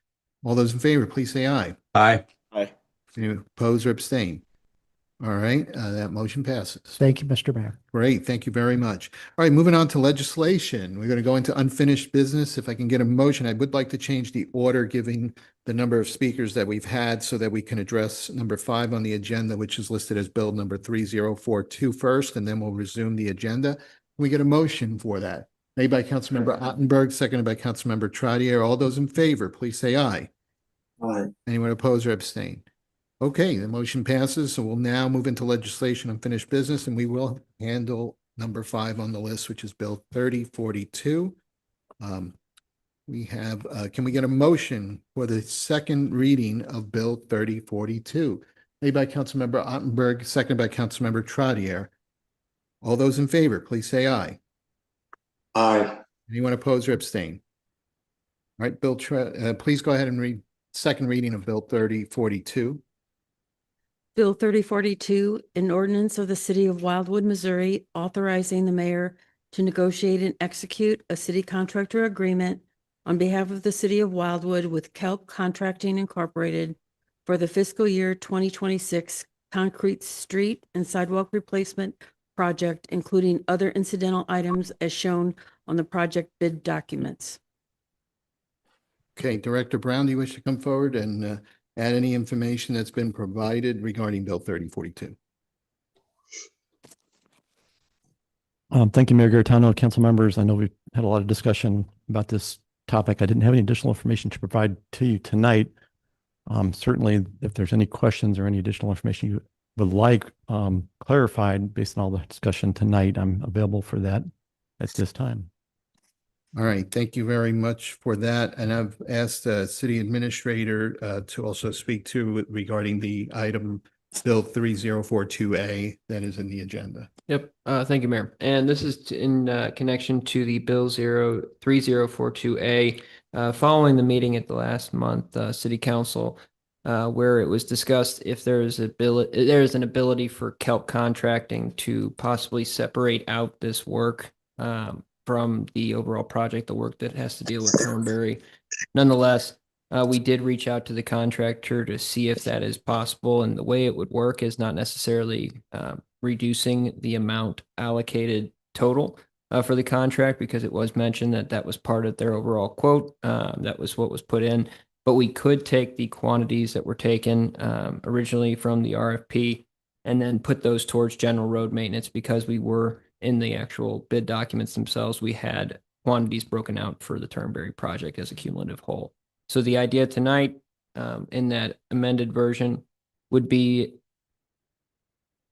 All those in favor, please say aye. Aye. Aye. Any oppose or abstain? All right, that motion passes. Thank you, Mr. Mayor. Great, thank you very much. All right, moving on to legislation. We're going to go into unfinished business. If I can get a motion, I would like to change the order, given the number of speakers that we've had, so that we can address number 5 on the agenda, which is listed as bill number 3042 first, and then we'll resume the agenda. Can we get a motion for that? Made by Councilmember Ottenberg, seconded by Councilmember Trottier. All those in favor, please say aye. Aye. Anyone oppose or abstain? Okay, the motion passes. So we'll now move into legislation, unfinished business, and we will handle number 5 on the list, which is Bill 3042. We have, can we get a motion for the second reading of Bill 3042? Made by Councilmember Ottenberg, seconded by Councilmember Trottier. All those in favor, please say aye. Aye. Anyone oppose or abstain? All right, Bill, please go ahead and read second reading of Bill 3042. Bill 3042, an ordinance of the city of Wildwood, Missouri, authorizing the mayor to negotiate and execute a city contractor agreement on behalf of the city of Wildwood with Kelp Contracting Incorporated for the fiscal year 2026 concrete street and sidewalk replacement project, including other incidental items as shown on the project bid documents. Okay, Director Brown, do you wish to come forward and add any information that's been provided regarding Bill 3042? Thank you, Mayor Garitano, council members. I know we've had a lot of discussion about this topic. I didn't have any additional information to provide to you tonight. Certainly, if there's any questions or any additional information you would like clarified based on all the discussion tonight, I'm available for that at this time. All right, thank you very much for that. And I've asked the city administrator to also speak to regarding the item Bill 3042A that is in the agenda. Yep. Thank you, Mayor. And this is in connection to the Bill 3042A. Following the meeting at the last month City Council, where it was discussed if there's an ability for Kelp Contracting to possibly separate out this work from the overall project, the work that has to deal with Turnberry. Nonetheless, we did reach out to the contractor to see if that is possible, and the way it would work is not necessarily reducing the amount allocated total for the contract, because it was mentioned that that was part of their overall quote. That was what was put in, but we could take the quantities that were taken originally from the RFP and then put those towards general road maintenance, because we were in the actual bid documents themselves, we had quantities broken out for the Turnberry project as a cumulative whole. So the idea tonight in that amended version would be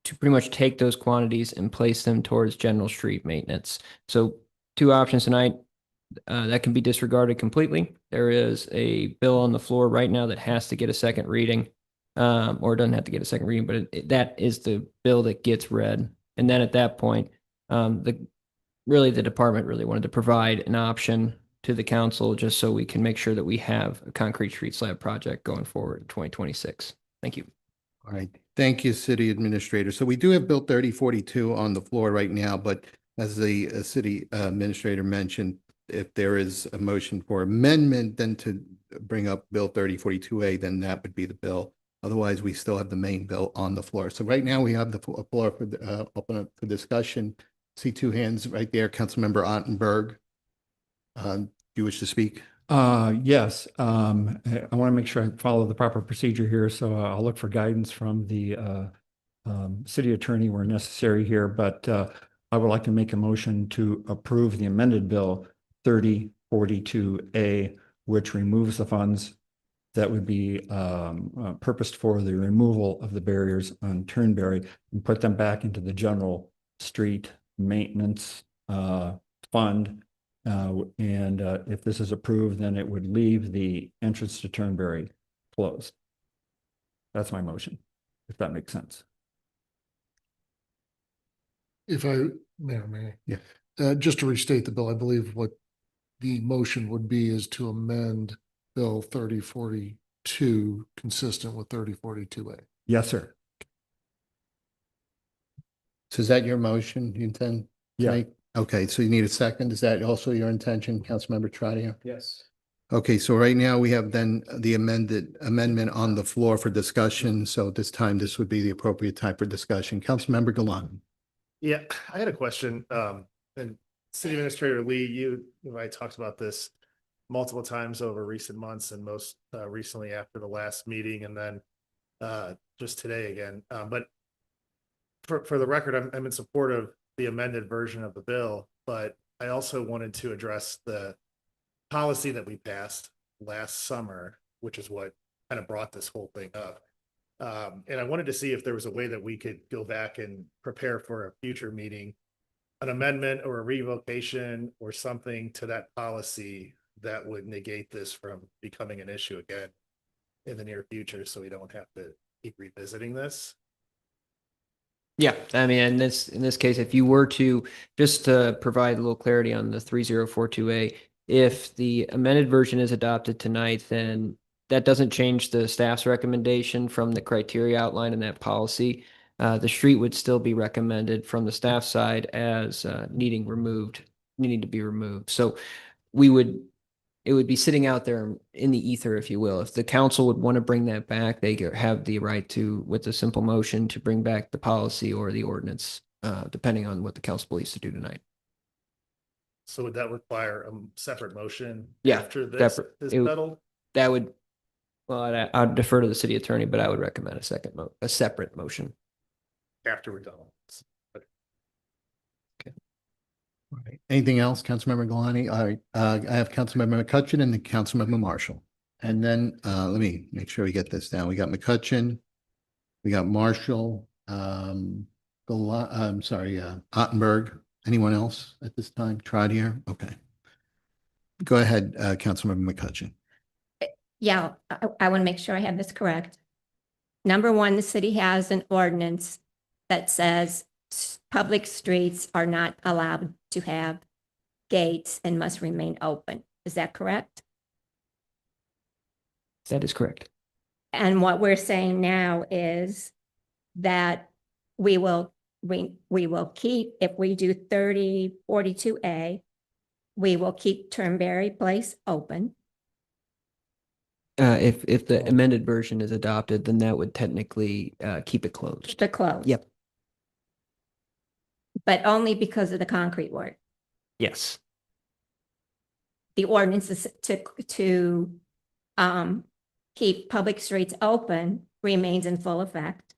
to pretty much take those quantities and place them towards general street maintenance. So 2 options tonight that can be disregarded completely. There is a bill on the floor right now that has to get a second reading, or doesn't have to get a second reading, but that is the bill that gets read. And then at that point, the department really wanted to provide an option to the council just so we can make sure that we have a concrete street slab project going forward in 2026. Thank you. All right. Thank you, City Administrator. So we do have Bill 3042 on the floor right now, but as the City Administrator mentioned, if there is a motion for amendment, then to bring up Bill 3042A, then that would be the bill. Otherwise, we still have the main bill on the floor. So right now we have the floor for open up for discussion. See 2 hands right there. Councilmember Ottenberg. Do you wish to speak? Yes, I want to make sure I follow the proper procedure here, so I'll look for guidance from the city attorney where necessary here, but I would like to make a motion to approve the amended bill 3042A, which removes the funds that would be purposed for the removal of the barriers on Turnberry and put them back into the general street maintenance fund. And if this is approved, then it would leave the entrance to Turnberry closed. That's my motion, if that makes sense. If I may, Yeah. just to restate the bill, I believe what the motion would be is to amend Bill 3042 consistent with 3042A. Yes, sir. So is that your motion you intend? to Yeah. make? Okay, so you need a second. Is that also your intention, Councilmember Trotter? Yes. Okay, so right now we have then the amendment on the floor for discussion. So at this time, this would be the appropriate time for discussion. Councilmember Galan. Yeah, I had a question. And City Administrator Lee, you and I talked about this multiple times over recent months and most recently after the last meeting and then just today again. But for the record, I'm in support of the amended version of the bill, but I also wanted to address the policy that we passed last summer, which is what kind of brought this whole thing up. And I wanted to see if there was a way that we could go back and prepare for a future meeting, an amendment or a revocation or something to that policy that would negate this from becoming an issue again in the near future, so we don't have to keep revisiting this. Yeah, I mean, in this case, if you were to, just to provide a little clarity on the 3042A, if the amended version is adopted tonight, then that doesn't change the staff's recommendation from the criteria outlined in that policy. The street would still be recommended from the staff side as needing to be removed. So it would be sitting out there in the ether, if you will. If the council would want to bring that back, they have the right to, with a simple motion, to bring back the policy or the ordinance, depending on what the council believes to do tonight. So would that require a separate motion Yeah, after this is settled? That would, well, I'd defer to the city attorney, but I would recommend a separate motion. After we're done. Anything else, Councilmember Galani? All right, I have Councilmember McCutcheon and then Councilmember Marshall. And then let me make sure we get this down. We got McCutcheon, we got Marshall, Ottenberg. Anyone else at this time? Tried here? Okay. Go ahead, Councilmember McCutcheon. Yeah, I want to make sure I have this correct. Number one, the city has an ordinance that says public streets are not allowed to have gates and must remain open. Is that correct? That is correct. And what we're saying now is that we will keep, if we do 3042A, we will keep Turnberry Place open. If the amended version is adopted, then that would technically keep it closed. Keep it closed. Yep. But only because of the concrete work. Yes. The ordinance is to keep public streets open remains in full effect.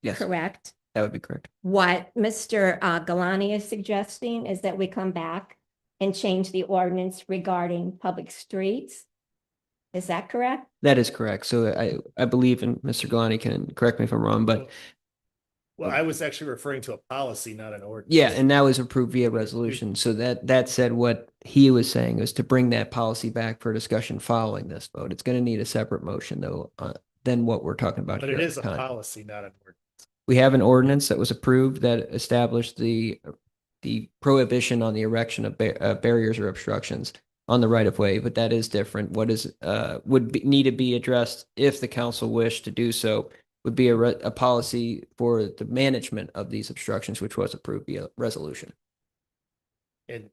Yes. Correct. That would be correct. What Mr. Galani is suggesting is that we come back and change the ordinance regarding public streets. Is that correct? That is correct. So I believe, and Mr. Galani can correct me if I'm wrong, but Well, I was actually referring to a policy, not an ordinance. yeah, and that was approved via resolution. So that said, what he was saying was to bring that policy back for discussion following this vote. It's going to need a separate motion though, than what we're talking about But here it at is the a time. policy, not an ordinance. We have an ordinance that was approved that established the prohibition on the erection of barriers or obstructions on the right of way, but that is different. What is need to be addressed if the council wished to do so would be a policy for the management of these obstructions, which was approved via resolution. And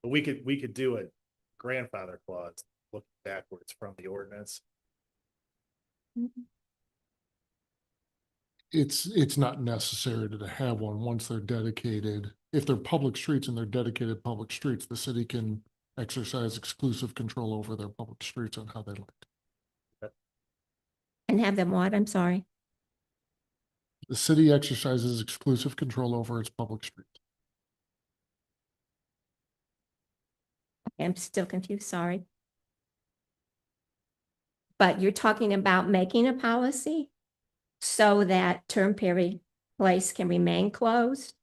we could do a grandfather clause looking backwards from the ordinance. It's not necessary to have one once they're dedicated. If they're public streets and they're dedicated public streets, the city can exercise exclusive control over their public streets and how they like. And have them what? I'm sorry. The city exercises exclusive control over its public streets. I'm still confused, sorry. But you're talking about making a policy so that Turnberry Place can remain closed?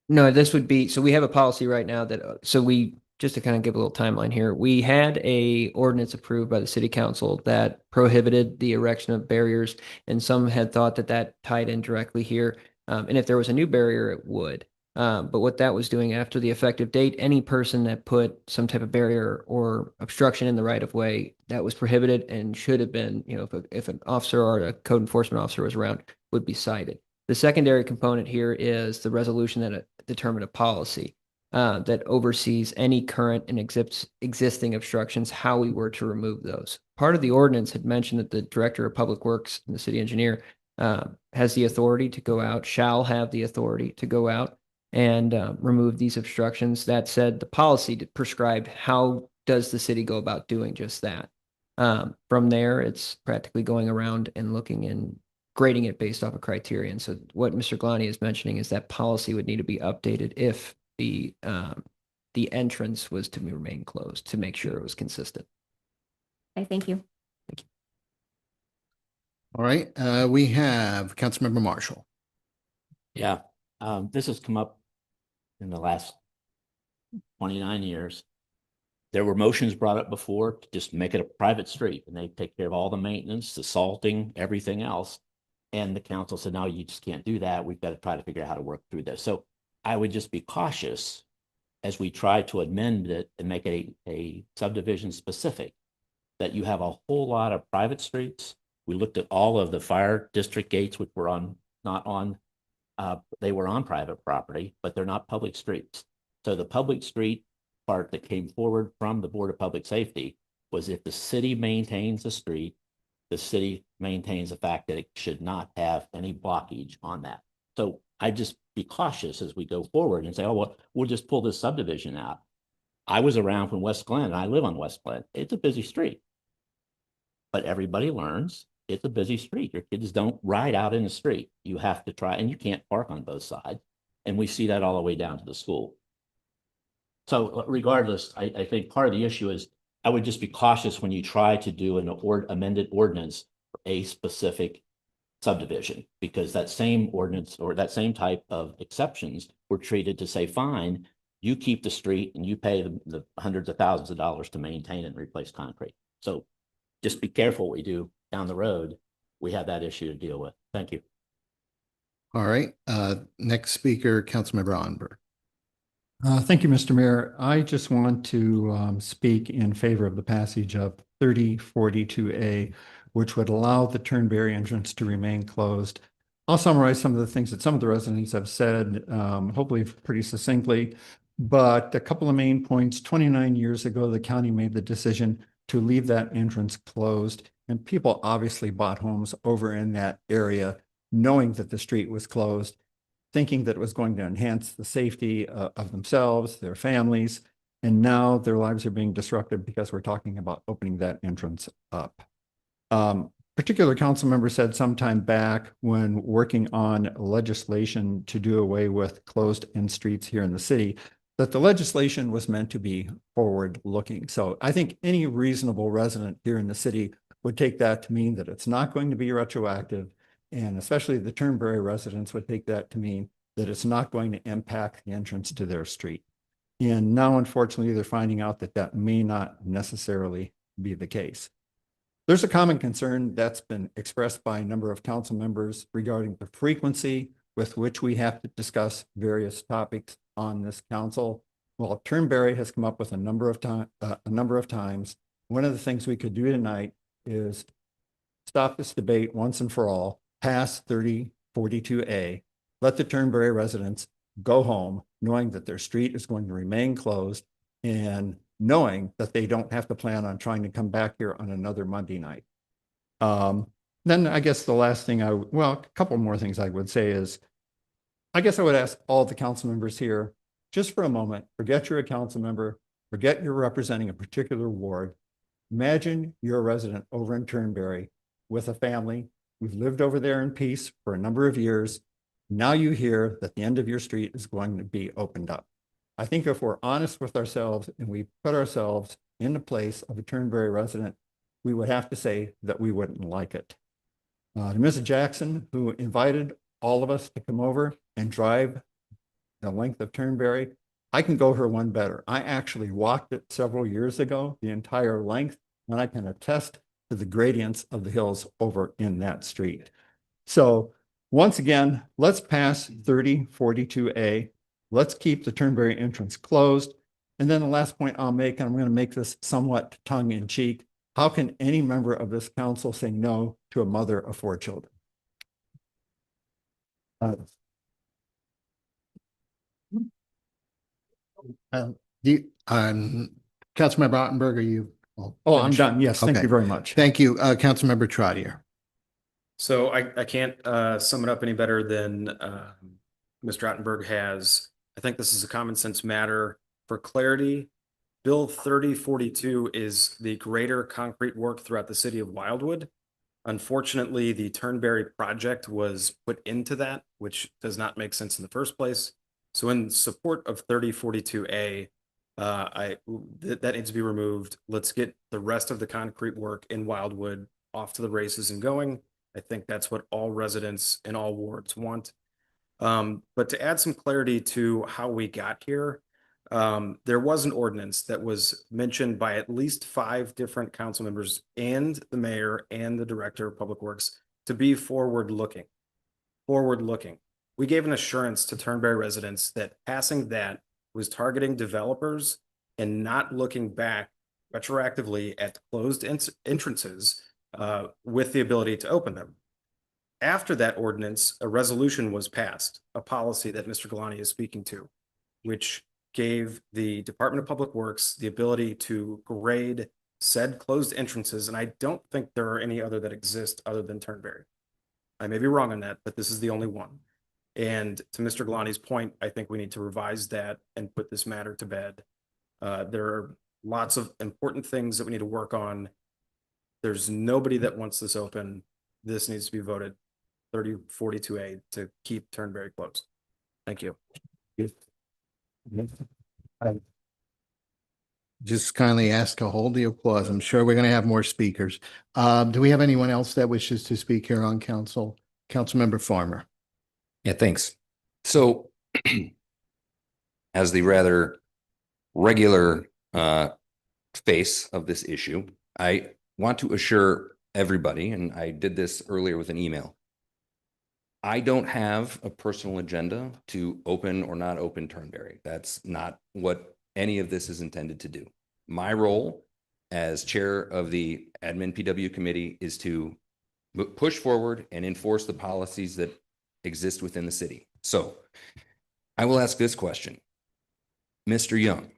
No, this would be, so we have a policy right now that, so we, just to kind of give a little timeline here, we had a ordinance approved by the city council that prohibited the erection of barriers, and some had thought that that tied in directly here. And if there was a new barrier, it would. But what that was doing after the effective date, any person that put some type of barrier or obstruction in the right of way, that was prohibited and should have been, you know, if an officer or a code enforcement officer was around, would be cited. The secondary component here is the resolution that determined a policy that oversees any current and existing obstructions, how we were to remove those. Part of the ordinance had mentioned that the director of public works and the city engineer has the authority to go out, shall have the authority to go out and remove these obstructions. That said, the policy prescribed how does the city go about doing just that. From there, it's practically going around and looking and grading it based off a criterion. So what Mr. Glani is mentioning is that policy would need to be updated if the entrance was to remain closed to make sure it was consistent. Okay, thank you. All right, we have Councilmember Marshall. Yeah, this has come up in the last 29 years. There were motions brought up before to just make it a private street and they take care of all the maintenance, the salting, everything else. And the council said, no, you just can't do that. We've got to try to figure out how to work through this. So I would just be cautious as we try to amend it and make it a subdivision specific, that you have a whole lot of private streets. We looked at all of the fire district gates, which were they were on private property, but they're not public streets. So the public street part that came forward from the Board of Public Safety was if the city maintains the street, the city maintains the fact that it should not have any blockage on that. So I just be cautious as we go forward and say, oh, well, we'll just pull this subdivision out. I was around from West Glen and I live on West Glen. It's a busy street, but everybody learns it's a busy street. Your kids don't ride out in the street. You have to try, and you can't park on both sides. And we see that all the way down to the school. So regardless, I think part of the issue is I would just be cautious when you try to do an amended ordinance for a specific subdivision, because that same ordinance or that same type of exceptions were treated to say, fine, you keep the street and you pay the hundreds of thousands of dollars to maintain and replace concrete. So just be careful what we do down the road. We have that issue to deal with. Thank you. All right, next speaker, Councilmember Onberg. Thank you, Mr. Mayor. I just want to speak in favor of the passage of 3042A, which would allow the Turnberry entrance to remain closed. I'll summarize some of the things that some of the residents have said, hopefully pretty succinctly, but a couple of main points. 29 years ago, the county made the decision to leave that entrance closed, and people obviously bought homes over in that area, knowing that the street was closed, thinking that it was going to enhance the safety of themselves, their families, and now their lives are being disrupted because we're talking about opening that entrance up. Particular council member said sometime back when working on legislation to do away with closed-in streets here in the city, that the legislation was meant to be forward-looking. So I think any reasonable resident here in the city would take that to mean that it's not going to be retroactive, and especially the Turnberry residents would take that to mean that it's not going to impact the entrance to their street. And now, unfortunately, they're finding out that that may not necessarily be the case. There's a common concern that's been expressed by a number of council members regarding the frequency with which we have to discuss various topics on this council. Well, Turnberry has come up with a number of times. One of the things we could do tonight is stop this debate once and for all, pass 3042A, let the Turnberry residents go home knowing that their street is going to remain closed and knowing that they don't have to plan on trying to come back here on another Monday night. Then I guess the last thing a couple more things I would say is, I guess I would ask all the council members here, just for a moment, forget you're a council member, Forget you're representing a particular ward. Imagine you're a resident over in Turnberry with a family. We've lived over there in peace for a number of years. Now you hear that the end of your street is going to be opened up. I think if we're honest with ourselves and we put ourselves in the place of a Turnberry resident, we would have to say that we wouldn't like it. To Mrs. Jackson, who invited all of us to come over and drive the length of Turnberry, I can go her one better. I actually walked it several years ago, the entire length, and I can attest to the gradients of the hills over in that street. So once again, let's pass 3042A. Let's keep the Turnberry entrance closed. And then the last point I'll make, and I'm going to make this somewhat tongue in cheek, how can any member of this council say no to a mother of 4 children? Councilmember Ottenberg, are you? Oh, I'm done. Yes, thank Okay. you very much. Thank you. Councilmember Trottier. So I can't sum it up any better than Mr. Ottenberg has. I think this is a common sense matter. For clarity, Bill 3042 is the greater concrete work throughout the city of Wildwood. Unfortunately, the Turnberry project was put into that, which does not make sense in the first place. So in support of 3042A, that needs to be removed. Let's get the rest of the concrete work in Wildwood off to the races and going. I think that's what all residents in all wards want. But to add some clarity to how we got here, there was an ordinance that was mentioned by at least 5 different council members and the mayor and the director of public works to be forward-looking. We gave an assurance to Turnberry residents that passing that was targeting developers and not looking back retroactively at closed entrances with the ability to open them. After that ordinance, a resolution was passed, a policy that Mr. Galani is speaking to, which gave the Department of Public Works the ability to grade said closed entrances. And I don't think there are any other that exist other than Turnberry. I may be wrong on that, but this is the only one. And to Mr. Galani's point, I think we need to revise that and put this matter to bed. There are lots of important things that we need to work on. There's nobody that wants this open. This needs to be voted 3042A to keep Turnberry closed. Thank you. Just kindly ask to hold the applause. I'm sure we're going to have more speakers. Do we have anyone else that wishes to speak here on council? Councilmember Farmer. Yeah, thanks. So as the rather regular face of this issue, I want to assure everybody, and I did this earlier with an email, I don't have a personal agenda to open or not open Turnberry. That's not what any of this is intended to do. My role as chair of the admin PW committee is to push forward and enforce the policies that exist within the city. So I will ask this question. Mr. Young,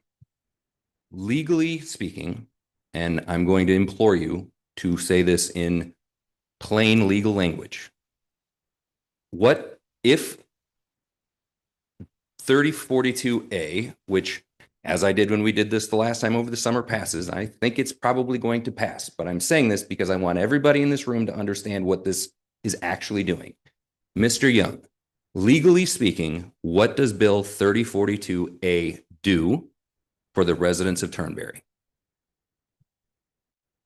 legally speaking, and I'm going to implore you to say this in plain legal language, what if 3042A, which as I did when we did this the last time over the summer, passes, I think it's probably going to pass, but I'm saying this because I want everybody in this room to understand what this is actually doing. Mr. Young, legally speaking, what does Bill 3042A do for the residents of Turnberry?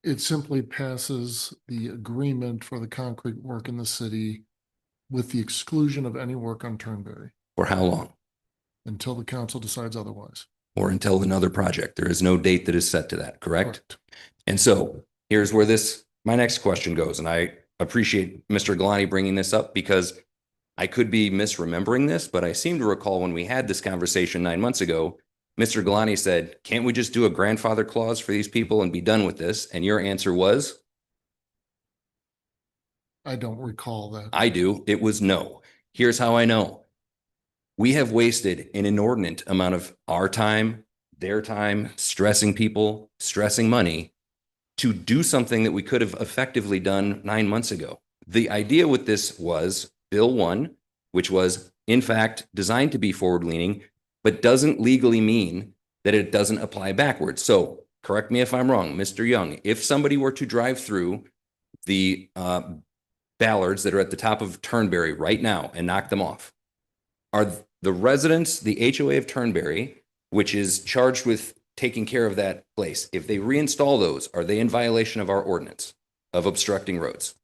It simply passes the agreement for the concrete work in the city with the exclusion of any work on Turnberry. For how long? Until the council decides otherwise. Or until another project. There is no date that is set to that, correct? And so here's where my next question goes. And I appreciate Mr. Galani bringing this up because I could be misremembering this, but I seem to recall when we had this conversation 9 months ago, Mr. Galani said, can't we just do a grandfather clause for these people and be done with this? And your answer was? I don't recall that. I do. It was no. Here's how I know. We have wasted an inordinate amount of our time, their time, stressing people, stressing money to do something that we could have effectively done 9 months ago. The idea with this was Bill 1, which was in fact designed to be forward leaning, but doesn't legally mean that it doesn't apply backwards. So correct me if I'm wrong, Mr. Young, if somebody were to drive through the ballards that are at the top of Turnberry right now and knock them off, are the residents, the HOA of Turnberry, which is charged with taking care of that place, if they reinstall those, are they in violation of our ordinance of obstructing roads?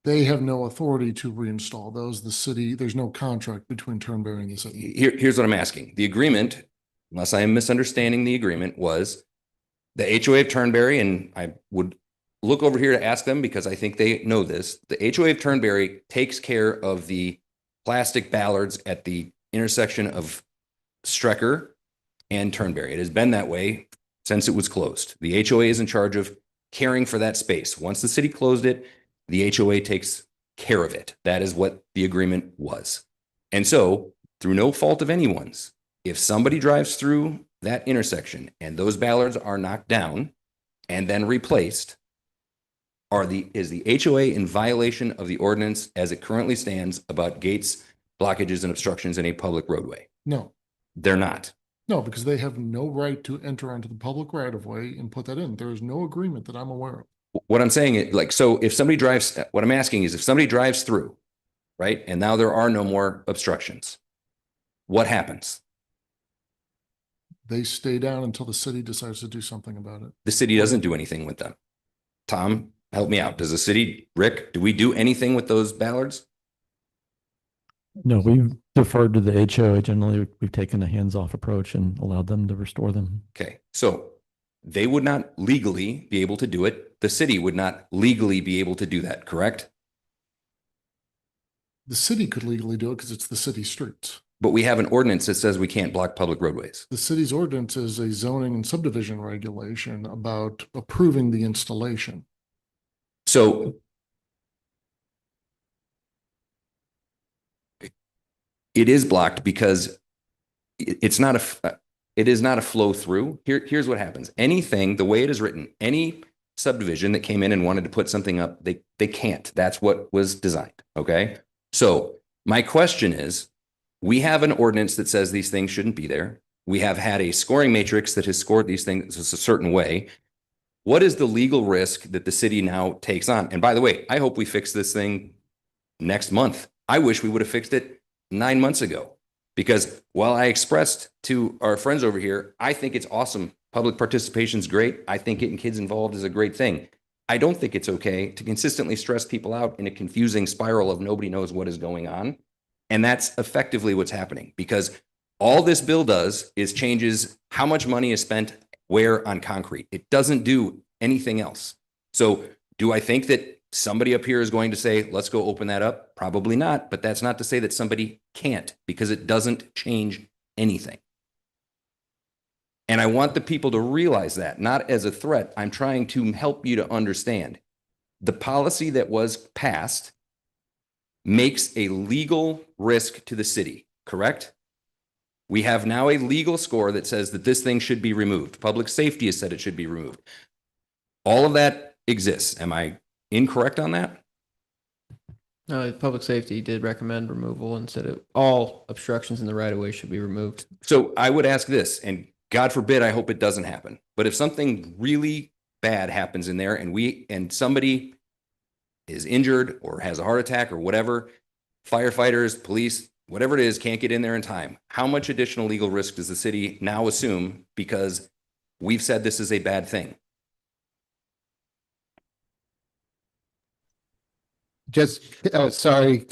They have no authority to reinstall those. The city, there's no contract between Turnberry and the city. Here's what I'm asking. The agreement, unless I am misunderstanding the agreement, was the HOA of Turnberry, and I would look over here to ask them because I think they know this. The HOA of Turnberry takes care of the plastic ballards at the intersection of Strecker and Turnberry. It has been that way since it was closed. The HOA is in charge of caring for that space. Once the city closed it, the HOA takes care of it. That is what the agreement was. And so, through no fault of anyone's, if somebody drives through that intersection and those ballards are knocked down and then replaced, is the HOA in violation of the ordinance as it currently stands about gates, blockages, and obstructions in a public roadway? No, They're not. no, because they have no right to enter onto the public right of way and put that in. There is no agreement that I'm aware of. What I'm saying is, like, so if somebody drives, what I'm asking is if somebody drives through, right, and now there are no more obstructions, what happens? They stay down until the city decides to do something about it. The city doesn't do anything with them. Tom, help me out. Does the city, Rick, do we do anything with those ballards? No, we've deferred to the HOA. Generally, we've taken a hands-off approach and allowed them to restore them. Okay, so they would not legally be able to do it. The city would not legally be able to do that, correct? The city could legally do it because it's the city streets. But we have an ordinance that says we can't block public roadways. The city's ordinance is a zoning and subdivision regulation about approving the installation. So it is blocked because it's not it is not a flow through. Here's what happens. Anything, the way it is written, any subdivision that came in and wanted to put something up, they can't. That's what was designed. Okay. So my question is, we have an ordinance that says these things shouldn't be there. We have had a scoring matrix that has scored these things a certain way. What is the legal risk that the city now takes on? And by the way, I hope we fix this thing next month. I wish we would have fixed it 9 months ago, because while I expressed to our friends over here, I think it's awesome. Public participation is great. I think getting kids involved is a great thing. I don't think it's okay to consistently stress people out in a confusing spiral of nobody knows what is going on. And that's effectively what's happening, because all this bill does is changes how much money is spent where on concrete. It doesn't do anything else. So do I think that somebody up here is going to say, let's go open that up? Probably not. But that's not to say that somebody can't, because it doesn't change anything. And I want the people to realize that, not as a threat. I'm trying to help you to understand. The policy that was passed makes a legal risk to the city, correct? We have now a legal score that says that this thing should be removed. Public safety has said it should be removed. All of that exists. Am I incorrect on that? Public safety did recommend removal and said all obstructions in the right of way should be removed. So I would ask this, and God forbid, I hope it doesn't happen. But if something really bad happens in there and somebody is injured or has a heart attack or whatever, firefighters, police, whatever it is, can't get in there in time, how much additional legal risk does the city now assume because we've said this is a bad thing? Just, sorry,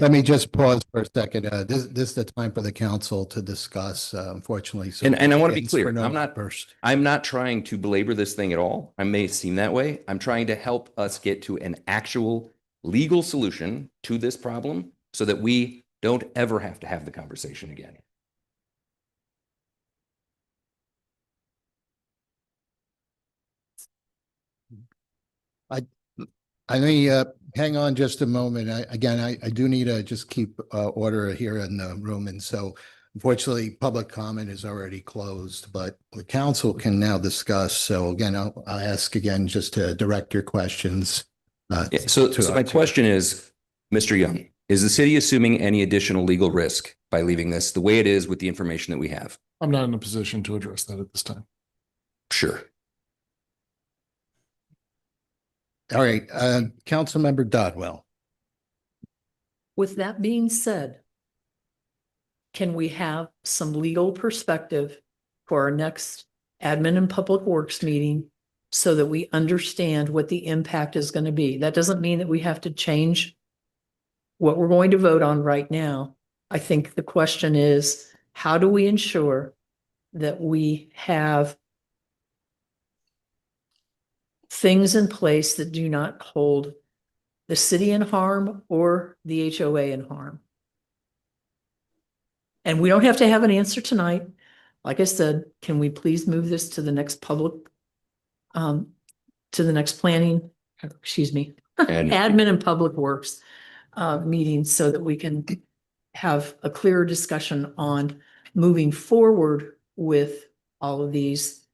let me just pause for a second. This is the time for the council to discuss, unfortunately. So And I want to be it's clear, for no burst. I'm not trying to belabor this thing at all. I may seem that way. I'm trying to help us get to an actual legal solution to this problem so that we don't ever have to have the conversation again. I may hang on just a moment. I do need to just keep order here in the room. And so unfortunately, public comment is already closed, but the council can now discuss. So again, I'll ask again just to direct your questions. So my question is, Mr. Young, is the city assuming any additional legal risk by leaving this the way it is with the information that we have? I'm not in a position to address that at this time. Sure. All right, Councilmember Dodwell. With that being said, can we have some legal perspective for our next Admin and Public Works meeting so that we understand what the impact is going to be? That doesn't mean that we have to change what we're going to vote on right now. I think the question is, how do we ensure that we have things in place that do not hold the city in harm or the HOA in harm? And we don't have to have an answer tonight. Like I said, can we please move this to the next to the next planning, excuse me, And- Admin and Public Works meeting so that we can have a clearer discussion on moving forward with all of these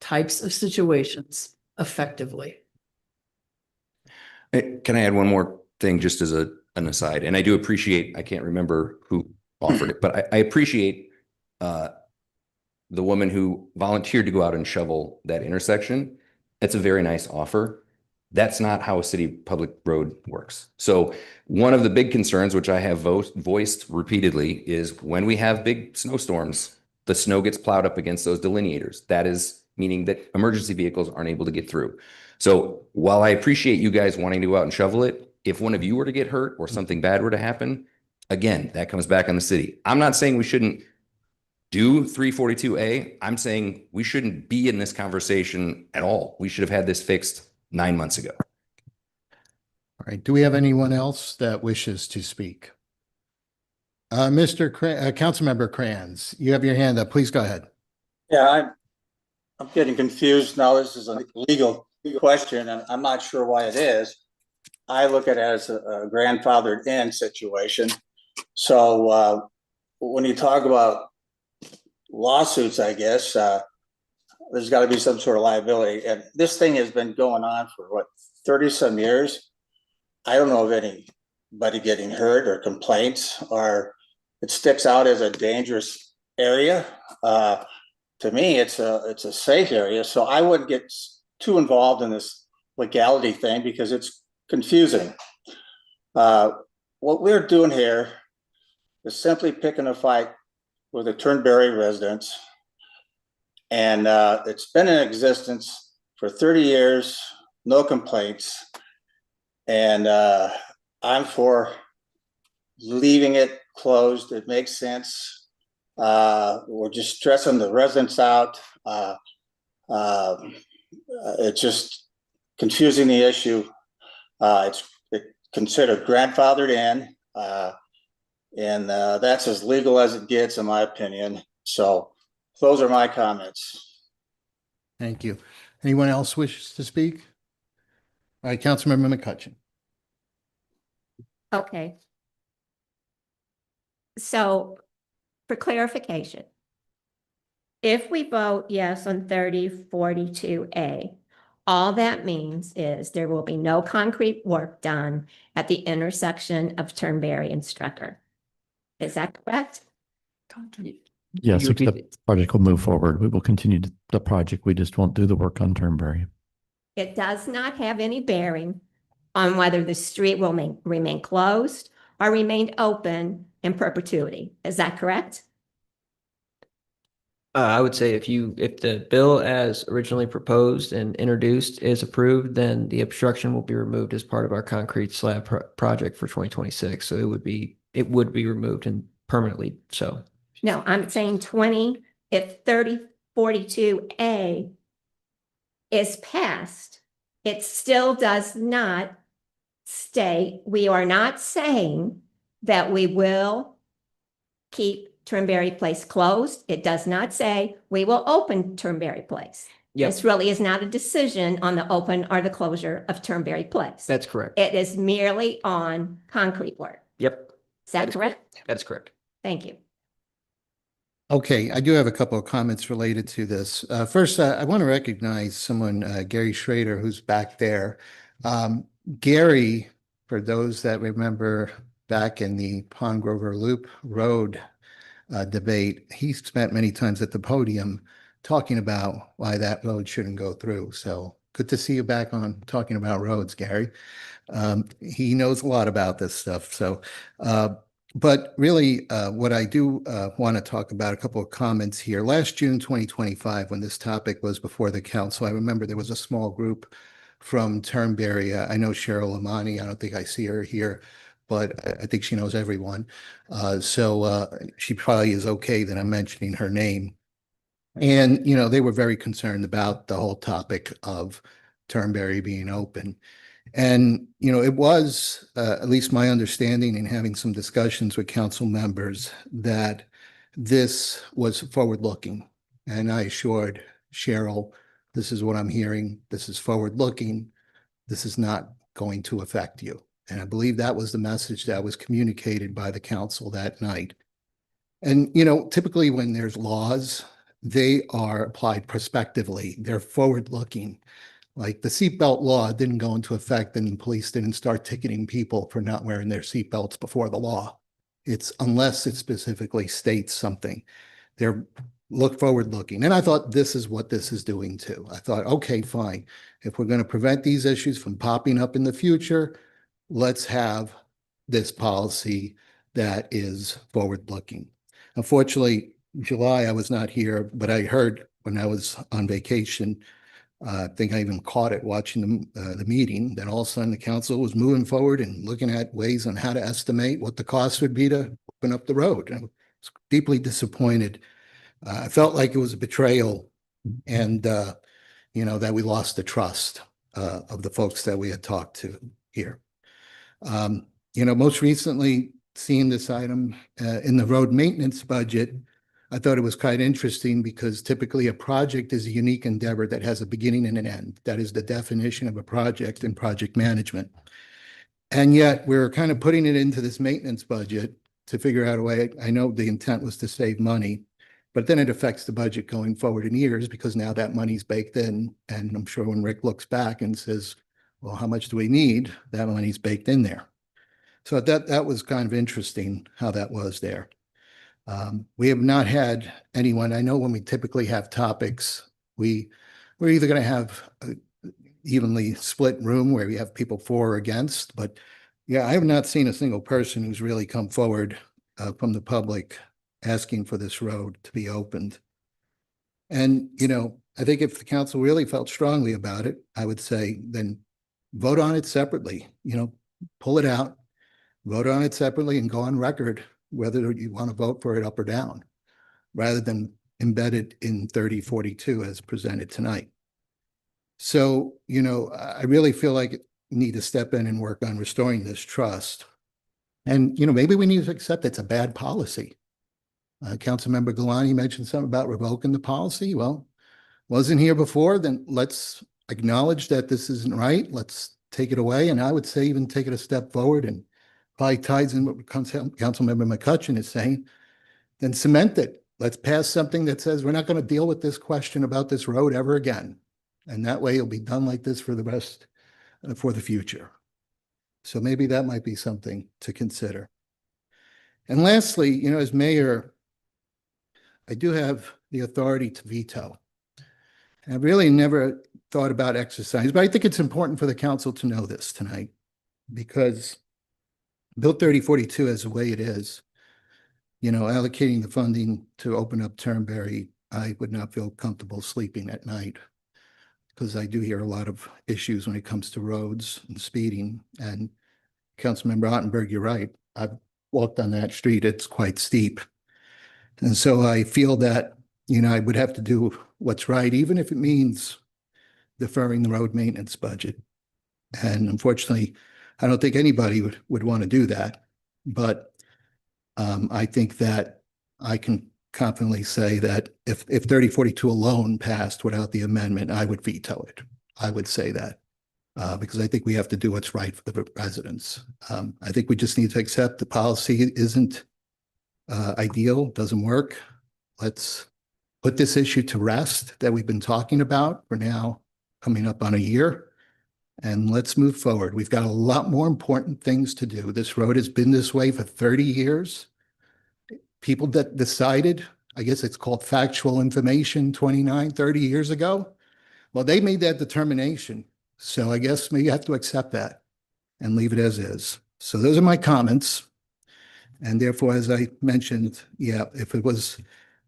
types of situations effectively. Can I add one more thing just as an aside? And I do appreciate, I can't remember who offered it, but I appreciate the woman who volunteered to go out and shovel that intersection. That's a very nice offer. That's not how a city public road works. So one of the big concerns, which I have voiced repeatedly, is when we have big snowstorms, the snow gets plowed up against those delineators. That is meaning that emergency vehicles aren't able to get through. So while I appreciate you guys wanting to go out and shovel it, if one of you were to get hurt or something bad were to happen, again, that comes back on the city. I'm not saying we shouldn't do 342A. I'm saying we shouldn't be in this conversation at all. We should have had this fixed 9 months ago. All right, do we have anyone else that wishes to speak? Councilmember Kranz, you have your hand up. Please go ahead. Yeah, I'm getting confused now. This is a legal question, and I'm not sure why it is. I look at it as a grandfathered in situation. So when you talk about lawsuits, I guess there's got to be some sort of liability. And this thing has been going on for what, 30 some years. I don't know of anybody getting hurt or complaints, or it sticks out as a dangerous area. To me, it's a safe area. So I wouldn't get too involved in this legality thing because it's confusing. What we're doing here is simply picking a fight with the Turnberry residents. And it's been in existence for 30 years, no complaints. And I'm for leaving it closed. It makes sense. We're just stressing the residents out. It's just confusing the issue. It's considered grandfathered in, and that's as legal as it gets, in my opinion. So those are my comments. Thank you. Anyone else wishes to speak? All right, Councilmember McCutcheon. Okay. So for clarification, if we vote yes on 3042A, all that means is there will be no concrete work done at the intersection of Turnberry and Strucker. Is that correct? Yes, You repeat the project will move forward. We will continue the project. We just won't do the work on Turnberry. It does not have any bearing on whether the street will remain closed or remain open in perpetuity. Is that correct? I would say if the bill as originally proposed and introduced is approved, then the obstruction will be removed as part of our concrete slab project for 2026. So it would be removed and permanently so. No, I'm saying if 3042A is passed, it still does not state, we are not saying that we will keep Turnberry Place closed. It does not say we will open Turnberry Place. Yep. This really is not a decision on the open or the closure of Turnberry Place. That's correct. It is merely on concrete work. Yep. Is that correct? That's correct. Thank you. Okay, I do have a couple of comments related to this. First, I want to recognize someone, Gary Schrader, who's back there. Gary, for those that remember back in the Pond Grover Loop Road debate, he spent many times at the podium talking about why that road shouldn't go through. So good to see you back on talking about roads, Gary. He knows a lot about this stuff. So, but really, what I do want to talk about, a couple of comments here. Last June 2025, when this topic was before the council, I remember there was a small group from Turnberry. I know Cheryl Amani. I don't think I see her here, but I think she knows everyone. So she probably is okay that I'm mentioning her name. And, they were very concerned about the whole topic of Turnberry being open. And, it was, at least my understanding in having some discussions with council members, that this was forward-looking. And I assured Cheryl, this is what I'm hearing. This is forward-looking. This is not going to affect you. And I believe that was the message that was communicated by the council that night. And, typically when there's laws, they are applied prospectively. They're forward-looking. Like the seatbelt law didn't go into effect and the police didn't start ticketing people for not wearing their seatbelts before the law. It's unless it specifically states something. They're forward-looking. And I thought this is what this is doing too. I thought, okay, fine. If we're going to prevent these issues from popping up in the future, let's have this policy that is forward-looking. Unfortunately, July, I was not here, but I heard when I was on vacation, I think I even caught it watching the meeting, that all of a sudden the council was moving forward and looking at ways on how to estimate what the cost would be to open up the road. I was deeply disappointed. I felt like it was a betrayal and, that we lost the trust of the folks that we had talked to here. Most recently, seeing this item in the road maintenance budget, I thought it was quite interesting because typically a project is a unique endeavor that has a beginning and an end. That is the definition of a project in project management. And yet we're kind of putting it into this maintenance budget to figure out a way. I know the intent was to save money, but then it affects the budget going forward in years because now that money's baked in. And I'm sure when Rick looks back and says, well, how much do we need? That money's baked in there. So that was kind of interesting how that was there. We have not had anyone, I know when we typically have topics, we're either going to have a evenly split room where we have people for or against, but yeah, I have not seen a single person who's really come forward from the public asking for this road to be opened. And, I think if the council really felt strongly about it, I would say then vote on it separately, pull it out, vote on it separately and go on record whether you want to vote for it up or down, rather than embed it in 3042 as presented tonight. So, I really feel like we need to step in and work on restoring this trust. And, maybe we need to accept it's a bad policy. Councilmember Galani mentioned something about revoking the policy. Well, wasn't here before, then let's acknowledge that this isn't right. Let's take it away. And I would say even take it a step forward, and probably ties in what Councilmember McCutcheon is saying, then cement it. Let's pass something that says we're not going to deal with this question about this road ever again. And that way it'll be done like this for the rest, for the future. So maybe that might be something to consider. And lastly, as mayor, I do have the authority to veto. And I've really never thought about exercise, but I think it's important for the council to know this tonight, because Bill 3042 is the way it is, allocating the funding to open up Turnberry, I would not feel comfortable sleeping at night, because I do hear a lot of issues when it comes to roads and speeding. And Councilmember Ottenberg, you're right. I've walked on that street. It's quite steep. And so I feel that, I would have to do what's right, even if it means deferring the road maintenance budget. And unfortunately, I don't think anybody would want to do that. But I think that I can confidently say that if 3042 alone passed without the amendment, I would veto it. I would say that because I think we have to do what's right for the residents. I think we just need to accept the policy isn't ideal, doesn't work. Let's put this issue to rest that we've been talking about for now coming up on a year, and let's move forward. We've got a lot more important things to do. This road has been this way for 30 years. people that decided, I guess it's called factual information 29, 30 years ago. Well, they made that determination. So I guess we have to accept that and leave it as is. So those are my comments. And therefore, as I mentioned, yeah, if it was,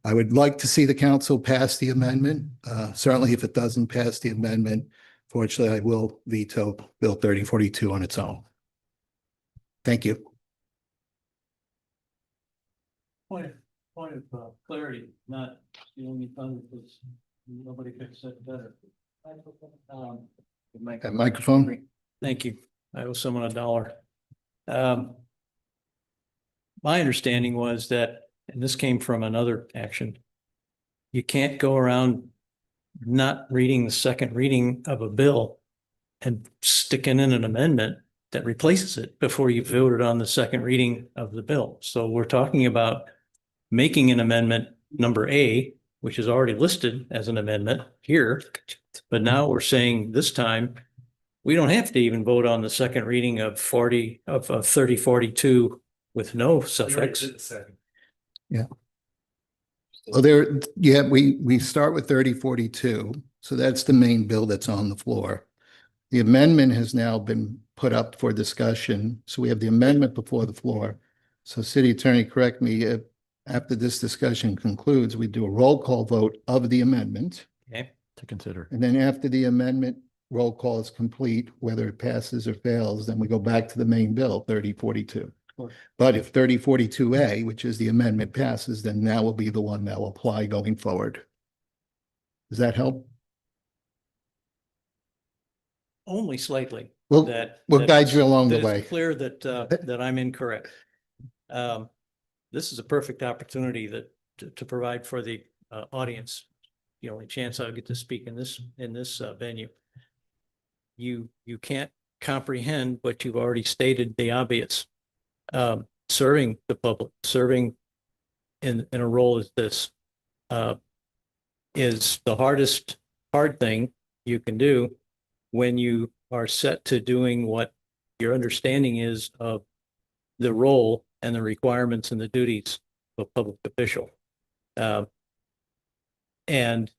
I would like to see the council pass the amendment. Certainly, if it doesn't pass the amendment, fortunately, I will veto Bill 3042 on its own. Thank you. Point of clarity, not the only time because nobody could have said better. That microphone? Thank you. I owe someone $1. My understanding was that, and this came from another action, you can't go around not reading the second reading of a bill and sticking in an amendment that replaces it before you voted on the second reading of the bill. So we're talking about making an amendment number A, which is already listed as an amendment here. But now we're saying this time, we don't have to even vote on the second reading of 3042 with no suffix. Yeah. Well, we start with 3042. So that's the main bill that's on the floor. The amendment has now been put up for discussion. So we have the amendment before the floor. So City Attorney, correct me if after this discussion concludes, we do a roll call vote of the amendment. Okay. To consider. And then after the amendment roll call is complete, whether it passes or fails, then we go back to the main bill, 3042. But if 3042A, which is the amendment, passes, then that will be the one that will apply going forward. Does that help? Only slightly. We'll That guide you along the it's way. clear that, that I'm incorrect. This is a perfect opportunity to provide for the, audience. The only chance I'll get to speak in this venue. You can't comprehend what you've already stated, the obvious. Serving the public, serving in a role as this, is the hard thing you can do when you are set to doing what your understanding is of the role and the requirements and the duties of a public official. And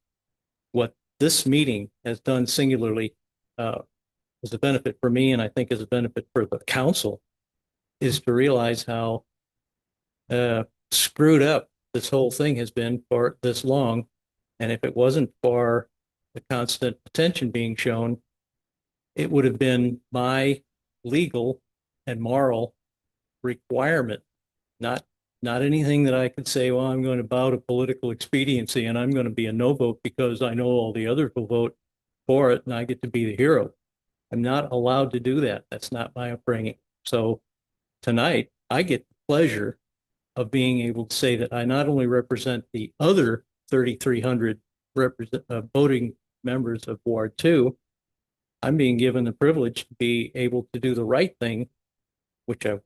what this meeting has done singularly is a benefit for me, and I think is a benefit for the council, is to realize how screwed up this whole thing has been for this long. And if it wasn't for the constant attention being shown, it would have been my legal and moral requirement, not anything that I could say, well, I'm going to bow to political expediency and I'm going to be a no vote because I know all the others will vote for it and I get to be the hero. I'm not allowed to do that. That's not my upbringing. So tonight, I get the pleasure of being able to say that I not only represent the other 3,300 voting members of Ward 2, I'm being given the privilege to be able to do the right thing, which I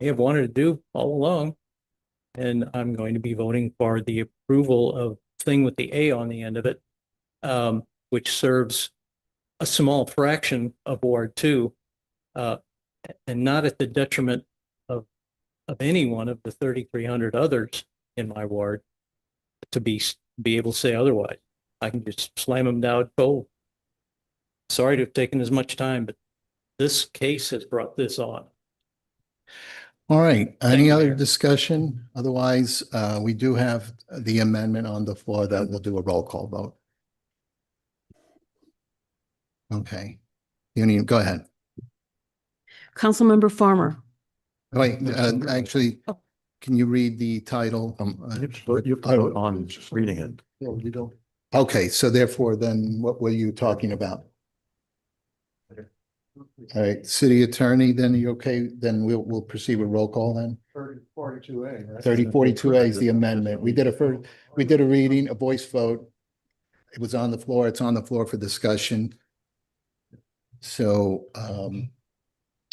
have wanted to do all along. And I'm going to be voting for the approval of thing with the A on the end of it, which serves a small fraction of Ward 2, and not at the detriment of any one of the 3,300 others in my ward to be able to say otherwise. I can just slam them down cold. Sorry to have taken as much time, but this case has brought this on. All right. Any you, other Mayor. discussion? Otherwise, we do have the amendment on the floor that we'll do a roll call vote. Okay. Go ahead. Councilmember Farmer. Wait, actually, can you read the title? You vote on reading it. No, you don't. Okay, so therefore, then what were you talking about? All right, City Attorney, then you okay? Then we'll proceed with roll call then. 3042A, right? 3042A is the amendment. We did a reading, a voice vote. It was on the floor. It's on the floor for discussion. So,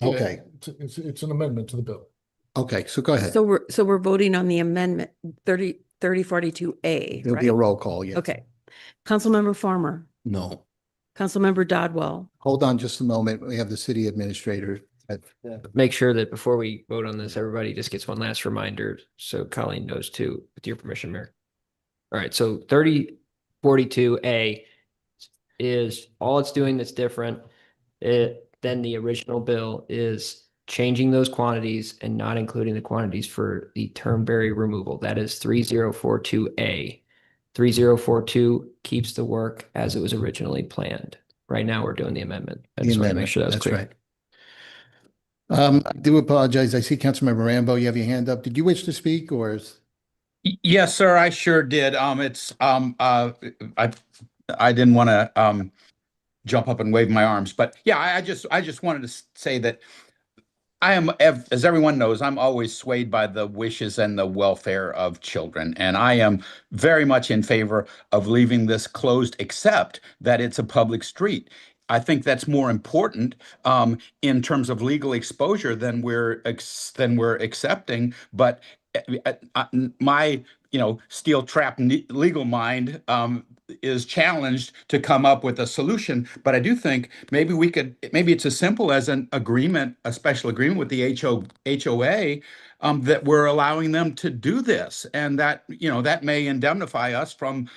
okay, It's an amendment to the bill. okay, so go ahead. So we're voting on the amendment 3042A, There'll be a right? roll call, yes. Okay. Councilmember Farmer, No. Councilmember Dodwell, Hold on just a moment. We have the city administrator make sure that before we vote on this, everybody just gets one last reminder. So Colleen knows too, with your permission, Mayor. All right, so 3042A is all it's doing that's different than the original bill is changing those quantities and not including the quantities for the turnberry removal. That is 3042A. 3042 keeps the work as it was originally planned. Right now, we're doing the amendment. I just want to make sure that's clear. right. I do apologize. I see Councilmember Rambo, you have your hand up. Did you wish to speak or is? Yes, sir, I sure did. I didn't want to jump up and wave my arms, but yeah, I just wanted to say that I am, as everyone knows, I'm always swayed by the wishes and the welfare of children. And I am very much in favor of leaving this closed, except that it's a public street. I think that's more important in terms of legal exposure than we're accepting. But my steel trap legal mind is challenged to come up with a solution. But I do think maybe it's as simple as an agreement, a special agreement with the HOA that we're allowing them to do this, and that that may indemnify us from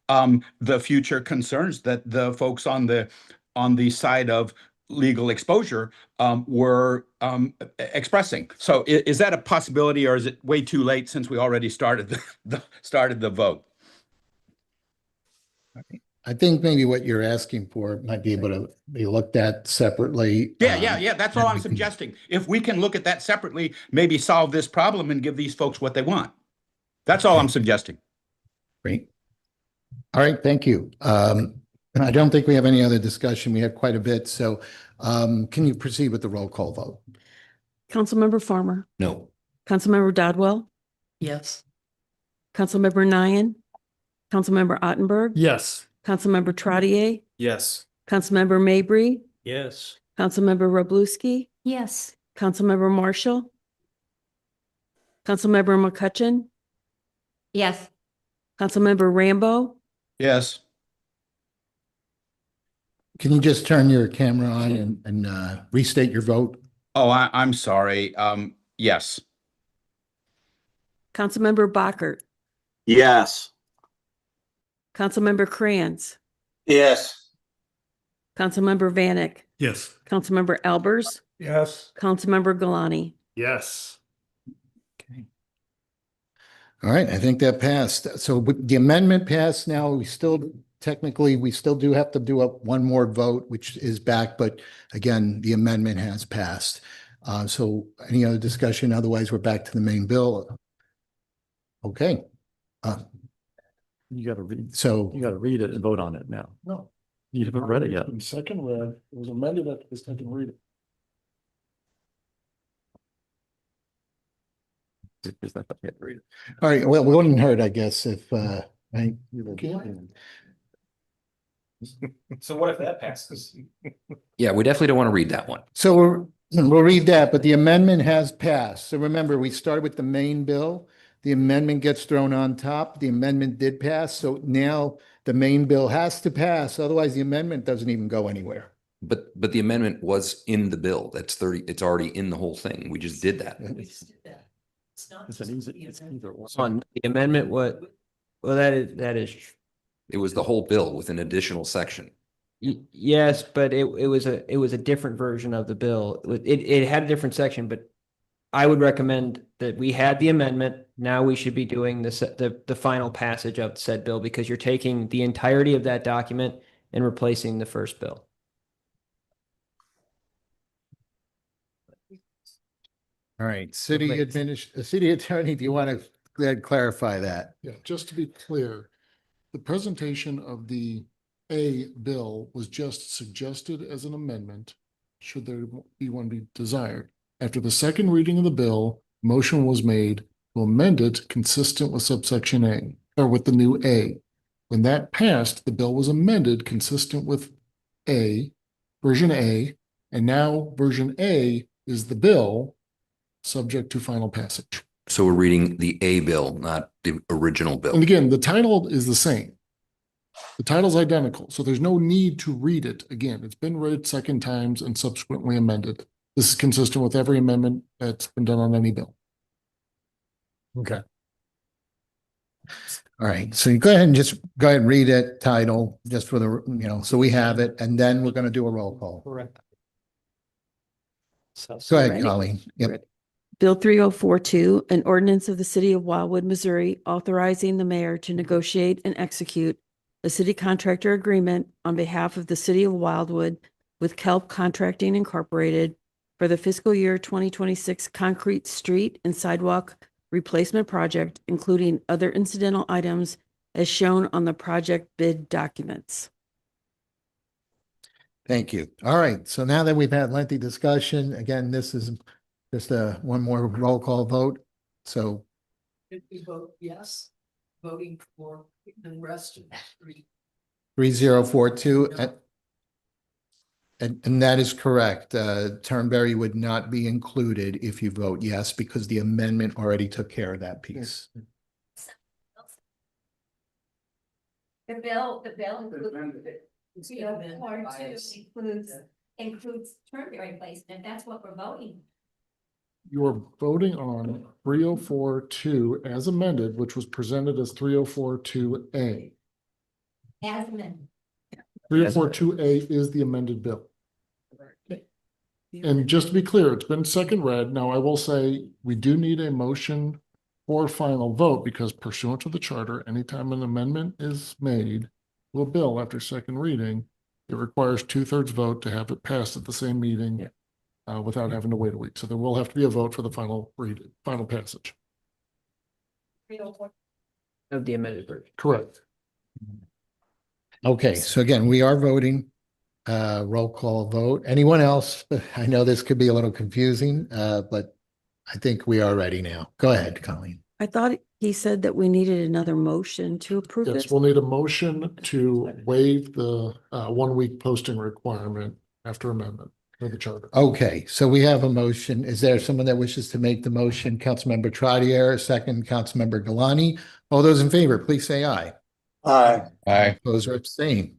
the future concerns that the folks on the side of legal exposure were expressing. So is that a possibility, or is it way too late since we already started the vote? I think maybe what you're asking for might be able to be looked at separately. Yeah. That's all I'm suggesting. If we can look at that separately, maybe solve this problem and give these folks what they want. That's all I'm suggesting. Great. All right, thank you. I don't think we have any other discussion. We have quite a bit. So can you proceed with the roll call vote? Councilmember Farmer, No. Councilmember Dodwell, Yes. Councilmember Nyan, Councilmember Ottenberg, Yes. Councilmember Trottier, Yes. Councilmember Mabry, Yes. Councilmember Roblewski, Yes. Councilmember Marshall, Councilmember McCutcheon, Yes. Councilmember Rambo, Yes. Can you just turn your camera on and restate your vote? Oh, I'm sorry. Yes. Councilmember Bockert, Yes. Councilmember Kranz, Yes. Councilmember Vanek, Yes. Councilmember Albers, Yes. Councilmember Galani. Yes. All right, I think that passed. So with the amendment passed now, we still do have to do one more vote, which is back, but again, the amendment has passed. So any other discussion? Otherwise, we're back to the main bill. Okay. You got to read. So You got to read it and vote on it now. No. You haven't read it yet. In second read, it was amended at the second reading. Just not that you have to read it. all right, well, we wouldn't hurt, I guess, if So what if that passes? Yeah, we definitely don't want to read that one. So we'll read that, but the amendment has passed. So remember, we started with the main bill. The amendment gets thrown on top. The amendment did pass. So now the main bill has to pass. Otherwise, the amendment doesn't even go anywhere. But the amendment was in the bill. That's 30, it's already in the whole thing. We just did that. It's an easy, it's either or. On the amendment, well, that is It was the whole bill with an additional section. yes, but it was a different version of the bill. It had a different section, but I would recommend that we had the amendment. Now we should be doing the final passage of said bill, because you're taking the entirety of that document and replacing the first bill. All right, city attorney, do you want to clarify that? Yeah, just to be clear, the presentation of the A bill was just suggested as an amendment, should there be one be desired. After the second reading of the bill, motion was made to amend it consistent with subsection A, or with the new A. When that passed, the bill was amended consistent with A, version A, and now version A is the bill subject to final passage. So we're reading the A bill, not the original bill. And again, the title is the same. The title's identical, so there's no need to read it again. It's been read second times and subsequently amended. This is consistent with every amendment that's been done on any bill. Okay. All right, so you go ahead and read it, title, just for the, so we have it, and then we're gonna do a roll call. Correct. Go ahead, Ready? Colleen. Yep. Bill 3042, an ordinance of the city of Wildwood, Missouri, authorizing the mayor to negotiate and execute a city contractor agreement on behalf of the city of Wildwood with Kelp Contracting Incorporated for the fiscal year 2026 concrete street and sidewalk replacement project, including other incidental items as shown on the project bid documents. Thank you. All right, so now that we've had lengthy discussion, again, this is just one more roll call vote. So If we vote yes, voting for the rest of the three. 3042, and that is correct. Turnberry would not be included if you vote yes, because the amendment already took care of that piece. The bill includes Turnberry replacement. That's what we're voting. You're voting on 3042 as amended, which was presented as 3042A. As amended. 3042A is the amended bill. And just to be clear, it's been second read. Now, I will say we do need a motion for final vote because pursuant to the charter, anytime an amendment is made to a bill after second reading, it requires 2/3 vote to have it passed at the same meeting without having to wait a week. So there will have to be a vote for the final passage. Of the amended version. Correct. Okay, so again, we are voting, roll call vote. Anyone else? I know this could be a little confusing, but I think we are ready now. Go ahead, Colleen. I thought he said that we needed another motion to approve Yes, it. we'll need a motion to waive the 1 week posting requirement after amendment of the charter. Okay, so we have a motion. Is there someone that wishes to make the motion? Councilmember Trottier, second, Councilmember Galani. All those in favor, please say aye. Aye. Aye. Oppose or abstain.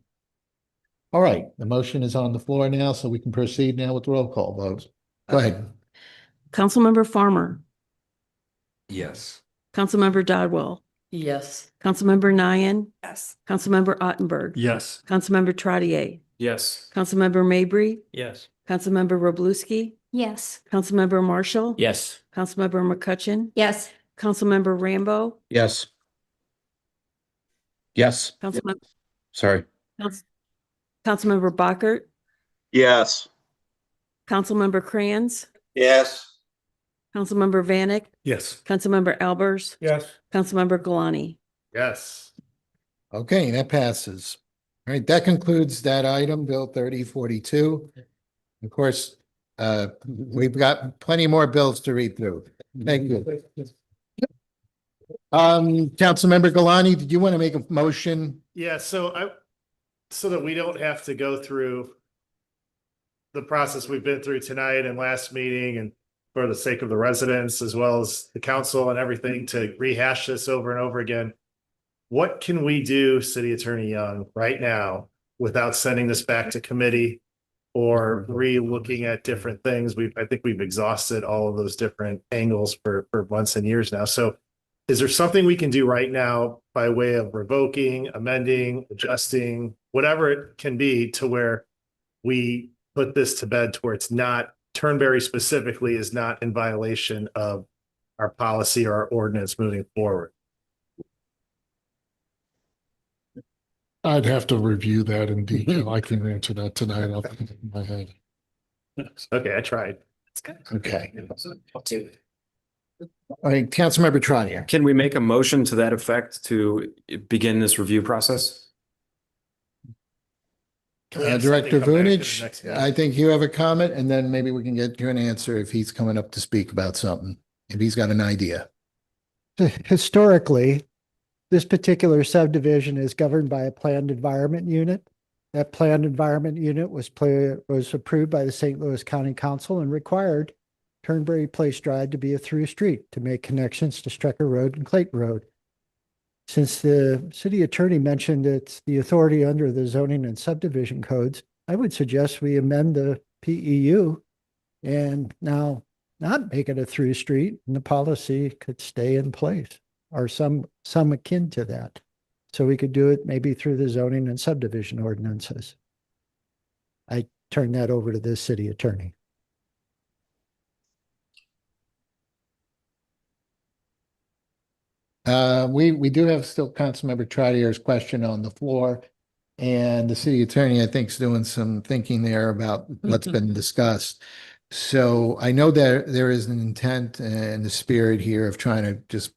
All right, the motion is on the floor now, so we can proceed now with the roll call votes. Go ahead. Councilmember Farmer, Yes. Councilmember Dodwell, Yes. Councilmember Nyan, Yes. Councilmember Ottenberg, Yes. Councilmember Trottier, Yes. Councilmember Mabry, Yes. Councilmember Robluski, Yes. Councilmember Marshall, Yes. Councilmember McCutcheon, Yes. Councilmember Rambo, Yes. Yes. Councilmember, Sorry. Councilmember Bockert, Yes. Councilmember Crayons, Yes. Councilmember Vanek, Yes. Councilmember Albers, Yes. Councilmember Galani. Yes. Okay, that passes. All right, that concludes that item, Bill 3042. Of course, we've got plenty more bills to read through. Thank you. Councilmember Galani, did you want to make a motion? Yeah, so that we don't have to go through the process we've been through tonight and last meeting, and for the sake of the residents as well as the council and everything, to rehash this over and over again. What can we do, City Attorney Young, right now without sending this back to committee or re-looking at different things? I think we've exhausted all of those different angles for months and years now. So is there something we can do right now by way of revoking, amending, adjusting, whatever it can be, to where we put this to bed, to where it's not, Turnberry specifically is not in violation of our policy or our ordinance moving forward? I'd have to review that in detail. I can answer that tonight off the top of my head. Okay, I tried. Okay. All right, Councilmember Trottier. Can we make a motion to that effect to begin this review process? Director Come back to the Vunich, next I think you have a comment, and then maybe we can get you an answer if he's coming up to speak about something, if he's got an idea. Historically, this particular subdivision is governed by a planned environment unit. That planned environment unit was approved by the St. Louis County Council and required Turnberry Place Drive to be a through street to make connections to Strecker Road and Clayton Road. Since the city attorney mentioned it's the authority under the zoning and subdivision codes, I would suggest we amend the PEU and now not make it a through street, and the policy could stay in place or some akin to that. So we could do it maybe through the zoning and subdivision ordinances. I turn that over to the city attorney. We do have still Councilmember Trotier's question on the floor. And the city attorney, I think, is doing some thinking there about what's been discussed. So I know that there is an intent and the spirit here of trying to just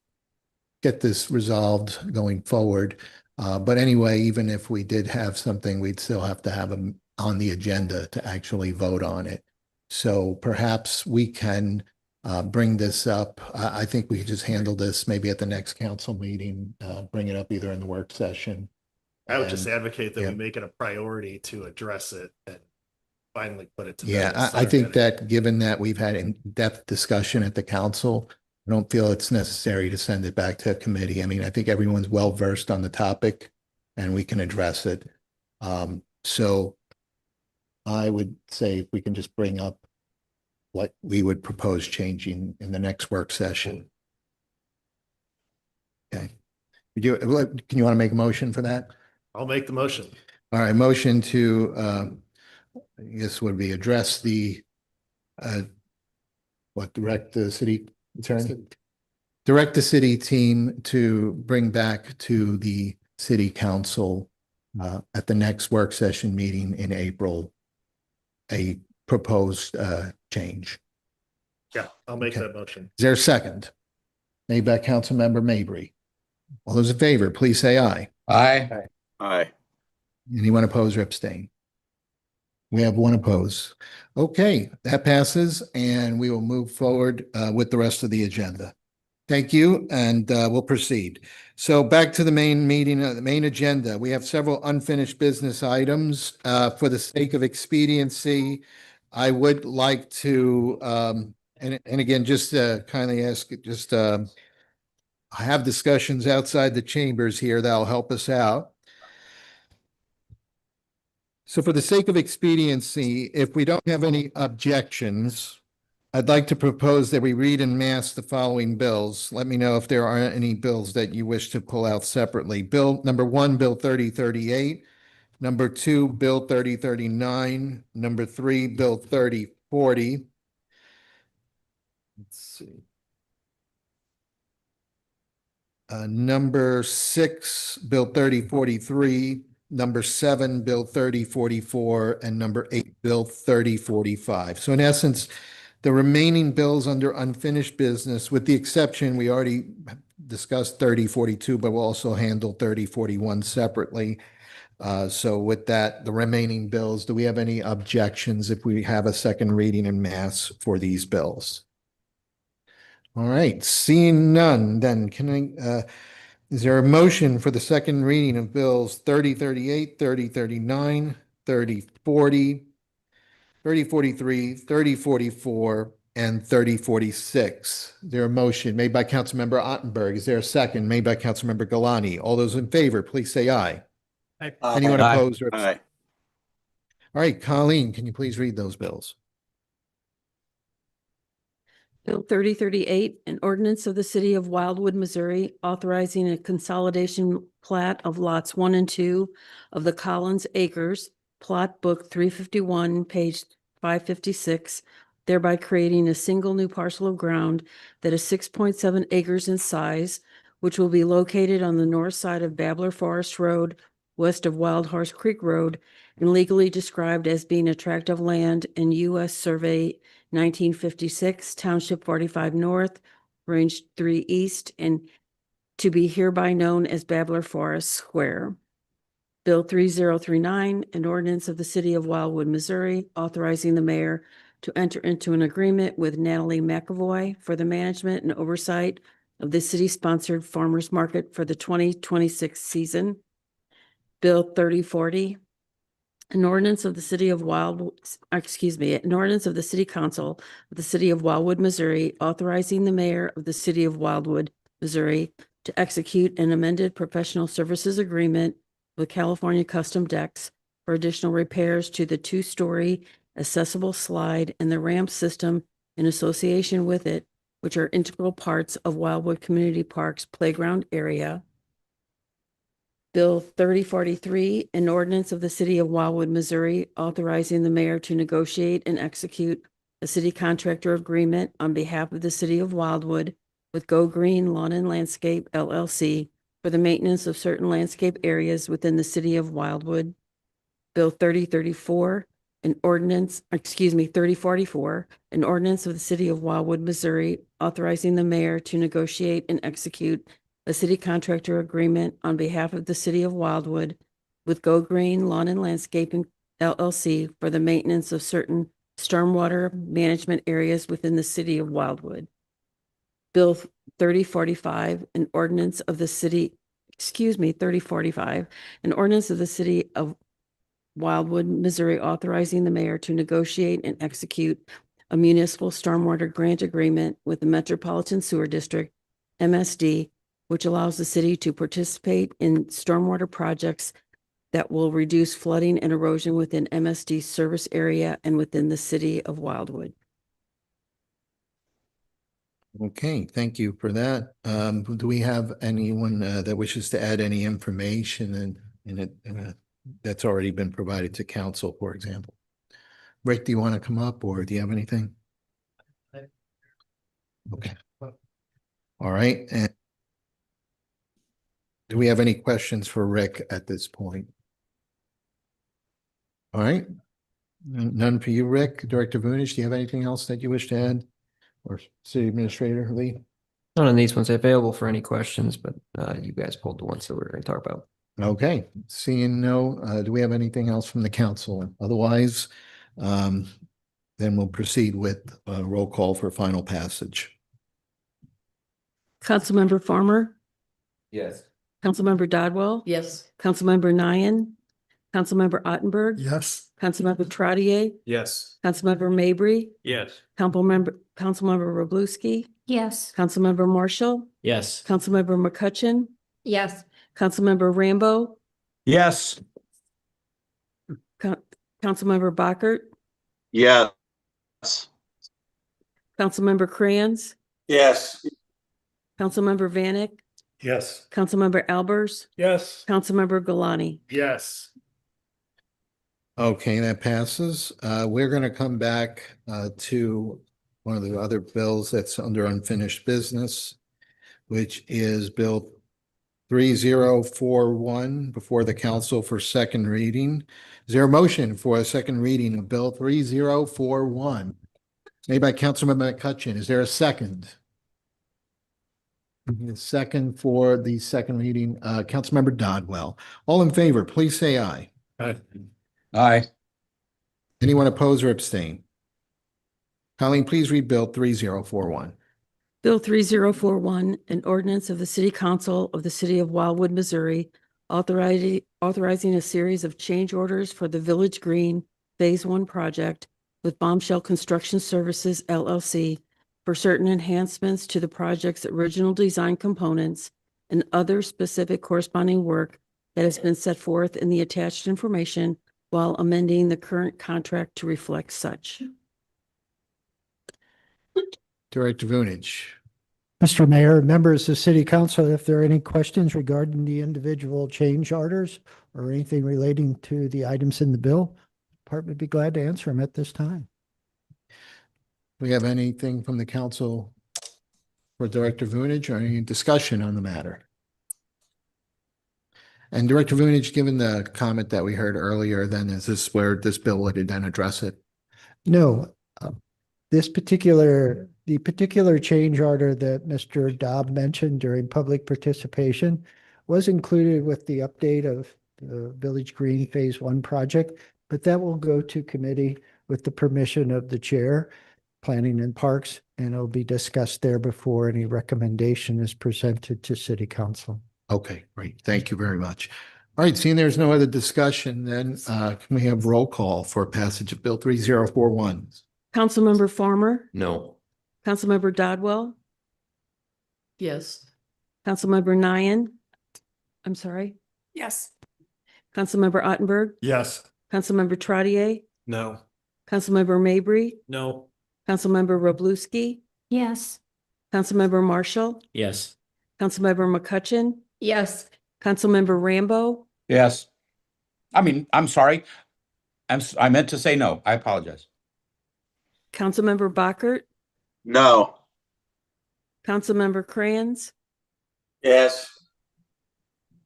get this resolved going forward. But anyway, even if we did have something, we'd still have to have them on the agenda to actually vote on it. So perhaps we can bring this up. I think we could just handle this maybe at the next council meeting, bring it up either in the work session. I would just And- advocate that yeah. we make it a priority to address it and finally put it to bed. Yeah, and I start think getting- that given that we've had in-depth discussion at the council, I don't feel it's necessary to send it back to a committee. I mean, I think everyone's well versed on the topic and we can address it. So I would say if we can just bring up what we would propose changing in the next work session. Okay. Can you want to make a motion for that? I'll make the motion. All right, motion to, I guess would be address the, direct the city attorney? Direct the city team to bring back to the city council at the next work session meeting in April, a proposed change. Yeah, I'll make Okay. that motion. Is there a second? Made by Councilmember Mabry. All those in favor, please say aye. Aye. Aye. Anyone oppose or abstain? We have one oppose. Okay, that passes and we will move forward with the rest of the agenda. Thank you, and we'll proceed. So back to the main meeting, the main agenda. We have several unfinished business items. For the sake of expediency, I would like to, and again, just kindly ask, just have discussions outside the chambers here that'll help us out. So for the sake of expediency, if we don't have any objections, I'd like to propose that we read in mass the following bills. Let me know if there are any bills that you wish to pull out separately. Bill number 1, Bill 3038. Number 2, Bill 3039. Number 3, Bill 3040. Let's see. Number 6, Bill 3043. Number 7, Bill 3044, and number 8, Bill 3045. So in essence, the remaining bills under unfinished business, with the exception, we already discussed 3042, but we'll also handle 3041 separately. So with that, the remaining bills, do we have any objections if we have a second reading in mass for these bills? All right, seeing none, then can I, is there a motion for the second reading of bills 3038, 3039, 3040, 3043, 3044, and 3046? Is there a motion made by Councilmember Ottenberg? Is there a second made by Councilmember Galani? All those in favor, please say aye. Anyone Aye. opposed or abstain? Aye. All right, Colleen, can you please read those bills? Bill 3038, an ordinance of the city of Wildwood, Missouri, authorizing a consolidation plat of lots 1 and 2 of the Collins Acres, plot book 351, page 556, thereby creating a single new parcel of ground that is 6.7 acres in size, which will be located on the north side of Babbler Forest Road, west of Wild Horse Creek Road, and legally described as being a tract of land in U.S. Survey 1956, Township 45 North, Range 3 East, and to be hereby known as Babbler Forest Square. Bill 3039, an ordinance of the city of Wildwood, Missouri, authorizing the mayor to enter into an agreement with Natalie McAvoy for the management and oversight of the city-sponsored farmers market for the 2026 season. Bill 3040, an ordinance of the city of an ordinance of the city council of the city of Wildwood, Missouri, authorizing the mayor of the city of Wildwood, Missouri, to execute an amended professional services agreement with California Custom Decks for additional repairs to the 2-story accessible slide, and the ramp system in association with it, which are integral parts of Wildwood Community Park's playground area. Bill 3043, an ordinance of the city of Wildwood, Missouri, authorizing the mayor to negotiate and execute a city contractor agreement on behalf of the city of Wildwood with Go Green Lawn and Landscape LLC for the maintenance of certain landscape areas within the city of Wildwood. Bill 3044, an ordinance, 3044, an ordinance of the city of Wildwood, Missouri, authorizing the mayor to negotiate and execute a city contractor agreement on behalf of the city of Wildwood with Go Green Lawn and Landscaping LLC for the maintenance of certain stormwater management areas within the city of Wildwood. Bill 3045, an ordinance of the city, 3045, an ordinance of the city of Wildwood, Missouri, authorizing the mayor to negotiate and execute a municipal stormwater grant agreement with the Metropolitan Sewer District, MSD, which allows the city to participate in stormwater projects that will reduce flooding and erosion within MSD's service area and within the city of Wildwood. Okay, thank you for that. Do we have anyone that wishes to add any information in it that's already been provided to council, for example? Rick, do you want to come up or do you have anything? Okay. All right. And do we have any questions for Rick at this point? All right. None for you, Rick. Director Vunish, do you have anything else that you wish to add? Or City Administrator Lee? None of these ones are available for any questions, but you guys pulled the ones that we're going to talk about. Okay, seeing no, do we have anything else from the council? Otherwise, then we'll proceed with a roll call for final passage. Councilmember Farmer, Yes. Councilmember Dodwell, Yes. Councilmember Nyan, Councilmember Ottenberg, Yes. Councilmember Trottier, Yes. Councilmember Mabry, Yes. Councilmember Roblewski, Yes. Councilmember Marshall, Yes. Councilmember McCutcheon, Yes. Councilmember Rambo, Yes. Councilmember Bockert, Yes. Councilmember Crayons, Yes. Councilmember Vanek, Yes. Councilmember Albers, Yes. Councilmember Galani. Yes. Okay, that passes. We're going to come back to one of the other bills that's under unfinished business, which is Bill 3041 before the council for second reading. Is there a motion for a second reading of Bill 3041? Made by Councilmember McCutcheon. Is there a second? A second for the second reading, Councilmember Dodwell. All in favor, please say aye. Aye. Anyone oppose or abstain? Colleen, please read Bill 3041. Bill 3041, an ordinance of the City Council of the City of Wildwood, Missouri, authorizing a series of change orders for the Village Green Phase 1 project with Bombshell Construction Services LLC for certain enhancements to the project's original design components and other specific corresponding work that has been set forth in the attached information while amending the current contract to reflect such. Director Vunich. Mr. Mayor, members of City Council, if there are any questions regarding the individual change orders or anything relating to the items in the bill, the department would be glad to answer them at this time. We have anything from the council for Director Vunich or any discussion on the matter? And Director Vunich, given the comment that we heard earlier, then is this where this bill would then address it? No, the particular change order that Mr. Dobb mentioned during public participation was included with the update of the Village Green Phase 1 project, but that will go to committee with the permission of the chair, Planning and Parks, and it'll be discussed there before any recommendation is presented to City Council. Okay, great. Thank you very much. All right, seeing there's no other discussion, then can we have roll call for passage of Bill 3041? Councilmember Farmer, No. Councilmember Dodwell, Yes. Councilmember Nyan. I'm sorry. Yes. Councilmember Ottenberg, Yes. Councilmember Trottier, No. Councilmember Mabry, No. Councilmember Roblewski, Yes. Councilmember Marshall, Yes. Councilmember McCutcheon, Yes. Councilmember Rambo, Yes. I mean, I'm sorry. I meant to say no. I apologize. Councilmember Bockert, No. Councilmember Crayons, Yes.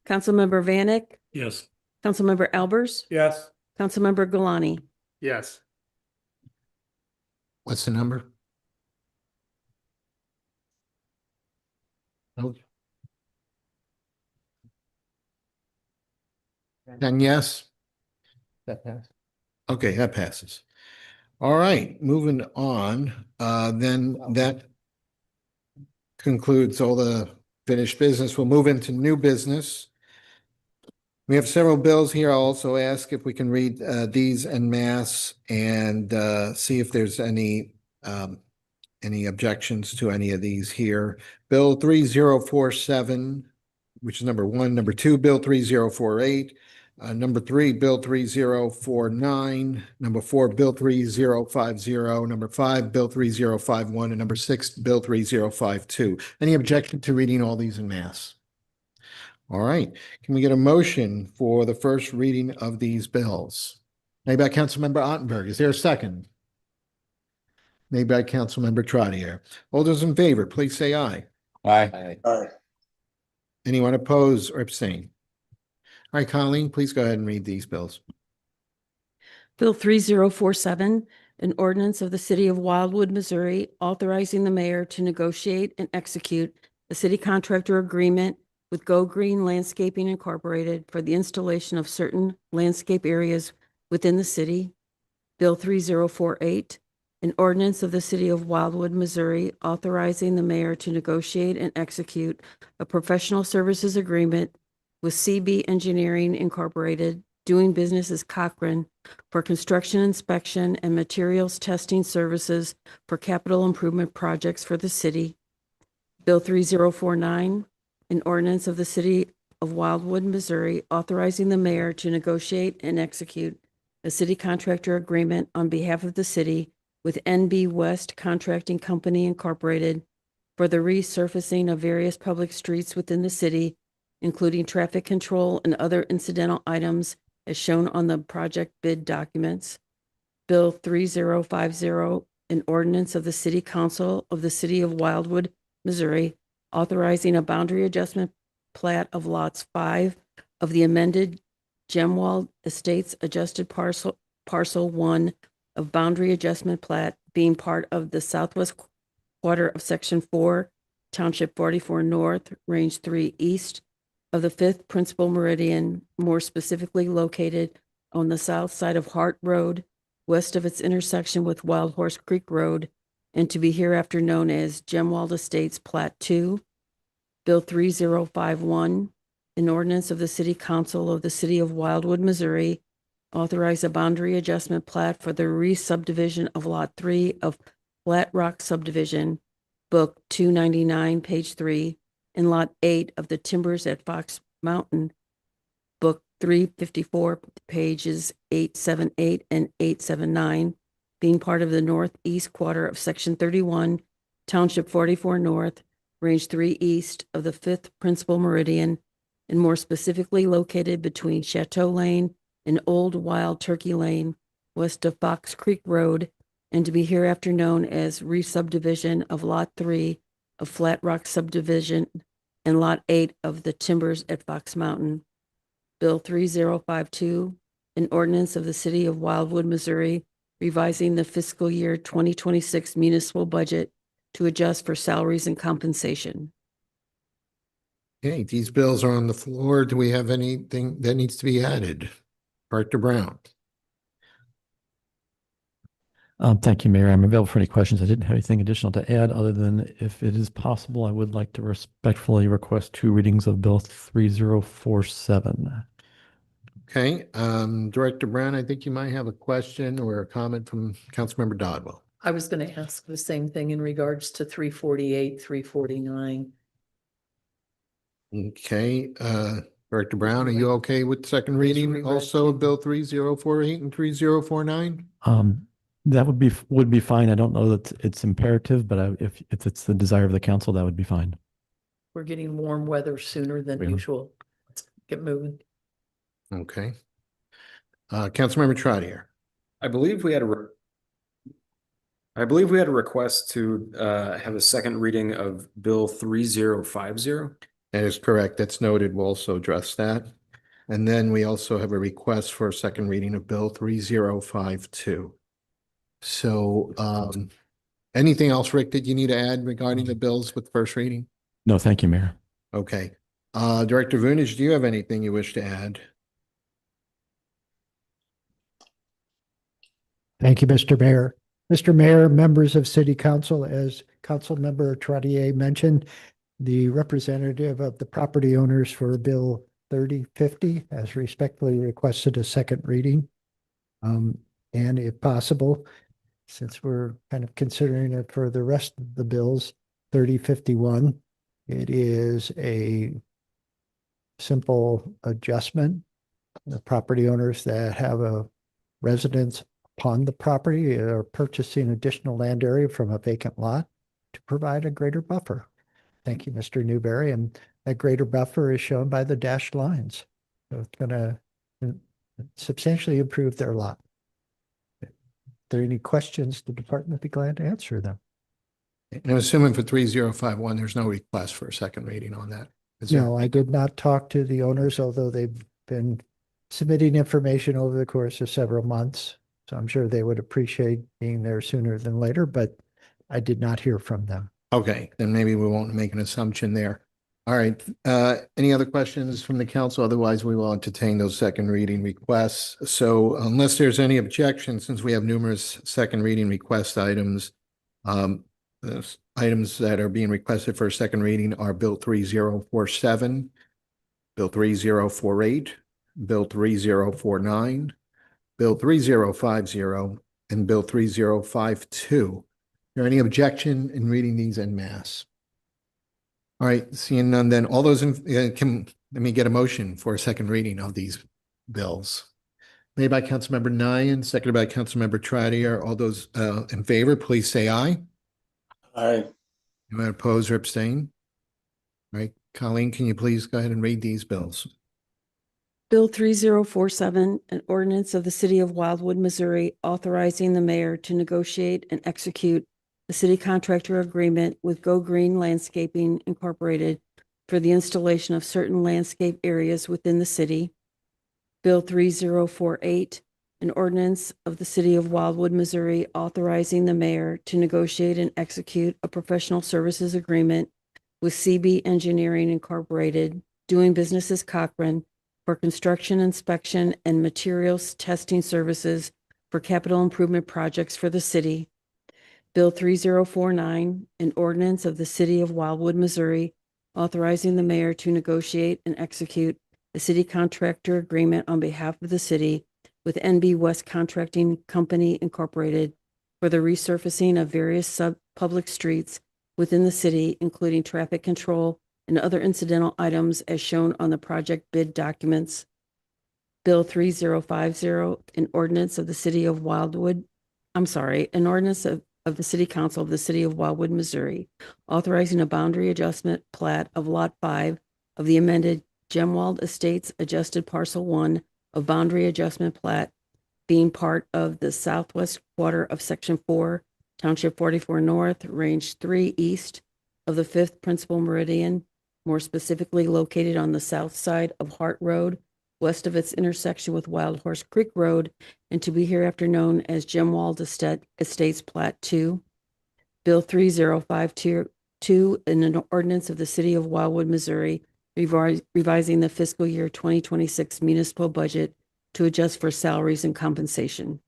Councilmember Vanek, Yes. Councilmember Albers, Yes. Councilmember Galani. Yes. What's the number? Oh. 10 yes? That passed. Okay, that passes. All right, moving on, then that concludes all the finished business. We'll move into new business. We have several bills here. I'll also ask if we can read these en masse and see if there's any objections to any of these here. Bill 3047, which is number 1. Number 2, Bill 3048. Number 3, Bill 3049. Number 4, Bill 3050. Number 5, Bill 3051. And number 6, Bill 3052. Any objection to reading all these en masse? All right. Can we get a motion for the first reading of these bills? Made by Councilmember Ottenberg. Is there a second? Made by Councilmember Trottier. All those in favor, please say aye. Aye. Aye. Anyone oppose or abstain? All right, Colleen, please go ahead and read these bills. Bill 3047, an ordinance of the City of Wildwood, Missouri, authorizing the mayor to negotiate and execute a city contractor agreement with Go Green Landscaping Incorporated for the installation of certain landscape areas within the city. Bill 3048, an ordinance of the City of Wildwood, Missouri, authorizing the mayor to negotiate and execute a professional services agreement with CB Engineering Incorporated, doing business as Cochran, for construction inspection and materials testing services for capital improvement projects for the city. Bill 3049, an ordinance of the City of Wildwood, Missouri, authorizing the mayor to negotiate and execute a city contractor agreement on behalf of the city with NB West Contracting Company Incorporated for the resurfacing of various public streets within the city, including traffic control and other incidental items as shown on the project bid documents. Bill 3050, an ordinance of the City Council of the City of Wildwood, Missouri, authorizing a boundary adjustment plat of lots 5 of the amended Gemwald Estates adjusted parcel 1 of boundary adjustment plat being part of the southwest quarter of Section 4, Township 44 North, Range 3 East of the 5th Principal Meridian, more specifically located on the south side of Hart Road, west of its intersection with Wild Horse Creek Road, and to be hereafter known as Gemwald Estates Plat 2. Bill 3051, an ordinance of the City Council of the City of Wildwood, Missouri, authorize a boundary adjustment plat for the re-subdivision of Lot 3 of Flat Rock Subdivision, Book 299, page 3, and Lot 8 of the Timbers at Fox Mountain, Book 354, pages 878 and 879, being part of the northeast quarter of Section 31, Township 44 North, Range 3 East of the 5th Principal Meridian, and more specifically located between Chateau Lane and Old Wild Turkey Lane, west of Fox Creek Road, and to be hereafter known as re-subdivision of Lot 3 of Flat Rock Subdivision and Lot 8 of the Timbers at Fox Mountain. Bill 3052, an ordinance of the City of Wildwood, Missouri, revising the fiscal year 2026 municipal budget to adjust for salaries and compensation. Okay, these bills are on the floor. Do we have anything that needs to be added? Director Brown. Thank you, Mayor. I'm available for any questions. I didn't have anything additional to add other than if it is possible, I would like to respectfully request 2 readings of Bill 3047. Okay, Director Brown, I think you might have a question or a comment from Councilmember Dodwell. I was going to ask the same thing in regards to 348, 349. Okay, Director Brown, are you okay with second reading also of Bill 3048 and 3049? That would be fine. I don't know that it's imperative, but if it's the desire of the council, that would be fine. We're getting warm weather sooner than Yeah. usual. Let's get moving. Okay. Councilmember Trotter. I believe we had a request to have a second reading of Bill 3050. That is correct. That's noted. We'll also address that. And then we also have a request for a second reading of Bill 3052. So anything else, Rick, that you need to add regarding the bills with first reading? No, thank you, Mayor. Okay. Director Vunich, do you have anything you wish to add? Thank you, Mr. Mayor. Mr. Mayor, members of City Council, as Councilmember Trottier mentioned, the representative of the property owners for Bill 3050 has respectfully requested a second reading. And if possible, since we're kind of considering it for the rest of the bills, 3051, it is a simple adjustment. The property owners that have a residence upon the property are purchasing additional land area from a vacant lot to provide a greater buffer. Thank you, Mr. Newberry. And that greater buffer is shown by the dashed lines. So it's going to substantially improve their lot. If there are any questions, the department would be glad to answer them. And I'm assuming for 3051, there's no request for a second reading on that. Is there? No, I did not talk to the owners, although they've been submitting information over the course of several months. So I'm sure they would appreciate being there sooner than later, but I did not hear from them. Okay, then maybe we won't make an assumption there. All right. Any other questions from the council? Otherwise, we will entertain those second reading requests. So unless there's any objection, since we have numerous second reading request items, the items that are being requested for a second reading are Bill 3047, Bill 3048, Bill 3049, Bill 3050, and Bill 3052. Is there any objection in reading these en masse? All right, seeing none, then all those let me get a motion for a second reading of these bills. Made by Councilmember Nyan, seconded by Councilmember Trotter. All those in favor, please say aye. Aye. Anyone oppose or abstain? All right, Colleen, can you please go ahead and read these bills? Bill 3047, an ordinance of the city of Wildwood, Missouri, authorizing the mayor to negotiate and execute a city contractor agreement with Go Green Landscaping Incorporated for the installation of certain landscape areas within the city. Bill 3048, an ordinance of the city of Wildwood, Missouri, authorizing the mayor to negotiate and execute a professional services agreement with CB Engineering Incorporated, doing business as Cochran, for construction inspection and materials testing services for capital improvement projects for the city. Bill 3049, an ordinance of the city of Wildwood, Missouri, authorizing the mayor to negotiate and execute a city contractor agreement on behalf of the city with NB West Contracting Company Incorporated for the resurfacing of various sub-public streets within the city, including traffic control and other incidental items as shown on the project bid documents. Bill 3050, an ordinance of the city of Wildwood, an ordinance of the City Council of the City of Wildwood, Missouri, authorizing a boundary adjustment plat of Lot 5 of the amended Gemwald Estates adjusted Parcel 1 of boundary adjustment plat being part of the southwest quarter of Section 4, Township 44 North, Range 3 East of the 5th Principal Meridian, more specifically located on the south side of Hart Road, west of its intersection with Wild Horse Creek Road, and to be hereafter known as Gemwald Estates Plat 2. Bill 3052, an ordinance of the city of Wildwood, Missouri, revising the fiscal year 2026 municipal budget to adjust for salaries and compensation.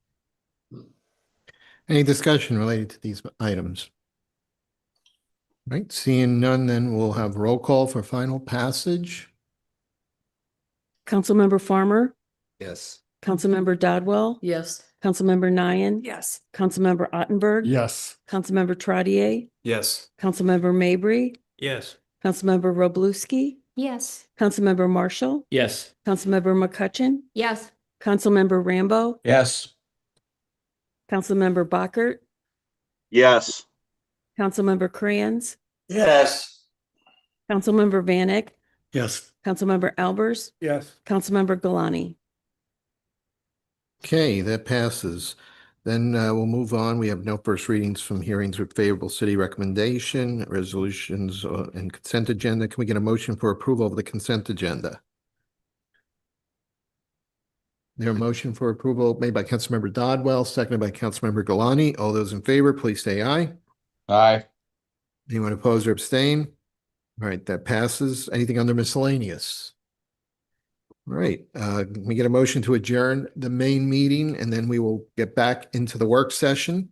Any discussion related to these items? All right, seeing none, then we'll have roll call for final passage. Councilmember Farmer, Yes. Councilmember Dodwell, Yes. Councilmember Nyan, Yes. Councilmember Ottenberg, Yes. Councilmember Trottier, Yes. Councilmember Mabry, Yes. Councilmember Roblewski, Yes. Councilmember Marshall, Yes. Councilmember McCutcheon, Yes. Councilmember Rambo, Yes. Councilmember Bockert, Yes. Councilmember Crayons, Yes. Councilmember Vanek, Yes. Councilmember Albers, Yes. Councilmember Galani. Okay, that passes. Then we'll move on. We have no first readings from hearings with favorable city recommendation, resolutions and consent agenda. Can we get a motion for approval of the consent agenda? There a motion for approval made by Councilmember Dodwell, seconded by Councilmember Galani. All those in favor, please say aye. Aye. Anyone opposed or abstain? All right, that passes. Anything under miscellaneous? All right, can we get a motion to adjourn the main meeting and then we will get back into the work session?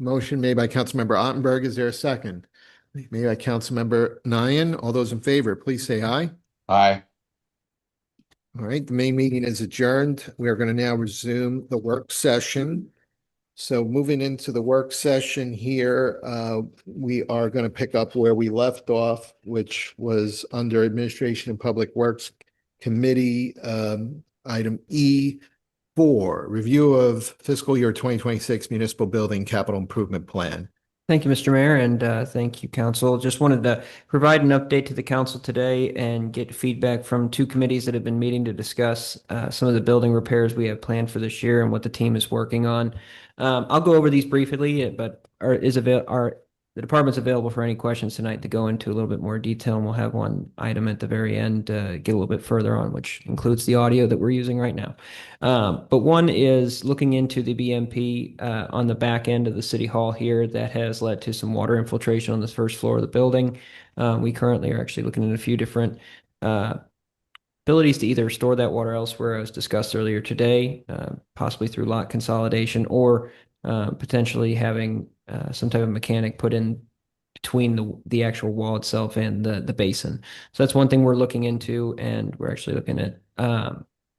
Motion made by Councilmember Ottenberg. Is there a second? Made by Councilmember Nyan. All those in favor, please say aye. Aye. All right, the main meeting is adjourned. We are going to now resume the work session. So moving into the work session here, we are going to pick up where we left off, which was under Administration and Public Works Committee, item E4, review of fiscal year 2026 municipal building capital improvement plan. Thank you, Mr. Mayor, and thank you, council. Just wanted to provide an update to the council today and get feedback from two committees that have been meeting to discuss some of the building repairs we have planned for this year and what the team is working on. I'll go over these briefly, but the department's available for any questions tonight to go into a little bit more detail, and we'll have one item at the very end to get a little bit further on, which includes the audio that we're using right now. But one is looking into the BMP on the back end of the city hall here that has led to some water infiltration on the first floor of the building. We currently are actually looking at a few different abilities to either store that water elsewhere, as discussed earlier today, possibly through lot consolidation, or potentially having some type of mechanic put in between the actual wall itself and the basin. So that's one thing we're looking into, and we're actually looking at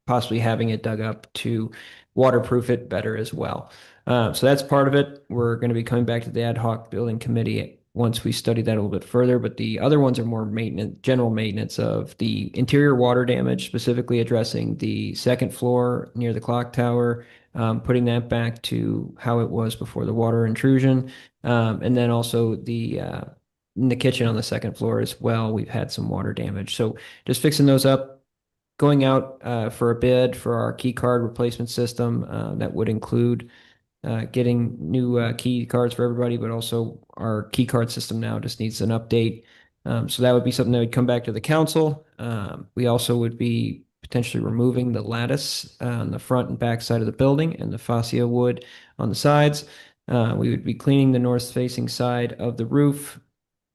possibly having it dug up to waterproof it better as well. So that's part of it. We're going to be coming back to the ad hoc building committee once we study that a little bit further, but the other ones are more maintenance, general maintenance of the interior water damage, specifically addressing the second floor near the clock tower, putting that back to how it was before the water intrusion. And then also in the kitchen on the second floor as well, we've had some water damage. So just fixing those up, going out for a bid for our key card replacement system. That would include getting new key cards for everybody, but also our key card system now just needs an update. So that would be something that would come back to the council. We also would be potentially removing the lattice on the front and back side of the building and the fascia wood on the sides. We would be cleaning the north-facing side of the roof,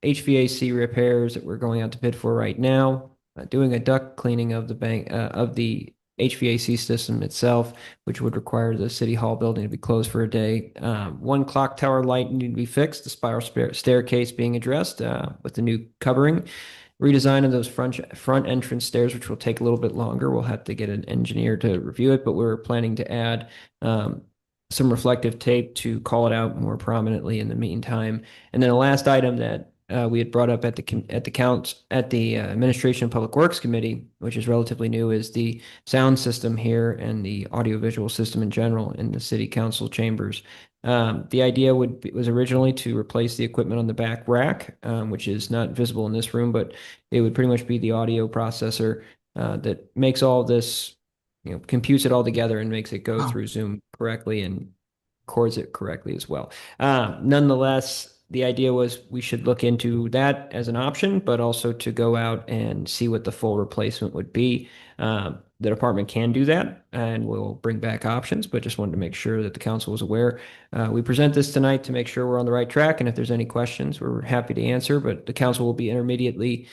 HVAC repairs that we're going out to bid for right now, doing a duct cleaning of the HVAC system itself, which would require the city hall building to be closed for a day. One clock tower light needed to be fixed, the spiral staircase being addressed with the new covering. Redesign of those front entrance stairs, which will take a little bit longer. We'll have to get an engineer to review it, but we're planning to add some reflective tape to call it out more prominently in the meantime. And then the last item that we had brought up at the Administration and Public Works Committee, which is relatively new, is the sound system here and the audiovisual system in general in the city council chambers. The idea was originally to replace the equipment on the back rack, which is not visible in this room, but it would pretty much be the audio processor that makes all this, computes it all together and makes it go through Zoom correctly and records it correctly as well. Nonetheless, the idea was we should look into that as an option, but also to go out and see what the full replacement would be. The department can do that, and we'll bring back options, but just wanted to make sure that the council was aware. We present this tonight to make sure we're on the right track, and if there's any questions, we're happy to answer, but the council will be intermediately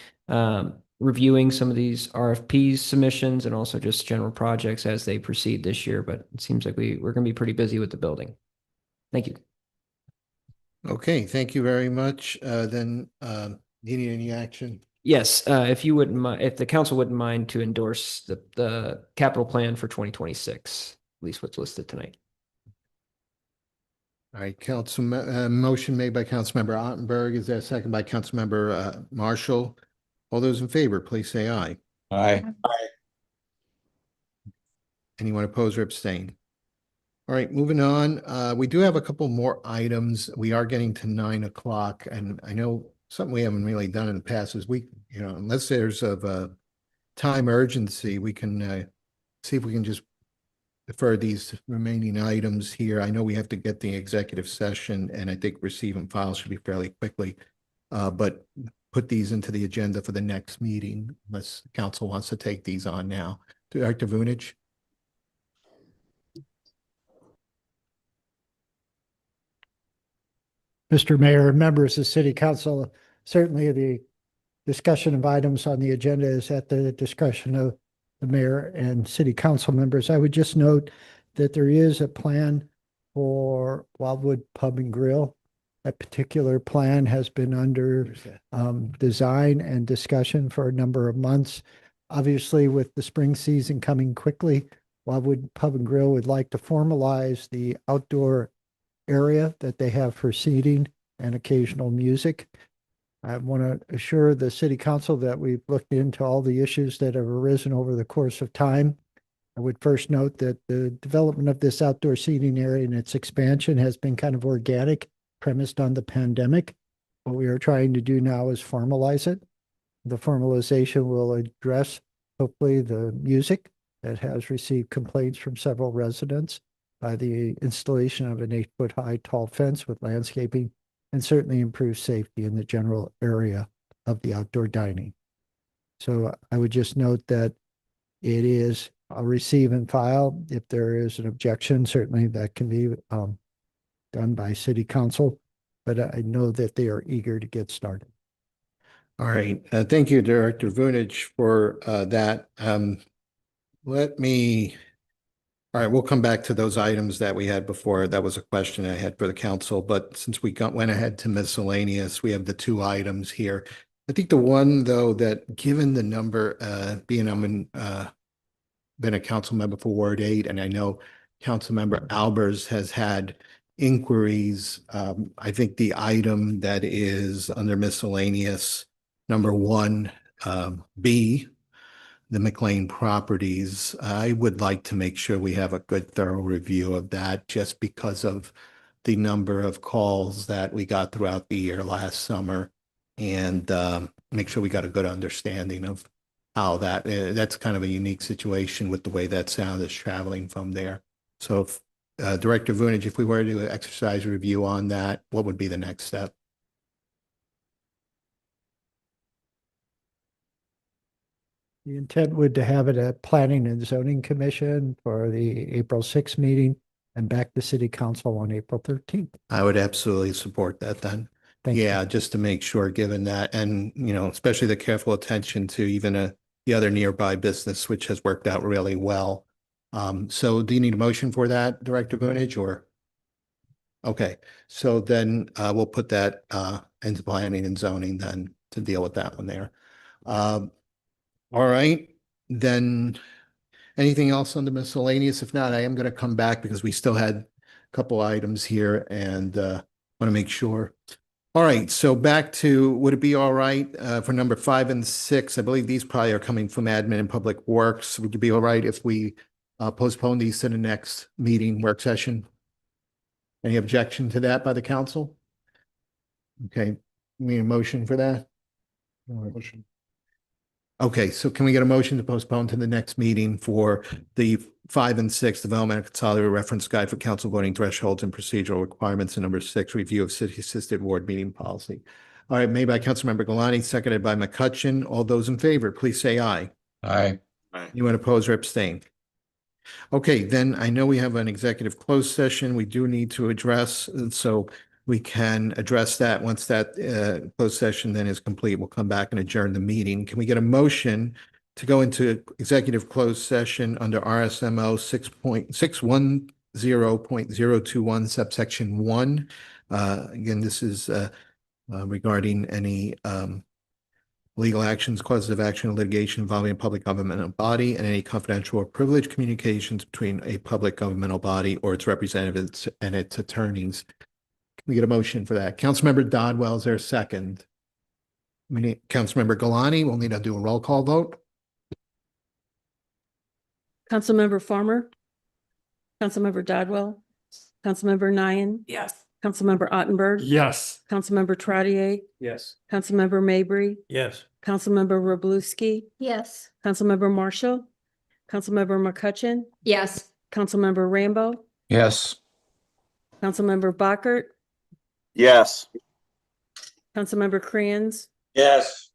reviewing some of these RFPs submissions and also just general projects as they proceed this year, but it seems like we're going to be pretty busy with the building. Thank you. Okay, thank you very much. Then needing any action? Yes, if you wouldn't mind, if the council wouldn't mind to endorse the capital plan for 2026, at least what's listed tonight. All right, motion made by Councilmember Ottenberg. Is there a second by Councilmember Marshall? All those in favor, please say aye. Aye. Anyone opposed or abstain? All right, moving on. We do have a couple more items. We are getting to 9 o'clock, and I know something we haven't really done in the past is unless there's of a time urgency, we can see if we can just defer these remaining items here. I know we have to get the executive session, and I think receive and file should be fairly quickly. But put these into the agenda for the next meeting, unless council wants to take these on now. Director Vunich? Mr. Mayor, members of City Council, certainly the discussion of items on the agenda is at the discretion of the mayor and city council members. I would just note that there is a plan for Wildwood Pub and Grill. That particular plan has been under design and discussion for a number of months. Obviously, with the spring season coming quickly, Wildwood Pub and Grill would like to formalize the outdoor area that they have for seating and occasional music. I want to assure the city council that we've looked into all the issues that have arisen over the course of time. I would first note that the development of this outdoor seating area and its expansion has been kind of organic, premised on the pandemic. What we are trying to do now is formalize it. The formalization will address, hopefully, the music that has received complaints from several residents by the installation of an 8-foot high tall fence with landscaping, and certainly improve safety in the general area of the outdoor dining. So I would just note that it is a receive and file. If there is an objection, certainly that can be done by city council, but I know that they are eager to get started. All right, thank you, Director Vunich, for that. All right, we'll come back to those items that we had before. That was a question I had for the council, but since we went ahead to miscellaneous, we have the 2 items here. I think the one, though, that given the number, being been a council member for Ward 8, and I know Councilmember Albers has had inquiries. I think the item that is under miscellaneous, number 1, B, the McLean properties, I would like to make sure we have a good thorough review of that, just because of the number of calls that we got throughout the year last summer, and make sure we got a good understanding of how that's kind of a unique situation with the way that sound is traveling from there. So if, Director Vunich, if we were to exercise review on that, what would be the next step? The intent would to have it at Planning and Zoning Commission for the April 6th meeting and back to City Council on April 13th. I would absolutely support that then. Thank you. Yeah, just to make sure, given that, and, especially the careful attention to even the other nearby business, which has worked out really well. So do you need a motion for that, Director Vunich, or? Okay, so then we'll put that into planning and zoning then to deal with that one there. All right, then anything else on the miscellaneous? If not, I am going to come back because we still had a couple items here and want to make sure. All right, so back to, would it be all right for number 5 and 6? I believe these probably are coming from admin and public works. Would it be all right if we postpone these to the next meeting work session? Any objection to that by the council? Okay, we need a motion for that? Motion. Okay, so can we get a motion to postpone to the next meeting for the 5 and 6 development of consolidated reference guide for council voting thresholds and procedural requirements, and number 6, review of city assisted ward meeting policy. All right, made by Councilmember Galani, seconded by McCutcheon. All those in favor, please say aye. Aye. Anyone oppose or abstain? Okay, then I know we have an executive closed session we do need to address, so we can address that once that closed session then is complete. We'll come back and adjourn the meeting. Can we get a motion to go into executive closed session under RSMO 6.610.021 subsection 1? Again, this is regarding any legal actions, causes of action, or litigation involving a public governmental body, and any confidential or privileged communications between a public governmental body or its representatives and its attorneys. Can we get a motion for that? Councilmember Dodwell, is there a second? Councilmember Galani, we'll need to do a roll call vote. Councilmember Farmer, Councilmember Dodwell, Councilmember Nian, Yes. Councilmember Ottenberg. Yes. Councilmember Trottier, Yes. Councilmember Mabry, Yes. Councilmember Roblewski, Yes. Councilmember Marshall, Councilmember McCutcheon, Yes. Councilmember Rambo, Yes. Councilmember Bockert, Yes. Councilmember Crayons, Yes.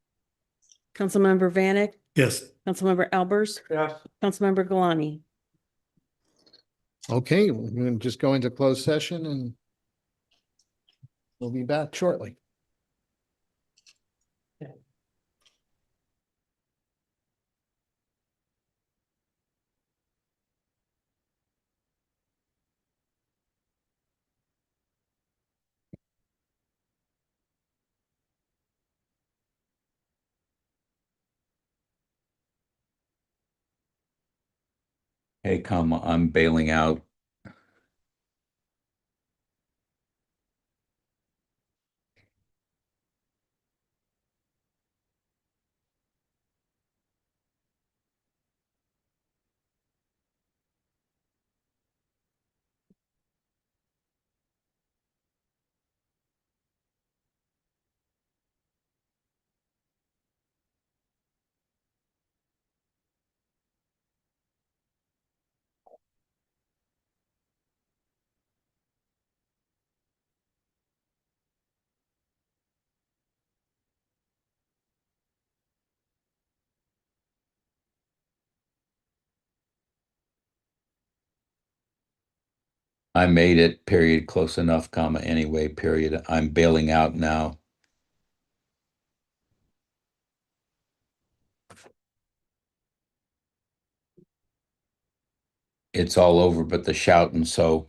Councilmember Vanek, Yes. Councilmember Albers, Yes. Councilmember Galani. Okay, we're going to just go into closed session and we'll be back shortly. Hey, come, I'm bailing out. I made it, period, close enough, comma, anyway, period. I'm bailing out now. It's all over but the shouting, so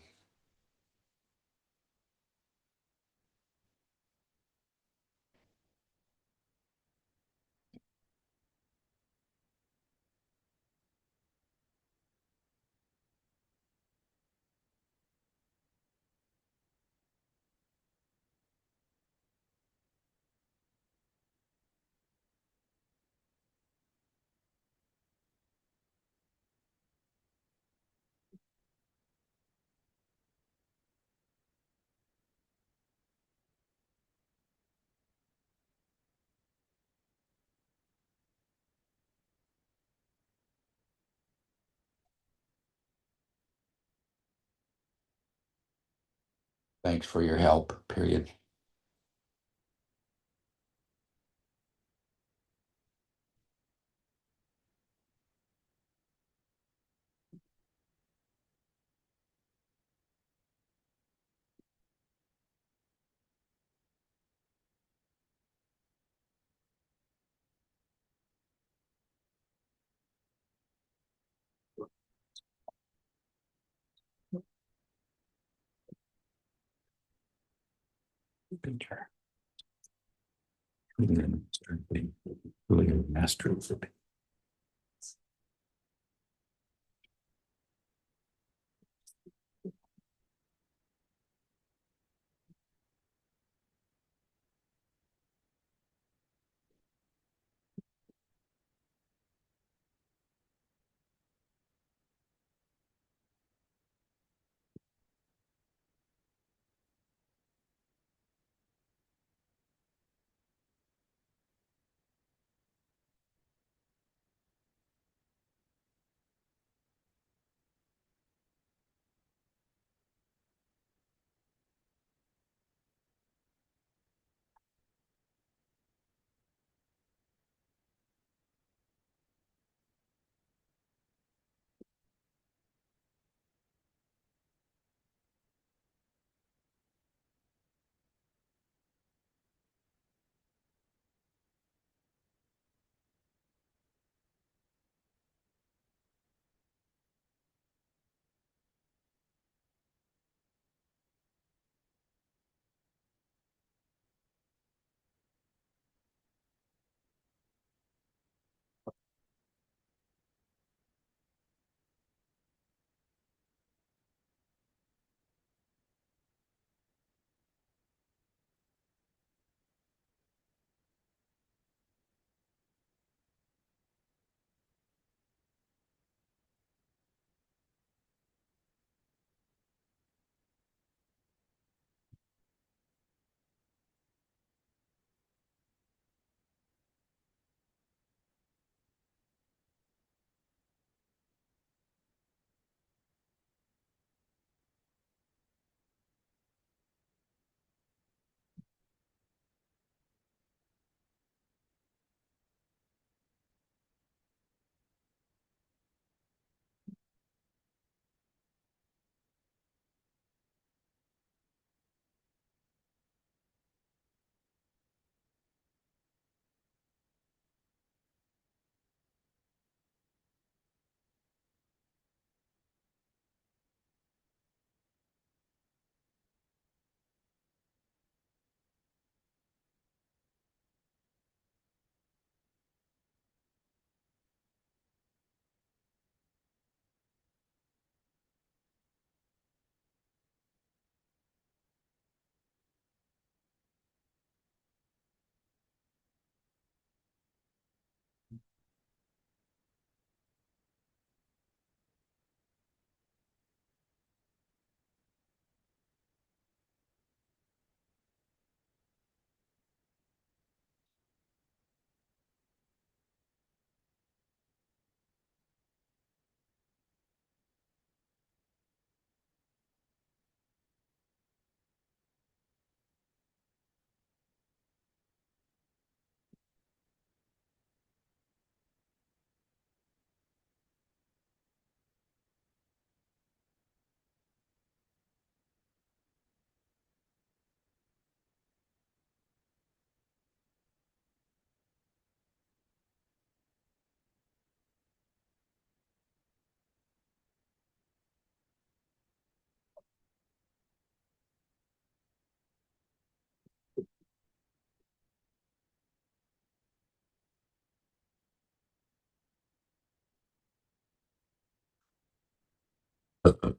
thanks for your help, period. Master.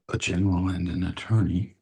a general and an attorney.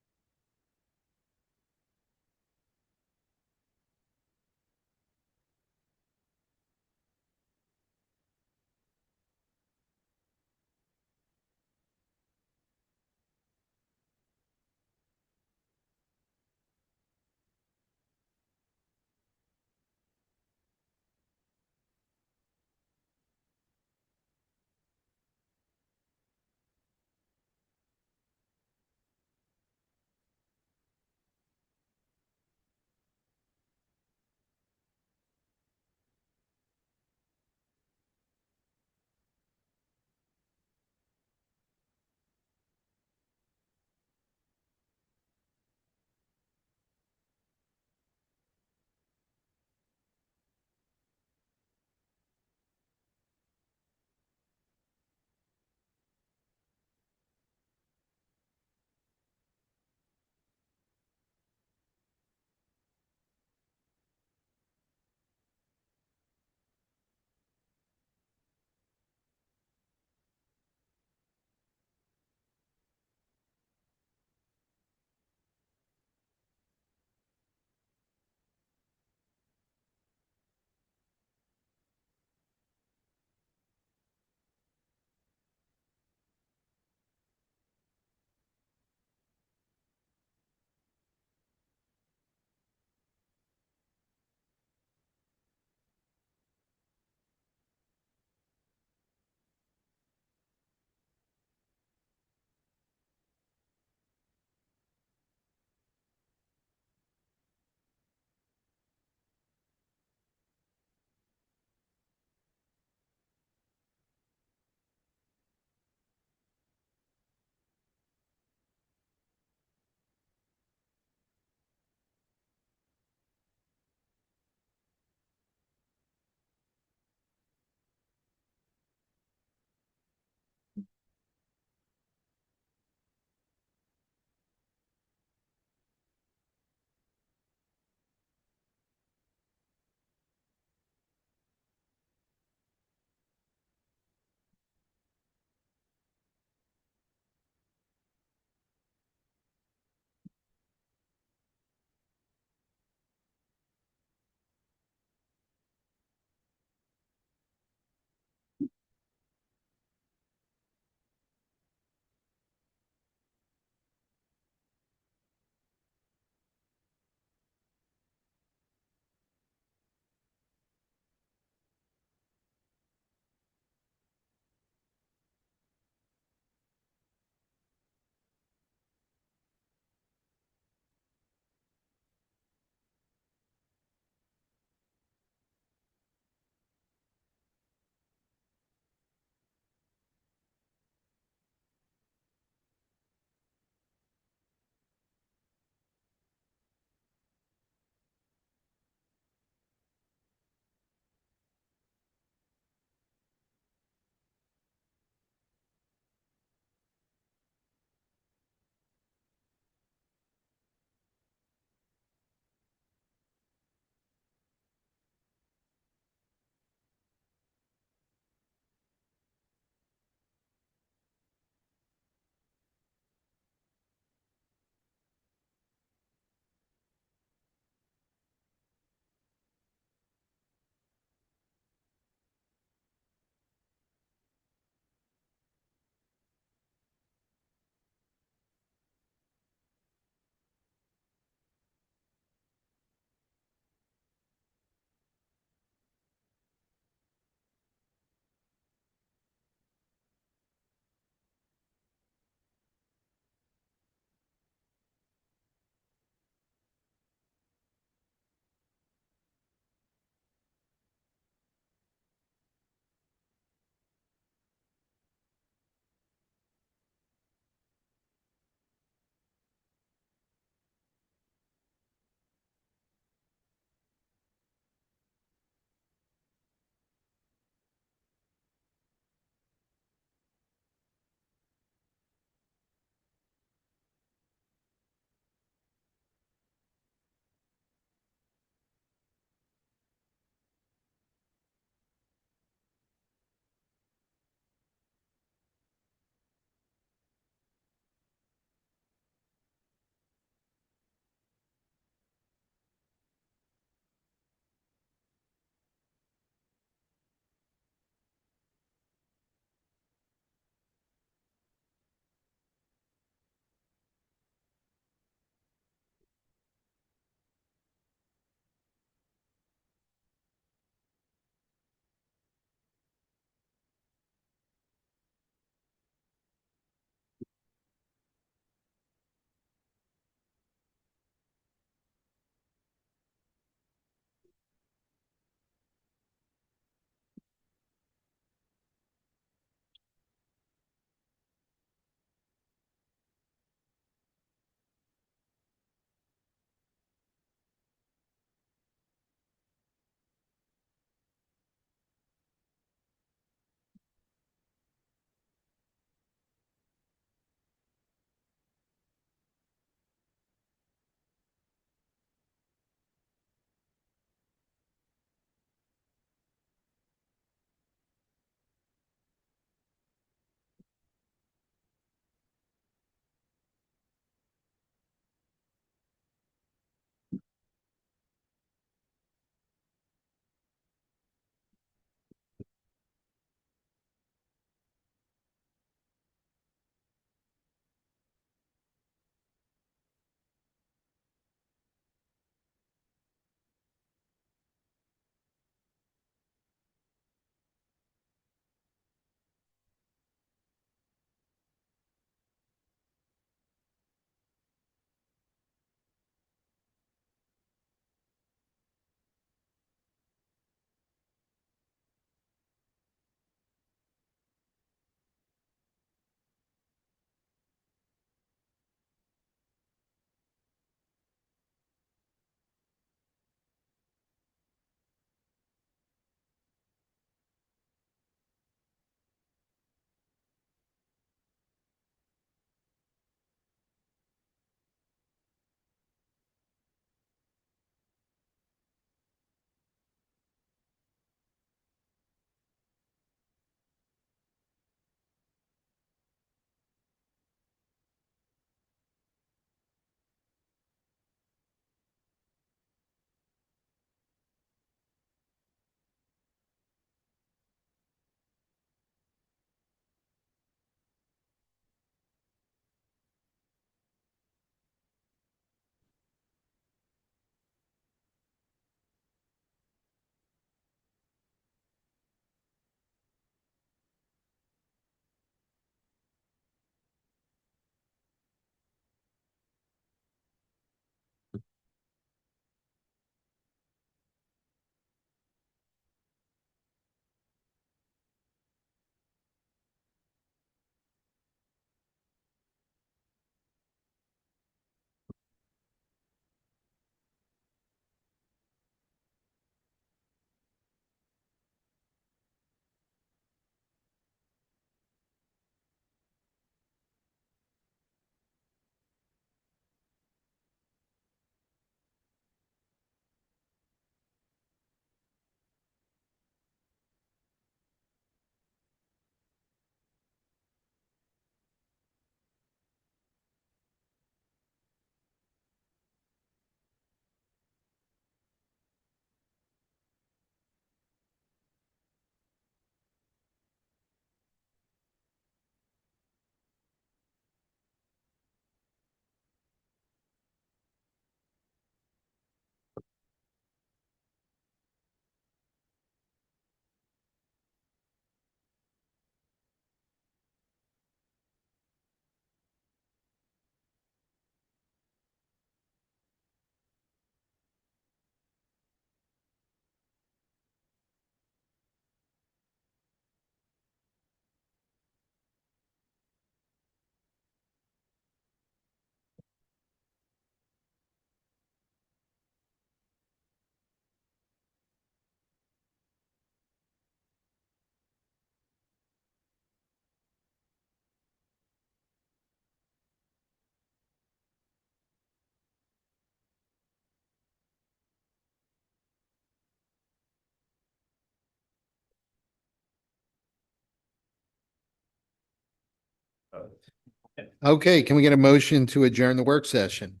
Okay, can we get a motion to adjourn the work session?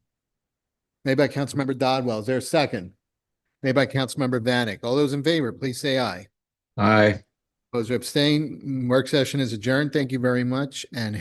Made by Councilmember Dodwell. Is there a second? Made by Councilmember Vanek. All those in favor, please say aye. Aye. Opposed or abstain? Work session is adjourned. Thank you very much and